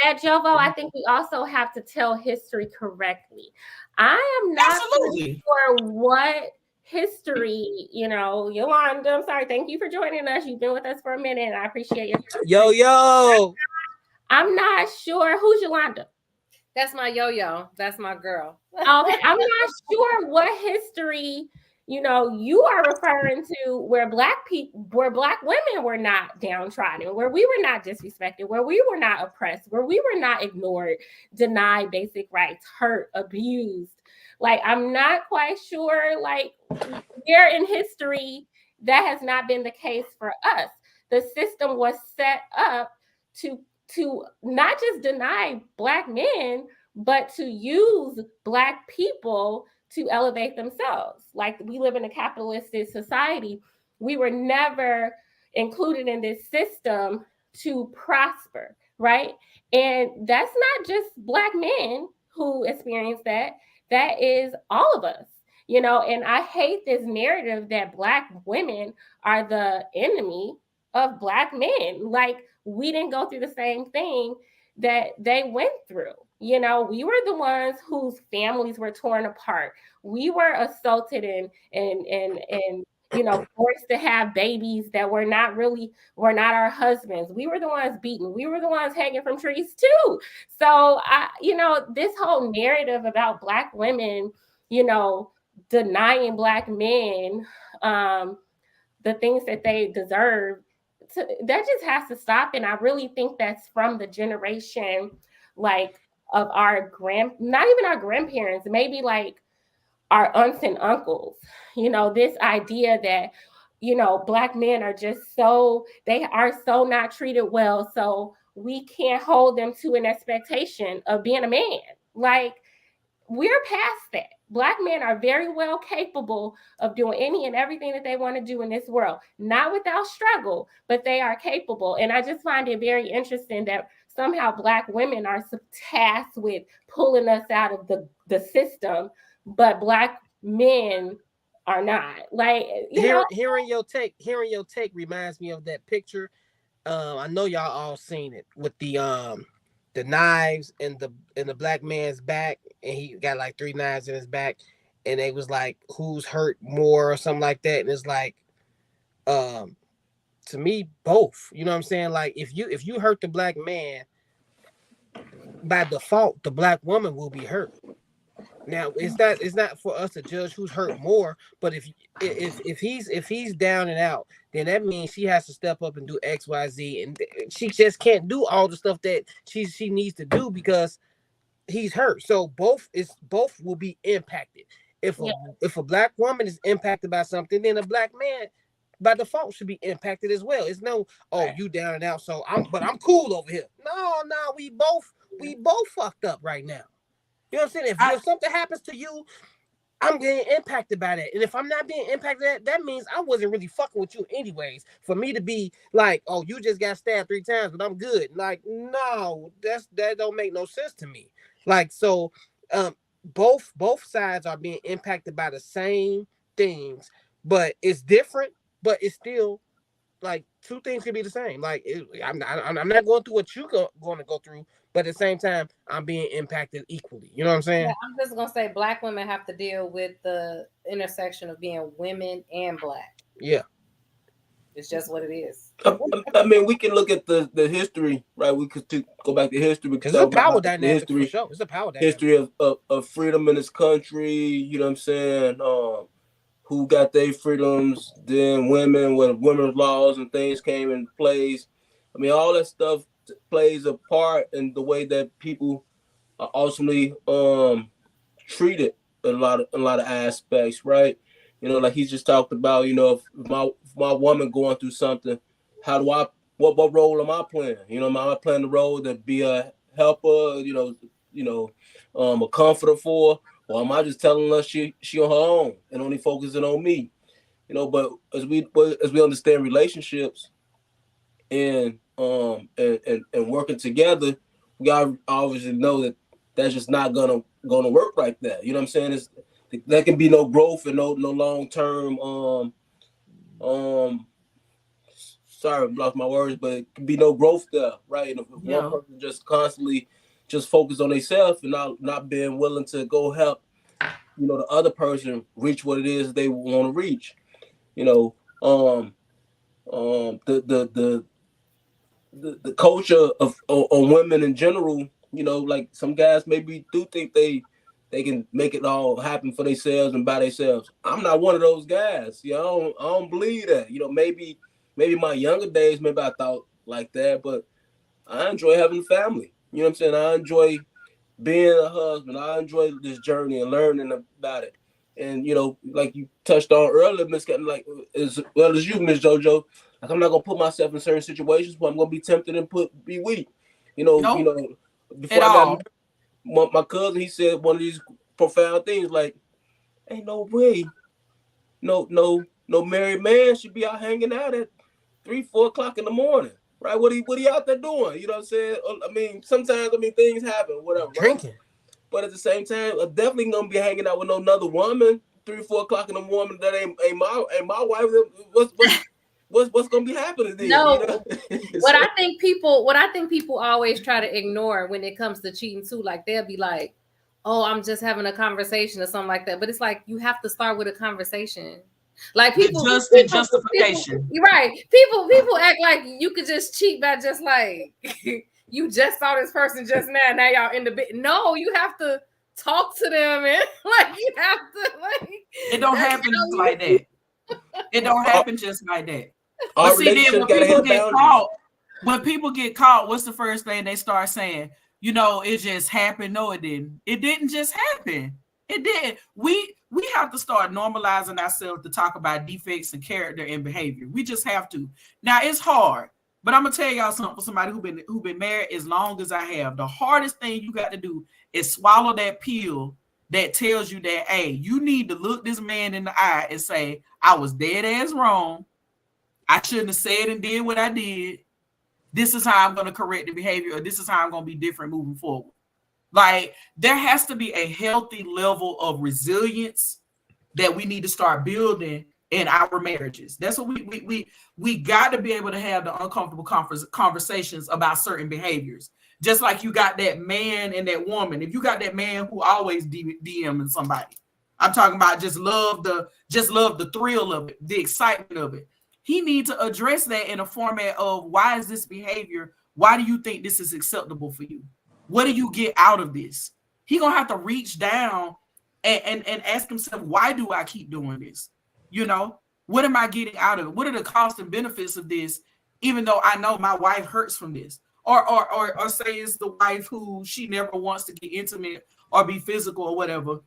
that, Jovo, I think we also have to tell history correctly. I am not sure what history, Yolanda, I'm sorry, thank you for joining us. You've been with us for a minute, and I appreciate you. Yo. I'm not sure. Who's Yolanda? That's my yo-yo. That's my girl. Okay, I'm not sure what history you are referring to where black women were not downtrodden, where we were not disrespected, where we were not oppressed, where we were not ignored, denied basic rights, hurt, abused. Like, I'm not quite sure, where in history that has not been the case for us. The system was set up to to not just deny Black men, but to use Black people to elevate themselves. Like, we live in a capitalistic society. We were never included in this system to prosper, right? And that's not just Black men who experience that. That is all of us, you know. And I hate this narrative that Black women are the enemy of Black men. Like, we didn't go through the same thing that they went through. You know, we were the ones whose families were torn apart. We were assaulted and you know, forced to have babies that were not our husbands. We were the ones beaten. We were the ones hanging from trees too. So you know, this whole narrative about Black women, you know, denying Black men the things that they deserve, that just has to stop. And I really think that's from the generation, like, of not even our grandparents, maybe like our aunts and uncles, you know, this idea that, you know, Black men are just they are so not treated well. So we can't hold them to an expectation of being a man. Like, we're past that. Black men are very well capable of doing any and everything that they want to do in this world, not without struggle, but they are capable. And I just find it very interesting that somehow Black women are tasked with pulling us out of the system, but Black men are not. Like, hearing your take reminds me of that picture. I know y'all all seen it with the knives in the Black man's back, and he got like 3 knives in his back, and they was like, who's hurt more or something like that. And it's like, to me, both. You know what I'm saying? Like, if you hurt the Black man, by default, the Black woman will be hurt. Now, it's not for us to judge who's hurt more, but if he's down and out, then that means she has to step up and do X, Y, Z, and she just can't do all the stuff that she needs to do because he's hurt. So both will be impacted. If a Black woman is impacted by something, then a Black man by default should be impacted as well. It's no, you down and out, so I'm cool over here. No, we both fucked up right now. You know what I'm saying? If something happens to you, I'm getting impacted by that. And if I'm not being impacted, that means I wasn't really fucking with you anyways. For me to be like, oh, you just got stabbed 3 times, but I'm good. Like, no, that don't make no sense to me. Like, so both sides are being impacted by the same things, but it's different, but it's still like 2 things can be the same. Like, I'm not going through what you're going to go through, but at the same time, I'm being impacted equally. You know what I'm saying? Yeah, I'm just going to say Black women have to deal with the intersection of being women and Black. Yeah. It's just what it is. I mean, we can look at the history, right? We could go back to history because it's a power dynamic for sure. It's a power dynamic. History of freedom in this country. You know what I'm saying? Who got their freedoms? Then women, when women's laws and things came in place. I mean, all that stuff plays a part in the way that people are ultimately treated in a lot of aspects, right? You know, like he just talked about, you know, if my woman going through something, how do I what role am I playing? You know, am I playing the role to be a helper, a comforter for, or am I just telling her she on her own and only focusing on me? You know, but as we understand relationships and working together, we gotta obviously know that that's just not gonna work like that. You know what I'm saying? There can be no growth and no long-term sorry, I lost my words, but it can be no growth there, right? And if one person just constantly just focus on themselves and not being willing to go help, you know, the other person reach what it is they want to reach. You know, the culture on women in general, you know, like some guys maybe do think they can make it all happen for themselves and by themselves. I'm not one of those guys. You know, I don't believe that. You know, maybe my younger days, maybe I thought like that, but I enjoy having a family. You know what I'm saying? I enjoy being a husband. I enjoy this journey and learning about it. And, you know, like you touched on earlier, Miss, like as well as you, Miss JoJo, like I'm not gonna put myself in certain situations where I'm gonna be tempted and be weak. Before I got married, my cousin, he said one of these profound things like, ain't no way no married man should be out hanging out at 3-4 o'clock in the morning, right? What he out there doing? You know what I'm saying? I mean, sometimes things happen, whatever. Drinking. Right? But at the same time, I'm definitely gonna be hanging out with no another woman 3-4 o'clock in the morning that ain't my wife. What's gonna be happening then? No, you know? what I think people always try to ignore when it comes to cheating too, like they'll be like, oh, I'm just having a conversation or something like that. But it's like you have to start with a conversation. Like justification. You're right. People act like you could just cheat by just like you just saw this person just now. Now y'all in the bed. No, you have to talk to them and like you have to like. It don't happen just like that. It don't happen just like that. But see, then when people get caught, what's the first thing they start saying? It just happened. No, it didn't. It didn't just happen. It did. We have to start normalizing ourselves to talk about defects and character and behavior. We just have to. Now it's hard, but I'm gonna tell y'all something. For somebody who been married as long as I have, the hardest thing you got to do is swallow that pill that tells you that, hey, you need to look this man in the eye and say, I was dead ass wrong. I shouldn't have said and did what I did. This is how I'm going to correct the behavior, or this is how I'm going to be different moving forward. Like, there has to be a healthy level of resilience that we need to start building in our marriages. That's what we got to be able to have the uncomfortable conversations about certain behaviors. Just like you got that man and that woman. If you got that man who always DMing somebody, I'm talking about just love the thrill of it, the excitement of it. He needs to address that in a format of, why is this behavior? Why do you think this is acceptable for you? What do you get out of this? He gonna have to reach down and ask himself, why do I keep doing this? What am I getting out of it? What are the costs and benefits of this? Even though I know my wife hurts from this, or say it's the wife who she never wants to get intimate or be physical or whatever.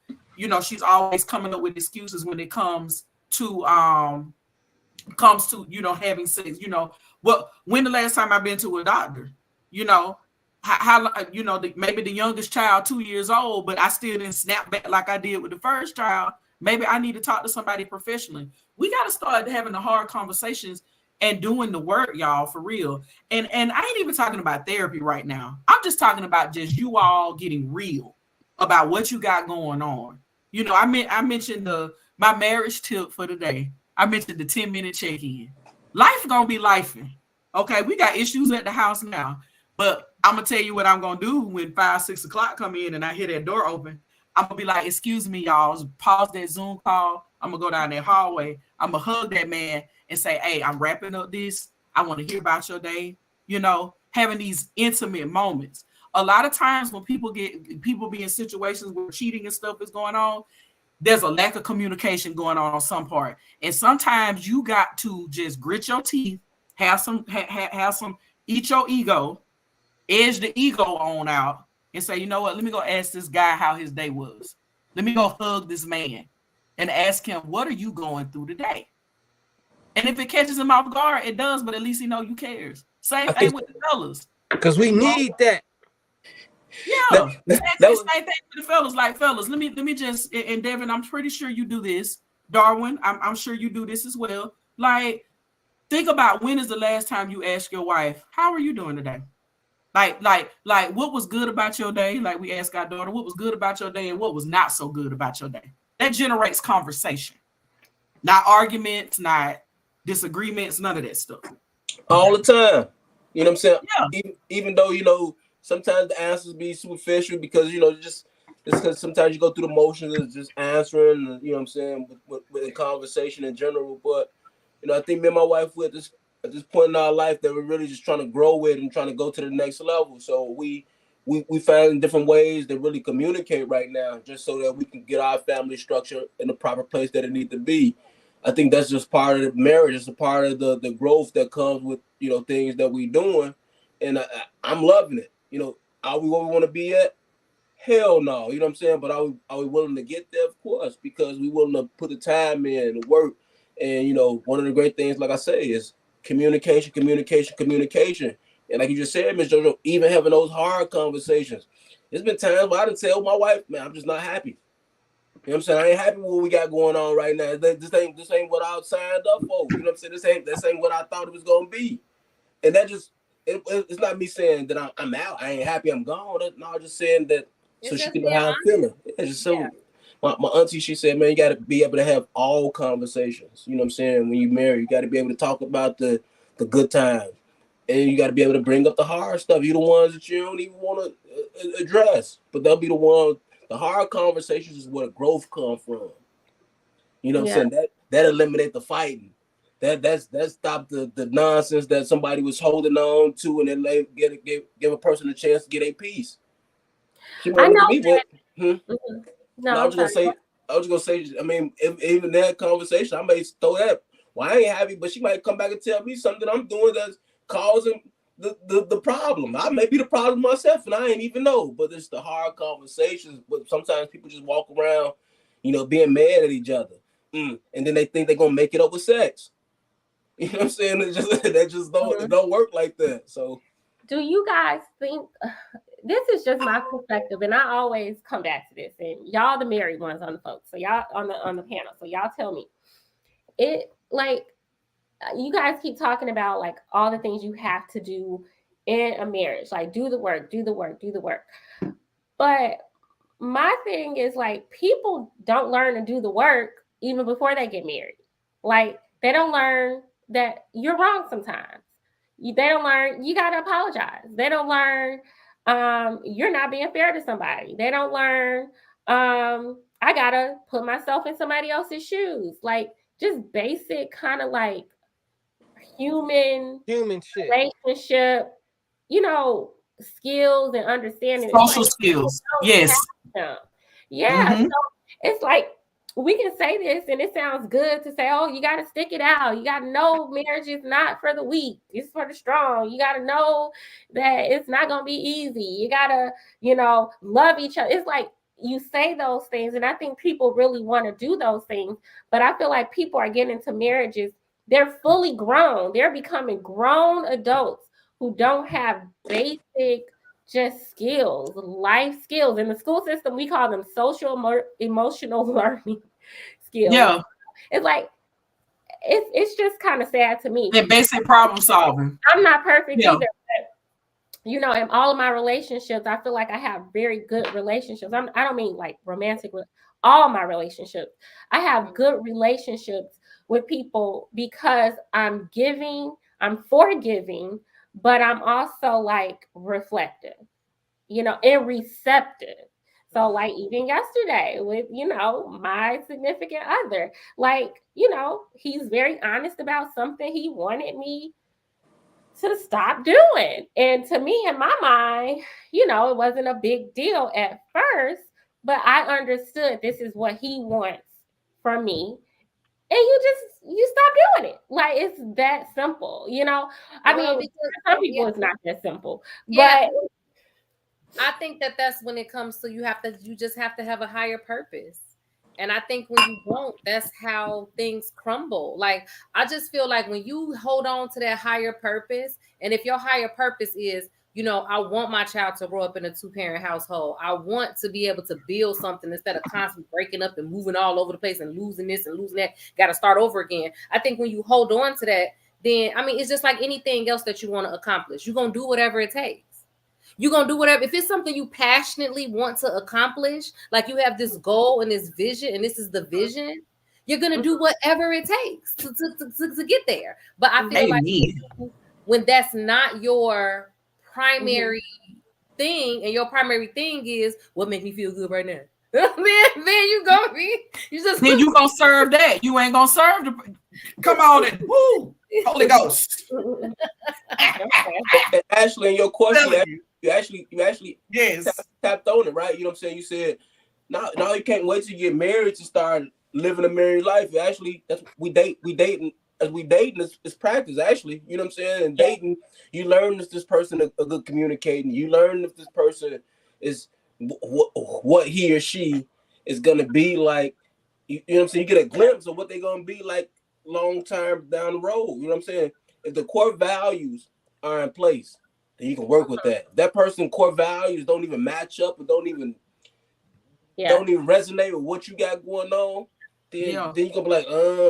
She's always coming up with excuses when it comes to having sex. When the last time I've been to a doctor? How maybe the youngest child 2 years old, but I still didn't snap back like I did with the first child. Maybe I need to talk to somebody professionally. We got to start having the hard conversations and doing the work, y'all, for real. And I ain't even talking about therapy right now. I'm just talking about just you all getting real about what you got going on. I mentioned my marriage tip for today. I mentioned the 10-minute check-in. Life gonna be lifing. Okay, we got issues at the house now, but I'm gonna tell you what I'm gonna do when 5-6 o'clock come in and I hear that door open. I'm gonna be like, excuse me, y'all, pause that Zoom call. I'm gonna go down that hallway. I'm gonna hug that man and say, hey, I'm wrapping up this. I want to hear about your day. Having these intimate moments. A lot of times when people be in situations where cheating and stuff is going on, there's a lack of communication going on some part. And sometimes you got to just grit your teeth, have some, eat your ego, edge the ego on out, and say, you know what, let me go ask this guy how his day was. Let me go hug this man and ask him, what are you going through today? And if it catches him off guard, it does, but at least he know you cares. Same thing with the fellas. Because we need that. Yeah. Same thing with the fellas. Like, fellas, let me just, and Devin, I'm pretty sure you do this. Darwin, I'm sure you do this as well. Like, think about, when is the last time you asked your wife, how are you doing today? Like, what was good about your day? Like, we asked our daughter, what was good about your day and what was not so good about your day? That generates conversation. Not arguments, not disagreements, none of that stuff. All the time. You know what I'm saying? Yeah. Even though, sometimes the answers be superficial because, just because sometimes you go through the motions of just answering, you know what I'm saying, with the conversation in general. But, I think me and my wife, at this point in our life, that we're really just trying to grow with and trying to go to the next level. So we find different ways to really communicate right now, just so that we can get our family structure in the proper place that it needs to be. I think that's just part of the marriage. It's a part of the growth that comes with, things that we're doing. And I'm loving it. Are we where we want to be at? Hell no. You know what I'm saying? But are we willing to get there? Of course, because we willing to put the time in, the work. And, one of the great things, like I say, is communication. And like you just said, Ms. JoJo, even having those hard conversations. There's been times where I done tell my wife, man, I'm just not happy. You know what I'm saying? I ain't happy with what we got going on right now. This ain't what I signed up for. You know what I'm saying? This ain't what I thought it was gonna be. And that just it's not me saying that I'm out. I ain't happy. I'm gone. No, I'm just saying that so she can know how I'm feeling. It's just so. My auntie, she said, man, you got to be able to have all conversations. You know what I'm saying? When you marry, you got to be able to talk about the good times. And you got to be able to bring up the hard stuff. You're the ones that you don't even want to address. But they'll be the ones, the hard conversations is where the growth comes from. You know what I'm saying? That eliminate the fighting. That stop the nonsense that somebody was holding on to and then give a person a chance to get a peace. I know that. No, I was just gonna say. I mean, even that conversation, I may throw that. Well, I ain't happy, but she might come back and tell me something I'm doing that's causing the problem. I may be the problem myself, and I ain't even know. But it's the hard conversations. But sometimes people just walk around, being mad at each other, and then they think they're gonna make it up with sex. You know what I'm saying? It just don't work like that. So, do you guys think? This is just my perspective, and I always come back to this. And y'all, the married ones on the folks, so y'all on the panel, so y'all tell me. It like you guys keep talking about like all the things you have to do in a marriage, like do the work. But my thing is like people don't learn to do the work even before they get married. Like they don't learn that you're wrong sometimes. They don't learn you gotta apologize. They don't learn. You're not being fair to somebody. They don't learn. I gotta put myself in somebody else's shoes. Like just basic kind of like human shit, relationship, skills and understanding. Social skills. Yes. Yeah. So it's like we can say this and it sounds good to say, oh, you got to stick it out. You got to know marriage is not for the weak. It's for the strong. You got to know that it's not going to be easy. You got to, love each other. It's like you say those things. And I think people really want to do those things. But I feel like people are getting into marriages. They're fully grown. They're becoming grown adults who don't have basic just skills, life skills. In the school system, we call them social emotional learning skills. Yeah. It's like, it's just kind of sad to me. The basic problem solving. I'm not perfect either. But, in all of my relationships, I feel like I have very good relationships. I don't mean like romantic with all my relationships. I have good relationships with people because I'm giving, I'm forgiving, but I'm also like reflective, and receptive. So like even yesterday with, my significant other, like, he's very honest about something he wanted me to stop doing. And to me, in my mind, it wasn't a big deal at first, but I understood this is what he wants from me. And you stop doing it. Like it's that simple, I mean, because some people it's not that simple, but I think that's when it comes to you just have to have a higher purpose. And I think when you don't, that's how things crumble. Like I just feel like when you hold on to that higher purpose, and if your higher purpose is, I want my child to grow up in a 2-parent household. I want to be able to build something instead of constantly breaking up and moving all over the place and losing this and losing that. Got to start over again. I think when you hold on to that, then, it's just like anything else that you want to accomplish. You're going to do whatever it takes. You're going to do whatever. If it's something you passionately want to accomplish, like you have this goal and this vision, and this is the vision, you're going to do whatever it takes to get there. But I feel like when that's not your primary thing, and your primary thing is what makes me feel good right now, then you gonna serve that. You ain't gonna serve the. Come on and woo, Holy Ghost. Ashley, in your question, you actually yes tapped on it, right? You know what I'm saying? You said now you can't wait to get married to start living a married life. Actually, that's we dating. As we dating is practice, actually. You know what I'm saying? And dating, you learn if this person is a good communicating. You learn if this person is what he or she is gonna be like. You know what I'm saying? You get a glimpse of what they're gonna be like long term down the road. You know what I'm saying? If the core values are in place, then you can work with that. If that person's core values don't even match up or don't even resonate with what you got going on, then you gonna be like,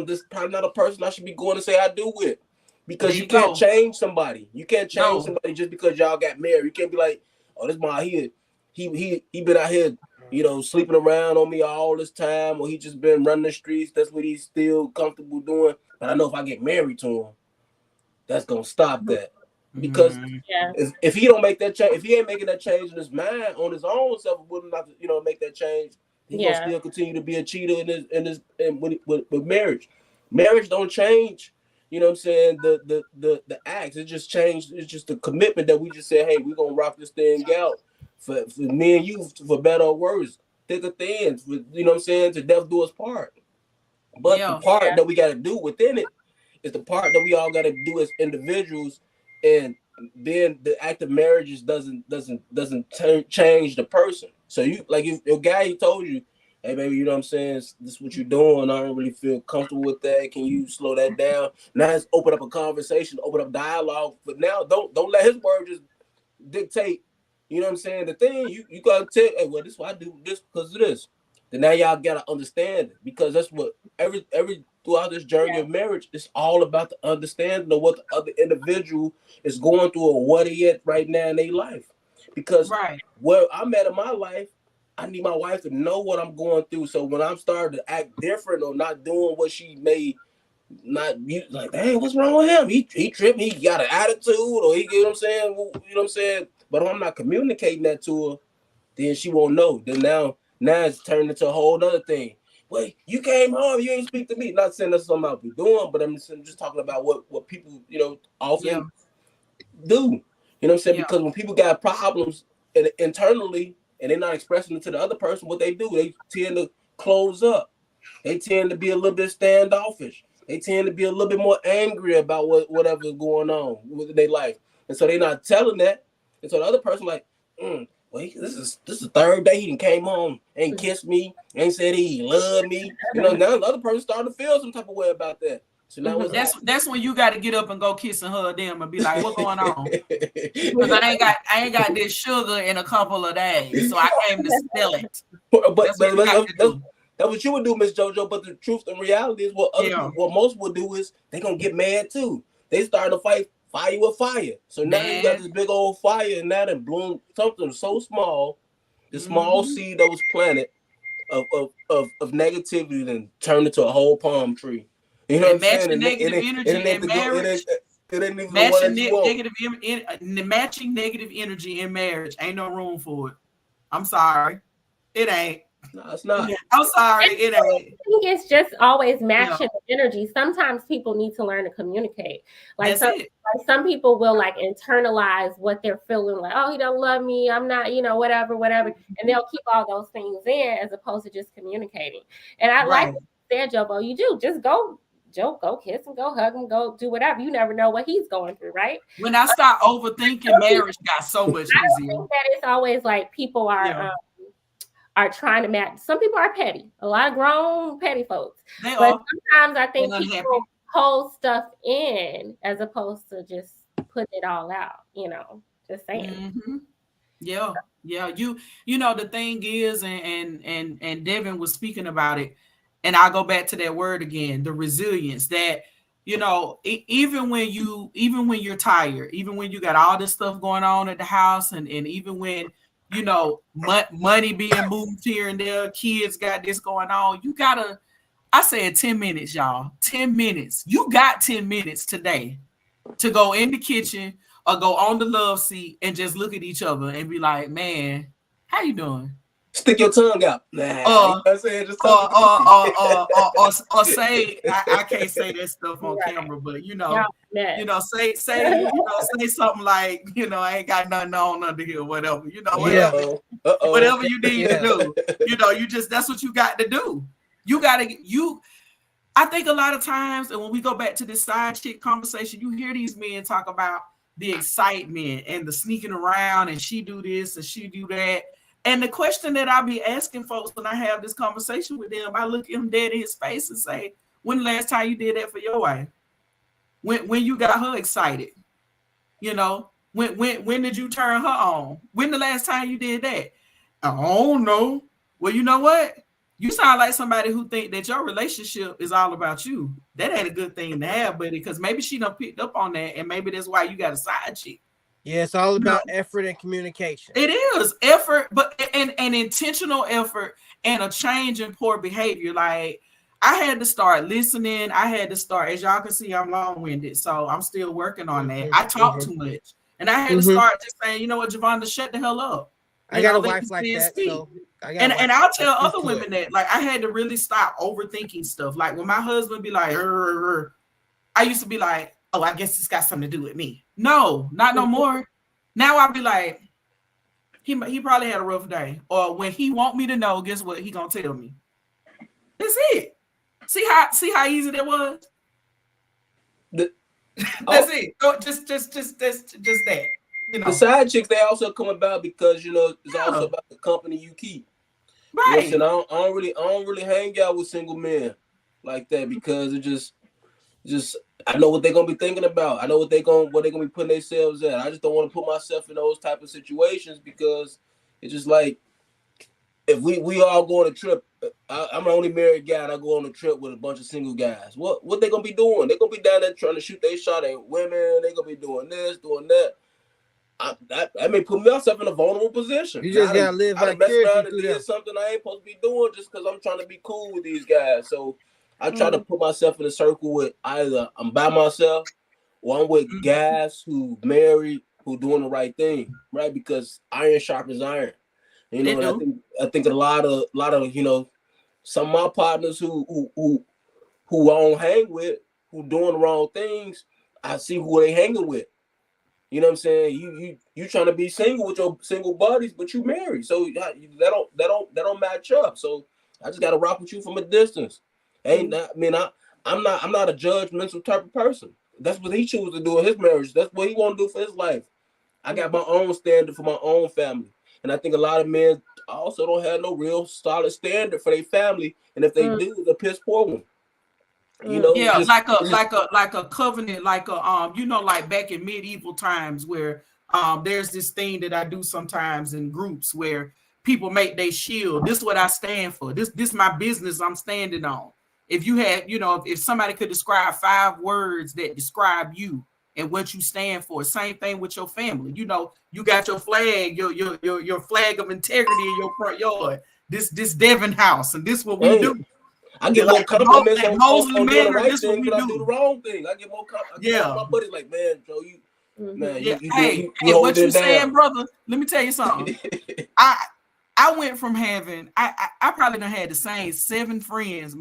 this is probably not a person I should be going to say I do with. Because you can't change somebody. You can't change somebody just because y'all got married. You can't be like, oh, this my he been out here, sleeping around on me all this time, or he just been running the streets. That's what he's still comfortable doing. But I know if I get married to him, that's gonna stop that. Because if he don't make that change, if he ain't making that change in his mind on his own self, wouldn't not make that change, he gonna still continue to be a cheater with marriage. Marriage don't change. You know what I'm saying? The acts, it just changed. It's just the commitment that we just said, hey, we're gonna rock this thing out for me and you, for better or worse, thick or thin, you know what I'm saying, to death do us part. But the part that we gotta do within it is the part that we all gotta do as individuals, and then the act of marriages doesn't change the person. So you, like, if your guy, he told you, hey, baby, you know what I'm saying? This is what you're doing. I don't really feel comfortable with that. Can you slow that down? Now let's open up a conversation, open up dialogue. But now don't let his word just dictate, you know what I'm saying? The thing, you got to tell, hey, well, this is why I do this because of this. Then now y'all got to understand it, because that's what every throughout this journey of marriage, it's all about the understanding of what the other individual is going through or what he at right now in their life. Because where I'm at in my life, I need my wife to know what I'm going through. So when I'm starting to act different or not doing what she may not be, like, dang, what's wrong with him? He tripped, he got an attitude, or he, you know what I'm saying? You know what I'm saying? But if I'm not communicating that to her, then she won't know. Then now it's turned into a whole other thing. Wait, you came home, you ain't speak to me. Not saying that's something I'll be doing, but I'm just talking about what people, often do. You know what I'm saying? Because when people got problems internally, and they're not expressing it to the other person, what they do, they tend to close up. They tend to be a little bit standoffish. They tend to be a little bit more angry about whatever's going on with their life. And so they're not telling that. And so the other person like, well, this is the third day he done came home, ain't kissed me, ain't said he loved me. Now the other person starting to feel some type of way about that. So now that's when you got to get up and go kiss and hug them and be like, what's going on? Because I ain't got this sugar in a couple of days, so I came to spill it. But that's what you would do, Miss JoJo. But the truth and reality is what most would do is they gonna get mad too. They start to fight fire with fire. So now you got this big old fire, and now that bloom something so small, the small seed that was planted of negativity, then turned into a whole palm tree. You know, matching negative energy in marriage. Matching negative energy in marriage ain't no room for it. I'm sorry, it ain't. No, it's not. I'm sorry, it ain't. I think it's just always matching energy. Sometimes people need to learn to communicate. Like some people will like internalize what they're feeling, like, oh, he don't love me, I'm not, whatever, and they'll keep all those things in as opposed to just communicating. And I like what you said, Jobo, you do just go kiss him, go hug him, go do whatever. You never know what he's going through, right? When I start overthinking, marriage got so much easier. I think that it's always like people are trying to match. Some people are petty, a lot of grown petty folks. Sometimes I think people hold stuff in as opposed to just putting it all out, just saying. Mm-hmm. Yeah. The thing is, and Devin was speaking about it, and I'll go back to that word again, the resilience that, even when you're tired, even when you got all this stuff going on at the house, and even when, money being moved here and there, kids got this going on, I said 10 minutes, y'all, 10 minutes. You got 10 minutes today to go in the kitchen or go on the love seat and just look at each other and be like, man, how you doing? Stick your tongue out. Or say, I can't say that stuff on camera, but say something like, I ain't got nothing on under here, whatever, whatever you need to do, that's what you got to do. I think a lot of times, and when we go back to this side chick conversation, you hear these men talk about the excitement and the sneaking around, and she do this and she do that. And the question that I'll be asking folks when I have this conversation with them, I look him dead in his face and say, when the last time you did that for your wife? When you got her excited? When did you turn her on? When the last time you did that? I don't know. Well, you know what? You sound like somebody who think that your relationship is all about you. That ain't a good thing to have, buddy, because maybe she done picked up on that, and maybe that's why you got a side chick. Yeah, it's all about effort and communication. It is effort, but an intentional effort and a change in poor behavior. Like, I had to start listening. I had to start, as y'all can see, I'm long-winded, so I'm still working on that. I talk too much, and I had to start just saying, you know what, Javonda, shut the hell up. I got a wife like that, so and I'll tell other women that, like, I had to really stop overthinking stuff. Like, when my husband be like, I used to be like, oh, I guess it's got something to do with me. No, not no more. Now I'll be like, he probably had a rough day. Or when he want me to know, guess what? He gonna tell me. That's it. See how easy that was? That's it. So just that. You know. The side chicks, they also come about because, you know, it's also about the company you keep. Right. You know, I don't really hang out with single men like that because it just I know what they're gonna be thinking about. I know what they're gonna be putting themselves at. I just don't want to put myself in those type of situations because it's just like if we all go on a trip. I'm the only married guy and I go on a trip with a bunch of single guys. What they gonna be doing? They're gonna be down there trying to shoot their shot at women. They're gonna be doing this, doing that. I may put myself in a vulnerable position. You just gotta live vicariously through them. Something I ain't supposed to be doing just because I'm trying to be cool with these guys. So I try to put myself in a circle with either I'm by myself or I'm with guys who married, who doing the right thing, right? Because iron sharpens iron. You know, and I think a lot of you know, some of my partners who I don't hang with, who doing the wrong things, I see who they hanging with. You know what I'm saying? You trying to be single with your single buddies, but you married, so that don't match up. So I just gotta rock with you from a distance. I'm not a judgmental type of person. That's what he chooses to do in his marriage. That's what he want to do for his life. I got my own standard for my own family, and I think a lot of men also don't have no real solid standard for their family, and if they do, it's a piss poor one. You know, yeah, like a covenant, like a you know, like back in medieval times where there's this thing that I do sometimes in groups where people make their shield. This is what I stand for. This my business I'm standing on. If you had, you know, if somebody could describe 5 words that describe you and what you stand for, same thing with your family. You know, you got your flag, your flag of integrity in your front yard. This Devon house, and this what we do. I get more compliments on doing the right thing when I do the wrong thing. I get more compliments. My buddy's like, man, Joe, you what you saying, brother? Let me tell you something. I went from having, I probably done had the same 7 friends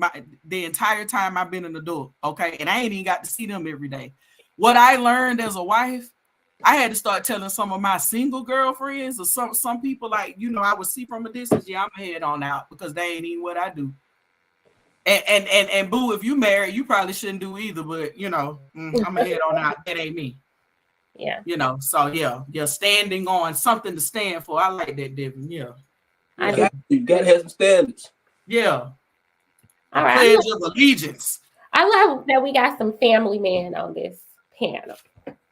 the entire time I've been an adult, okay? And I ain't even got to see them every day. What I learned as a wife, I had to start telling some of my single girlfriends or some people, like, you know, I would see from a distance, I'm head on out because they ain't even what I do. And boo, if you married, you probably shouldn't do either, but you know, I'm a head on out. That ain't me. Yeah. You know, so yeah, standing on something to stand for. I like that, Devin. Yeah. You gotta have some standards. Yeah. All right. Pledge of allegiance. I love that we got some family men on this panel.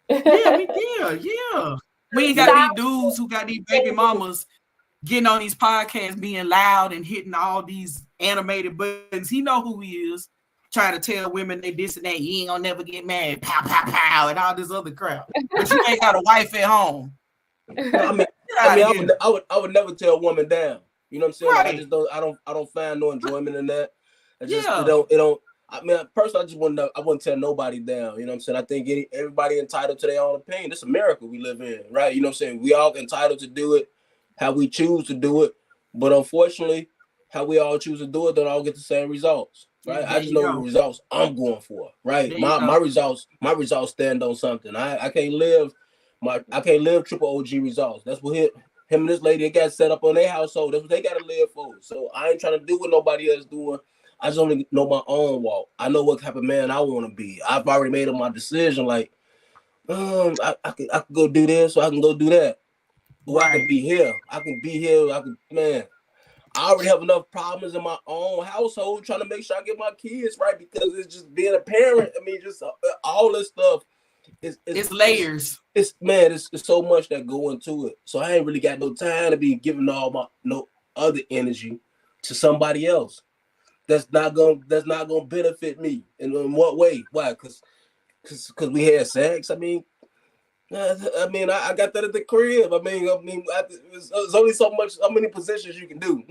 Yeah, we did. Yeah. We ain't got these dudes who got these baby mamas getting on these podcasts, being loud and hitting all these animated buttons. He know who he is, trying to tell women they this and that. You ain't gonna never get married, pow, pow, pow, and all this other crap. But you ain't got a wife at home. I would never tell a woman down. You know what I'm saying? Right. I just don't. I don't find no enjoyment in that. It don't. I mean, personally, I wouldn't tell nobody down. You know what I'm saying? I think everybody entitled to their own opinion. It's America we live in, right? You know what I'm saying? We all entitled to do it how we choose to do it, but unfortunately, how we all choose to do it don't all get the same results, right? I just know the results I'm going for, right? My results stand on something. I can't live triple OG results. That's what him and this lady got set up on their household. That's what they got to live for. So I ain't trying to do what nobody else doing. I just only know my own walk. I know what type of man I want to be. I've already made up my decision. Like, I can go do this, or I can go do that. Or I can be here. Man. I already have enough problems in my own household trying to make sure I get my kids right because it's just being a parent. I mean, just all this stuff it's layers. It's so much that go into it. So I ain't really got no time to be giving all my no other energy to somebody else. That's not gonna benefit me. In what way? Why? Because we had sex. I mean, I got that at the crib. There's only so many positions you can do.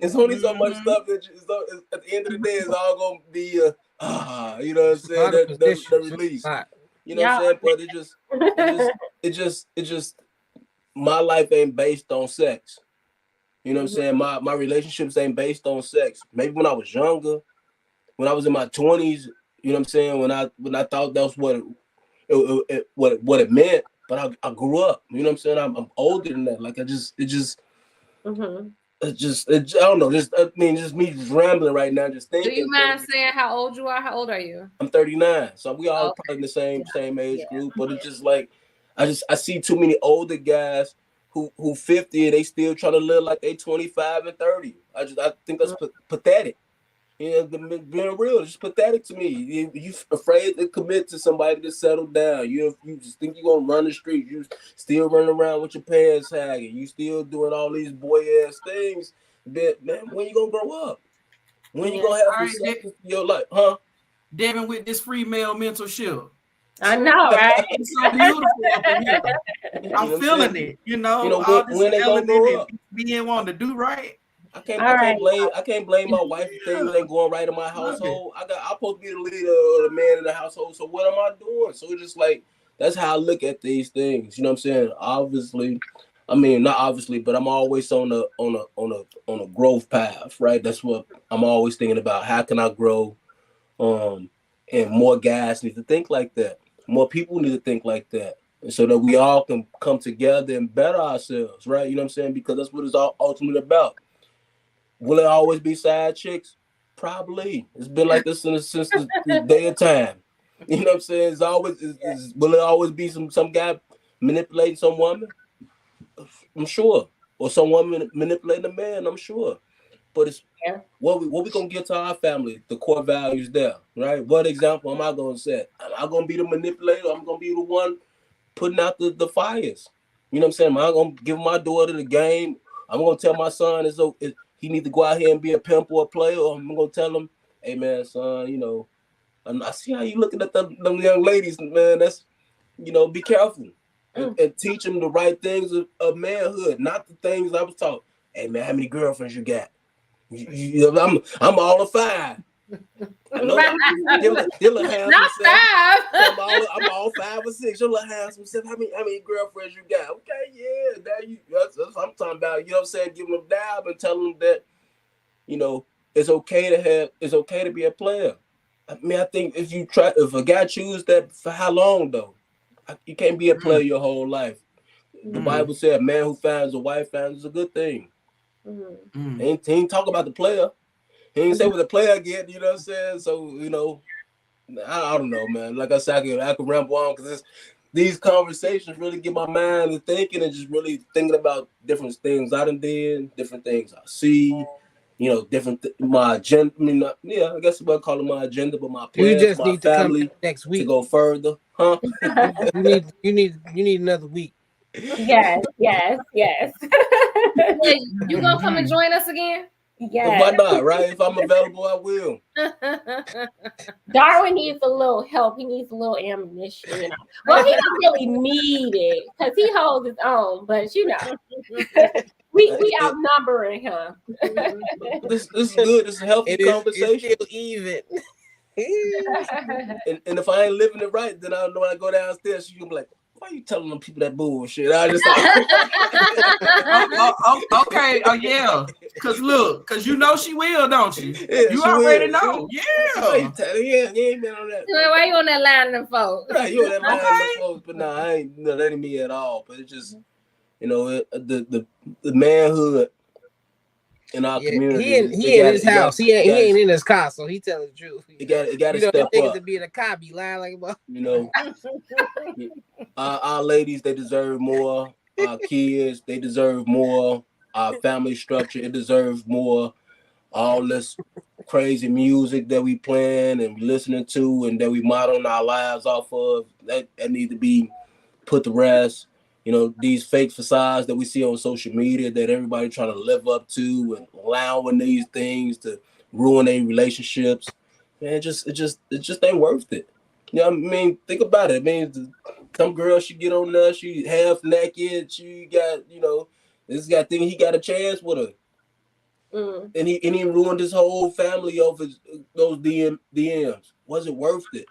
it's only so much stuff that at the end of the day, it's all gonna be you know what I'm saying? The release. You know what I'm saying? But it just my life ain't based on sex. You know what I'm saying? My relationships ain't based on sex. Maybe when I was younger, when I was in my 20s, you know what I'm saying? When I thought that was what it meant, but I grew up. You know what I'm saying? I'm older than that. Like I don't know. Just me rambling right now, just thinking. Do you mind saying how old you are? How old are you? I'm 39, so we all probably in the same age group. But it's just like I see too many older guys who 50 and they still trying to live like they 25 and 30. I think that's pathetic. You know, being real, it's pathetic to me. You afraid to commit to somebody to settle down. You just think you're gonna run the street. You still running around with your pants sagging. You still doing all these boy ass things. But man, when you gonna grow up? When you gonna have some seconds in your life, huh? Devin with this free male mentorship. I know, right? It's so beautiful up in here. I'm feeling it. You know all this when they gonna grow up, being wanting to do right. I can't blame my wife for things ain't going right in my household. I'm supposed to be the leader or the man in the household. So what am I doing? So it's just like that's how I look at these things. You know what I'm saying? Obviously, not obviously, but I'm always on a growth path, right? That's what I'm always thinking about. How can I grow? And more guys need to think like that. More people need to think like that. And so that we all can come together and better ourselves, right? You know what I'm saying? Because that's what it's all ultimately about. Will it always be side chicks? Probably. It's been like this since the day of time. You know what I'm saying? Will it always be some guy manipulating some woman? I'm sure. Or some woman manipulating a man, I'm sure. But it's what we gonna get to our family, the core values there, right? What example am I gonna set? Am I gonna be the manipulator? I'm gonna be the one putting out the fires. You know what I'm saying? Am I gonna give my daughter the game? I'm gonna tell my son he need to go out here and be a pimp or a player, or I'm gonna tell him, hey man, son, you know, I see how you looking at them young ladies, man. That's, you know, be careful and teach them the right things of manhood, not the things I was taught. Hey man, how many girlfriends you got? I'm all of 5. I know you'll have not 5. I'm all 5 or 6. You'll have some 7. How many girlfriends you got? Okay, yeah, that's what I'm talking about. You know what I'm saying? Give them a dab and tell them that, you know, it's okay to be a player. I mean, I think if a guy chooses that, for how long though? You can't be a player your whole life. The Bible said, a man who finds a wife finds a good thing. He ain't talk about the player. He ain't say what the player get, you know what I'm saying? So, you know, I don't know, man. Like I said, I could ramble on because these conversations really get my mind to thinking and just really thinking about different things I done did, different things I see, you know, my agenda. I guess we'll call it my agenda, but my plans, you just my need family to come next week to go further, huh? you need another week. Yes. Yeah, you gonna come and join us again? Yes. Why not, right? If I'm available, I will. Darwin needs a little help. He needs a little ammunition, you know. Well, he don't really need it because he holds his own, but you know, we outnumbering him. This is good. It's a healthy conversation. It's still even. and if I ain't living it right, then I know when I go downstairs, she's gonna be like, why are you telling them people that bullshit? I just okay. Oh yeah. Cause you know she will, don't you? Yeah, you already know. Yeah. You ain't been on that. Why you on that line of them folks? Right, you on that line of them folks, but no, I ain't. No, that ain't me at all. But it's just, you know, the manhood in our community. He in his house. He ain't in his car, so he telling the truth. It got to step up. To be in a car, be lying like a. You know, our ladies, they deserve more. Our kids, they deserve more. Our family structure, it deserves more. All this crazy music that we playing and listening to and that we modeling our lives off of, that need to be put to rest. You know, these fake facades that we see on social media that everybody trying to live up to and allowing these things to ruin their relationships. Man, it just ain't worth it. You know what I mean? Think about it. I mean, some girl, she get on there, she half naked, she got, you know, this guy thinking he got a chance with her. And he ruined his whole family over those DMs. Was it worth it?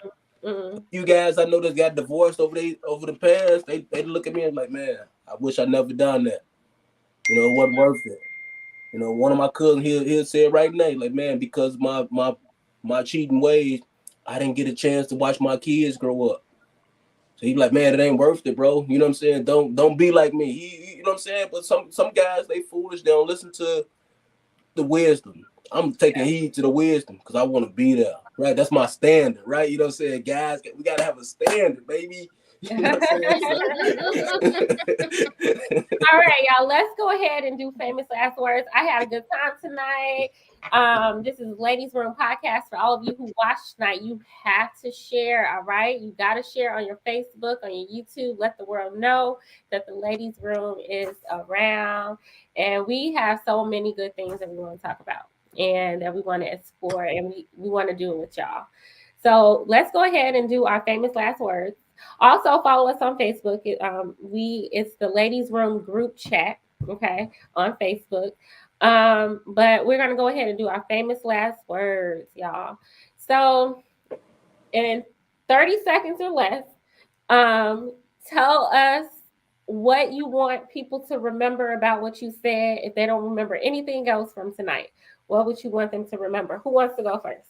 You guys I know that got divorced over the past, they look at me and like, man, I wish I never done that. You know, it wasn't worth it. You know, one of my cousins, he'll say it right now, like, man, because my cheating ways, I didn't get a chance to watch my kids grow up. So he's like, man, it ain't worth it, bro. You know what I'm saying? Don't be like me. You know what I'm saying? But some guys, they foolish. They don't listen to the wisdom. I'm taking heed to the wisdom because I want to be there. Right? That's my standard, right? You know what I'm saying? Guys, we got to have a standard, baby. You know what I'm saying? All right, y'all, let's go ahead and do famous last words. I had a good time tonight. This is Ladies Room Podcast. For all of you who watched tonight, you have to share, all right? You got to share on your Facebook, on your YouTube. Let the world know that the Ladies Room is around. And we have so many good things that we want to talk about and that we want to explore, and we want to do it with y'all. So let's go ahead and do our famous last words. Also, follow us on Facebook. It's the Ladies Room group chat, okay, on Facebook. But we're gonna go ahead and do our famous last words, y'all. So, in 30 seconds or less, tell us what you want people to remember about what you said. If they don't remember anything else from tonight, what would you want them to remember? Who wants to go first?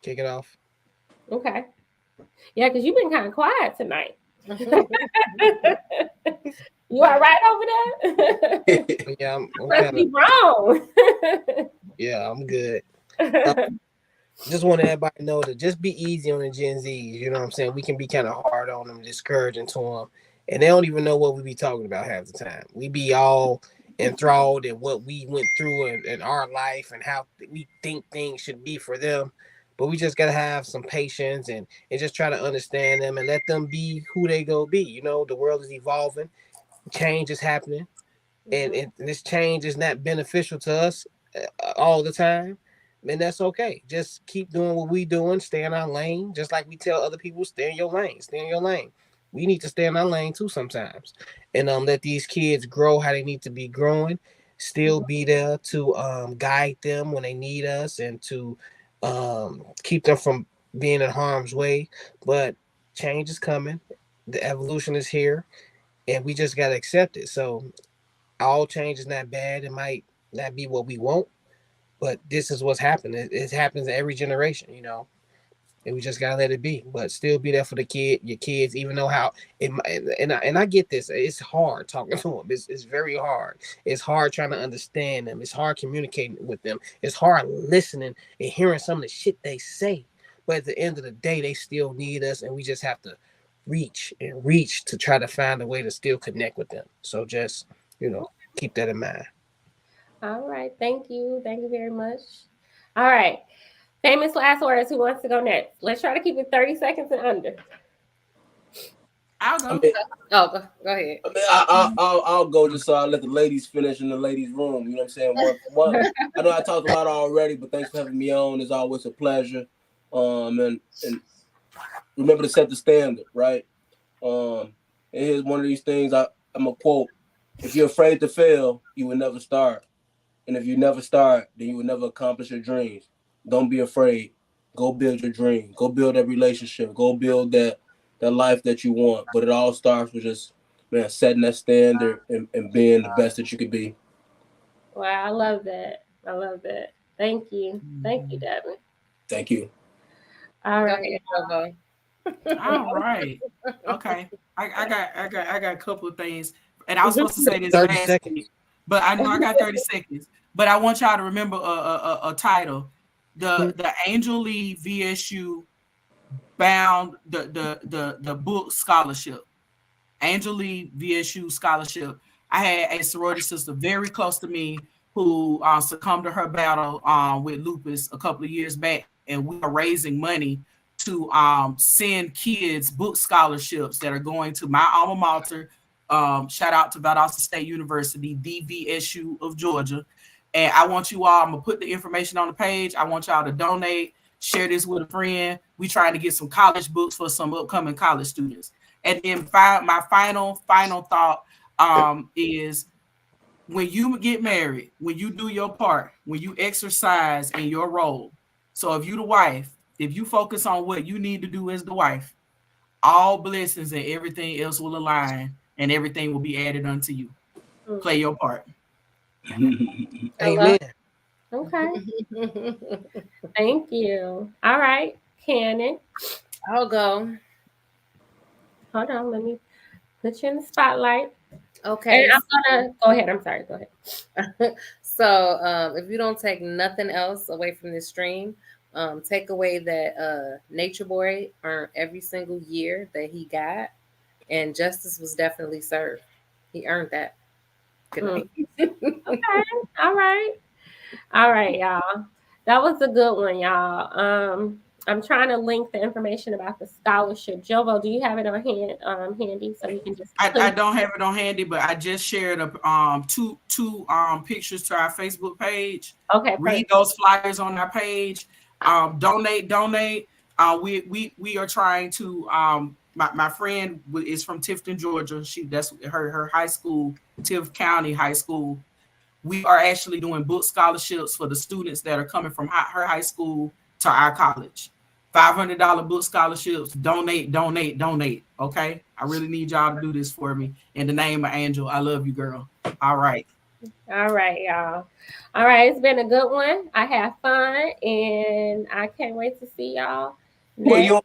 Kick it off. Okay. Yeah, because you've been kind of quiet tonight. You all right over there? Yeah, I'm Must be wrong. Yeah, I'm good. Just want everybody to know to just be easy on the Gen Zs. You know what I'm saying? We can be kind of hard on them, discouraging to them, and they don't even know what we be talking about half the time. We be all enthralled in what we went through in our life and how we think things should be for them. But we just gotta have some patience and just try to understand them and let them be who they go be. You know, the world is evolving, change is happening, and this change is not beneficial to us all the time. And that's okay. Just keep doing what we doing, stay in our lane, just like we tell other people, stay in your lane, stay in your lane. We need to stay in our lane too sometimes, and let these kids grow how they need to be growing. Still be there to guide them when they need us and to keep them from being in harm's way. But change is coming, the evolution is here, and we just got to accept it. So all change is not bad. It might not be what we want, but this is what's happening. It happens in every generation, you know, and we just gotta let it be. But still be there for your kids, even though how it. And I get this. It's hard talking to them. It's very hard. It's hard trying to understand them. It's hard communicating with them. It's hard listening and hearing some of the shit they say. But at the end of the day, they still need us, and we just have to reach to try to find a way to still connect with them. So just, you know, keep that in mind. All right. Thank you. Thank you very much. All right. Famous last words. Who wants to go next? Let's try to keep it 30 seconds and under. I'll go. Go ahead. I mean, I'll go just so I let the ladies finish in the ladies' room. You know what I'm saying? I know I talked a lot already, but thanks for having me on. It's always a pleasure. And remember to set the standard, right? And here's one of these things I'm gonna quote: "If you're afraid to fail, you will never start. And if you never start, then you will never accomplish your dreams. Don't be afraid. Go build your dream. Go build that relationship. Go build that life that you want. But it all starts with just, man, setting that standard and being the best that you could be." Wow, I love that. I love that. Thank you. Thank you, Devin. Thank you. All right. All right. Okay. I got a couple of things. And I was supposed to say this 30 last seconds. week, but I know I got 30 seconds. But I want y'all to remember a title. The Angel Lee VSU bound the book scholarship. Angel Lee VSU scholarship. I had a sorority sister very close to me who succumbed to her battle with lupus a couple of years back, and we are raising money to send kids book scholarships that are going to my alma mater. Shout out to Valdosta State University, DVSU of Georgia. And I want you all, I'm gonna put the information on the page. I want y'all to donate, share this with a friend. We trying to get some college books for some upcoming college students. And then my final thought is, when you get married, when you do your part, when you exercise in your role. So if you the wife, if you focus on what you need to do as the wife, all blessings and everything else will align, and everything will be added unto you. Play your part. Amen. Okay. Thank you. All right, Cannon. I'll go. Hold on, let me put you in the spotlight. Okay. And I'm gonna go ahead. I'm sorry. Go ahead. So if you don't take nothing else away from this stream, take away that Nature Boy earned every single year that he got, and justice was definitely served. He earned that. Good night. Okay. All right, y'all. That was a good one, y'all. I'm trying to link the information about the scholarship. Jovo, do you have it on hand, handy, so you can just? I don't have it on handy, but I just shared two pictures to our Facebook page. Okay. Read those flyers on our page. Donate. We are trying to. My friend is from Tifton, Georgia. That's her high school, Tiff County High School. We are actually doing book scholarships for the students that are coming from her high school to our college. $500 book scholarships. Donate. Okay, I really need y'all to do this for me. In the name of Angel, I love you, girl. All right, y'all. All right, it's been a good one. I had fun, and I can't wait to see y'all. Well,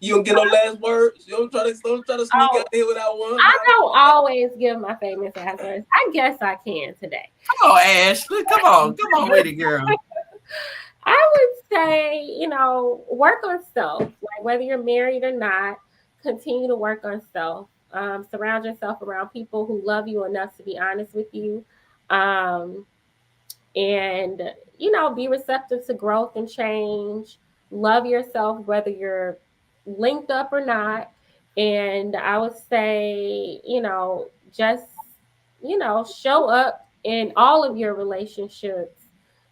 you don't get no last words. You don't try to sneak out there without one. I don't always give my famous last words. I guess I can today. Come on, Ashley. Come on with it, girl. I would say, work on self. Like, whether you're married or not, continue to work on self. Surround yourself around people who love you enough to be honest with you. And, be receptive to growth and change. Love yourself, whether you're linked up or not. And I would say, just, show up in all of your relationships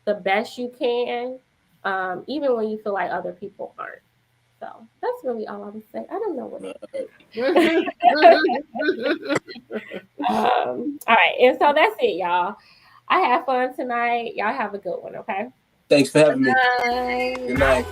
the best you can, even when you feel like other people aren't. So that's really all I would say. I don't know what all right, and so that's it, y'all. I had fun tonight. Y'all have a good one, okay? Thanks for having me. Bye. Good night.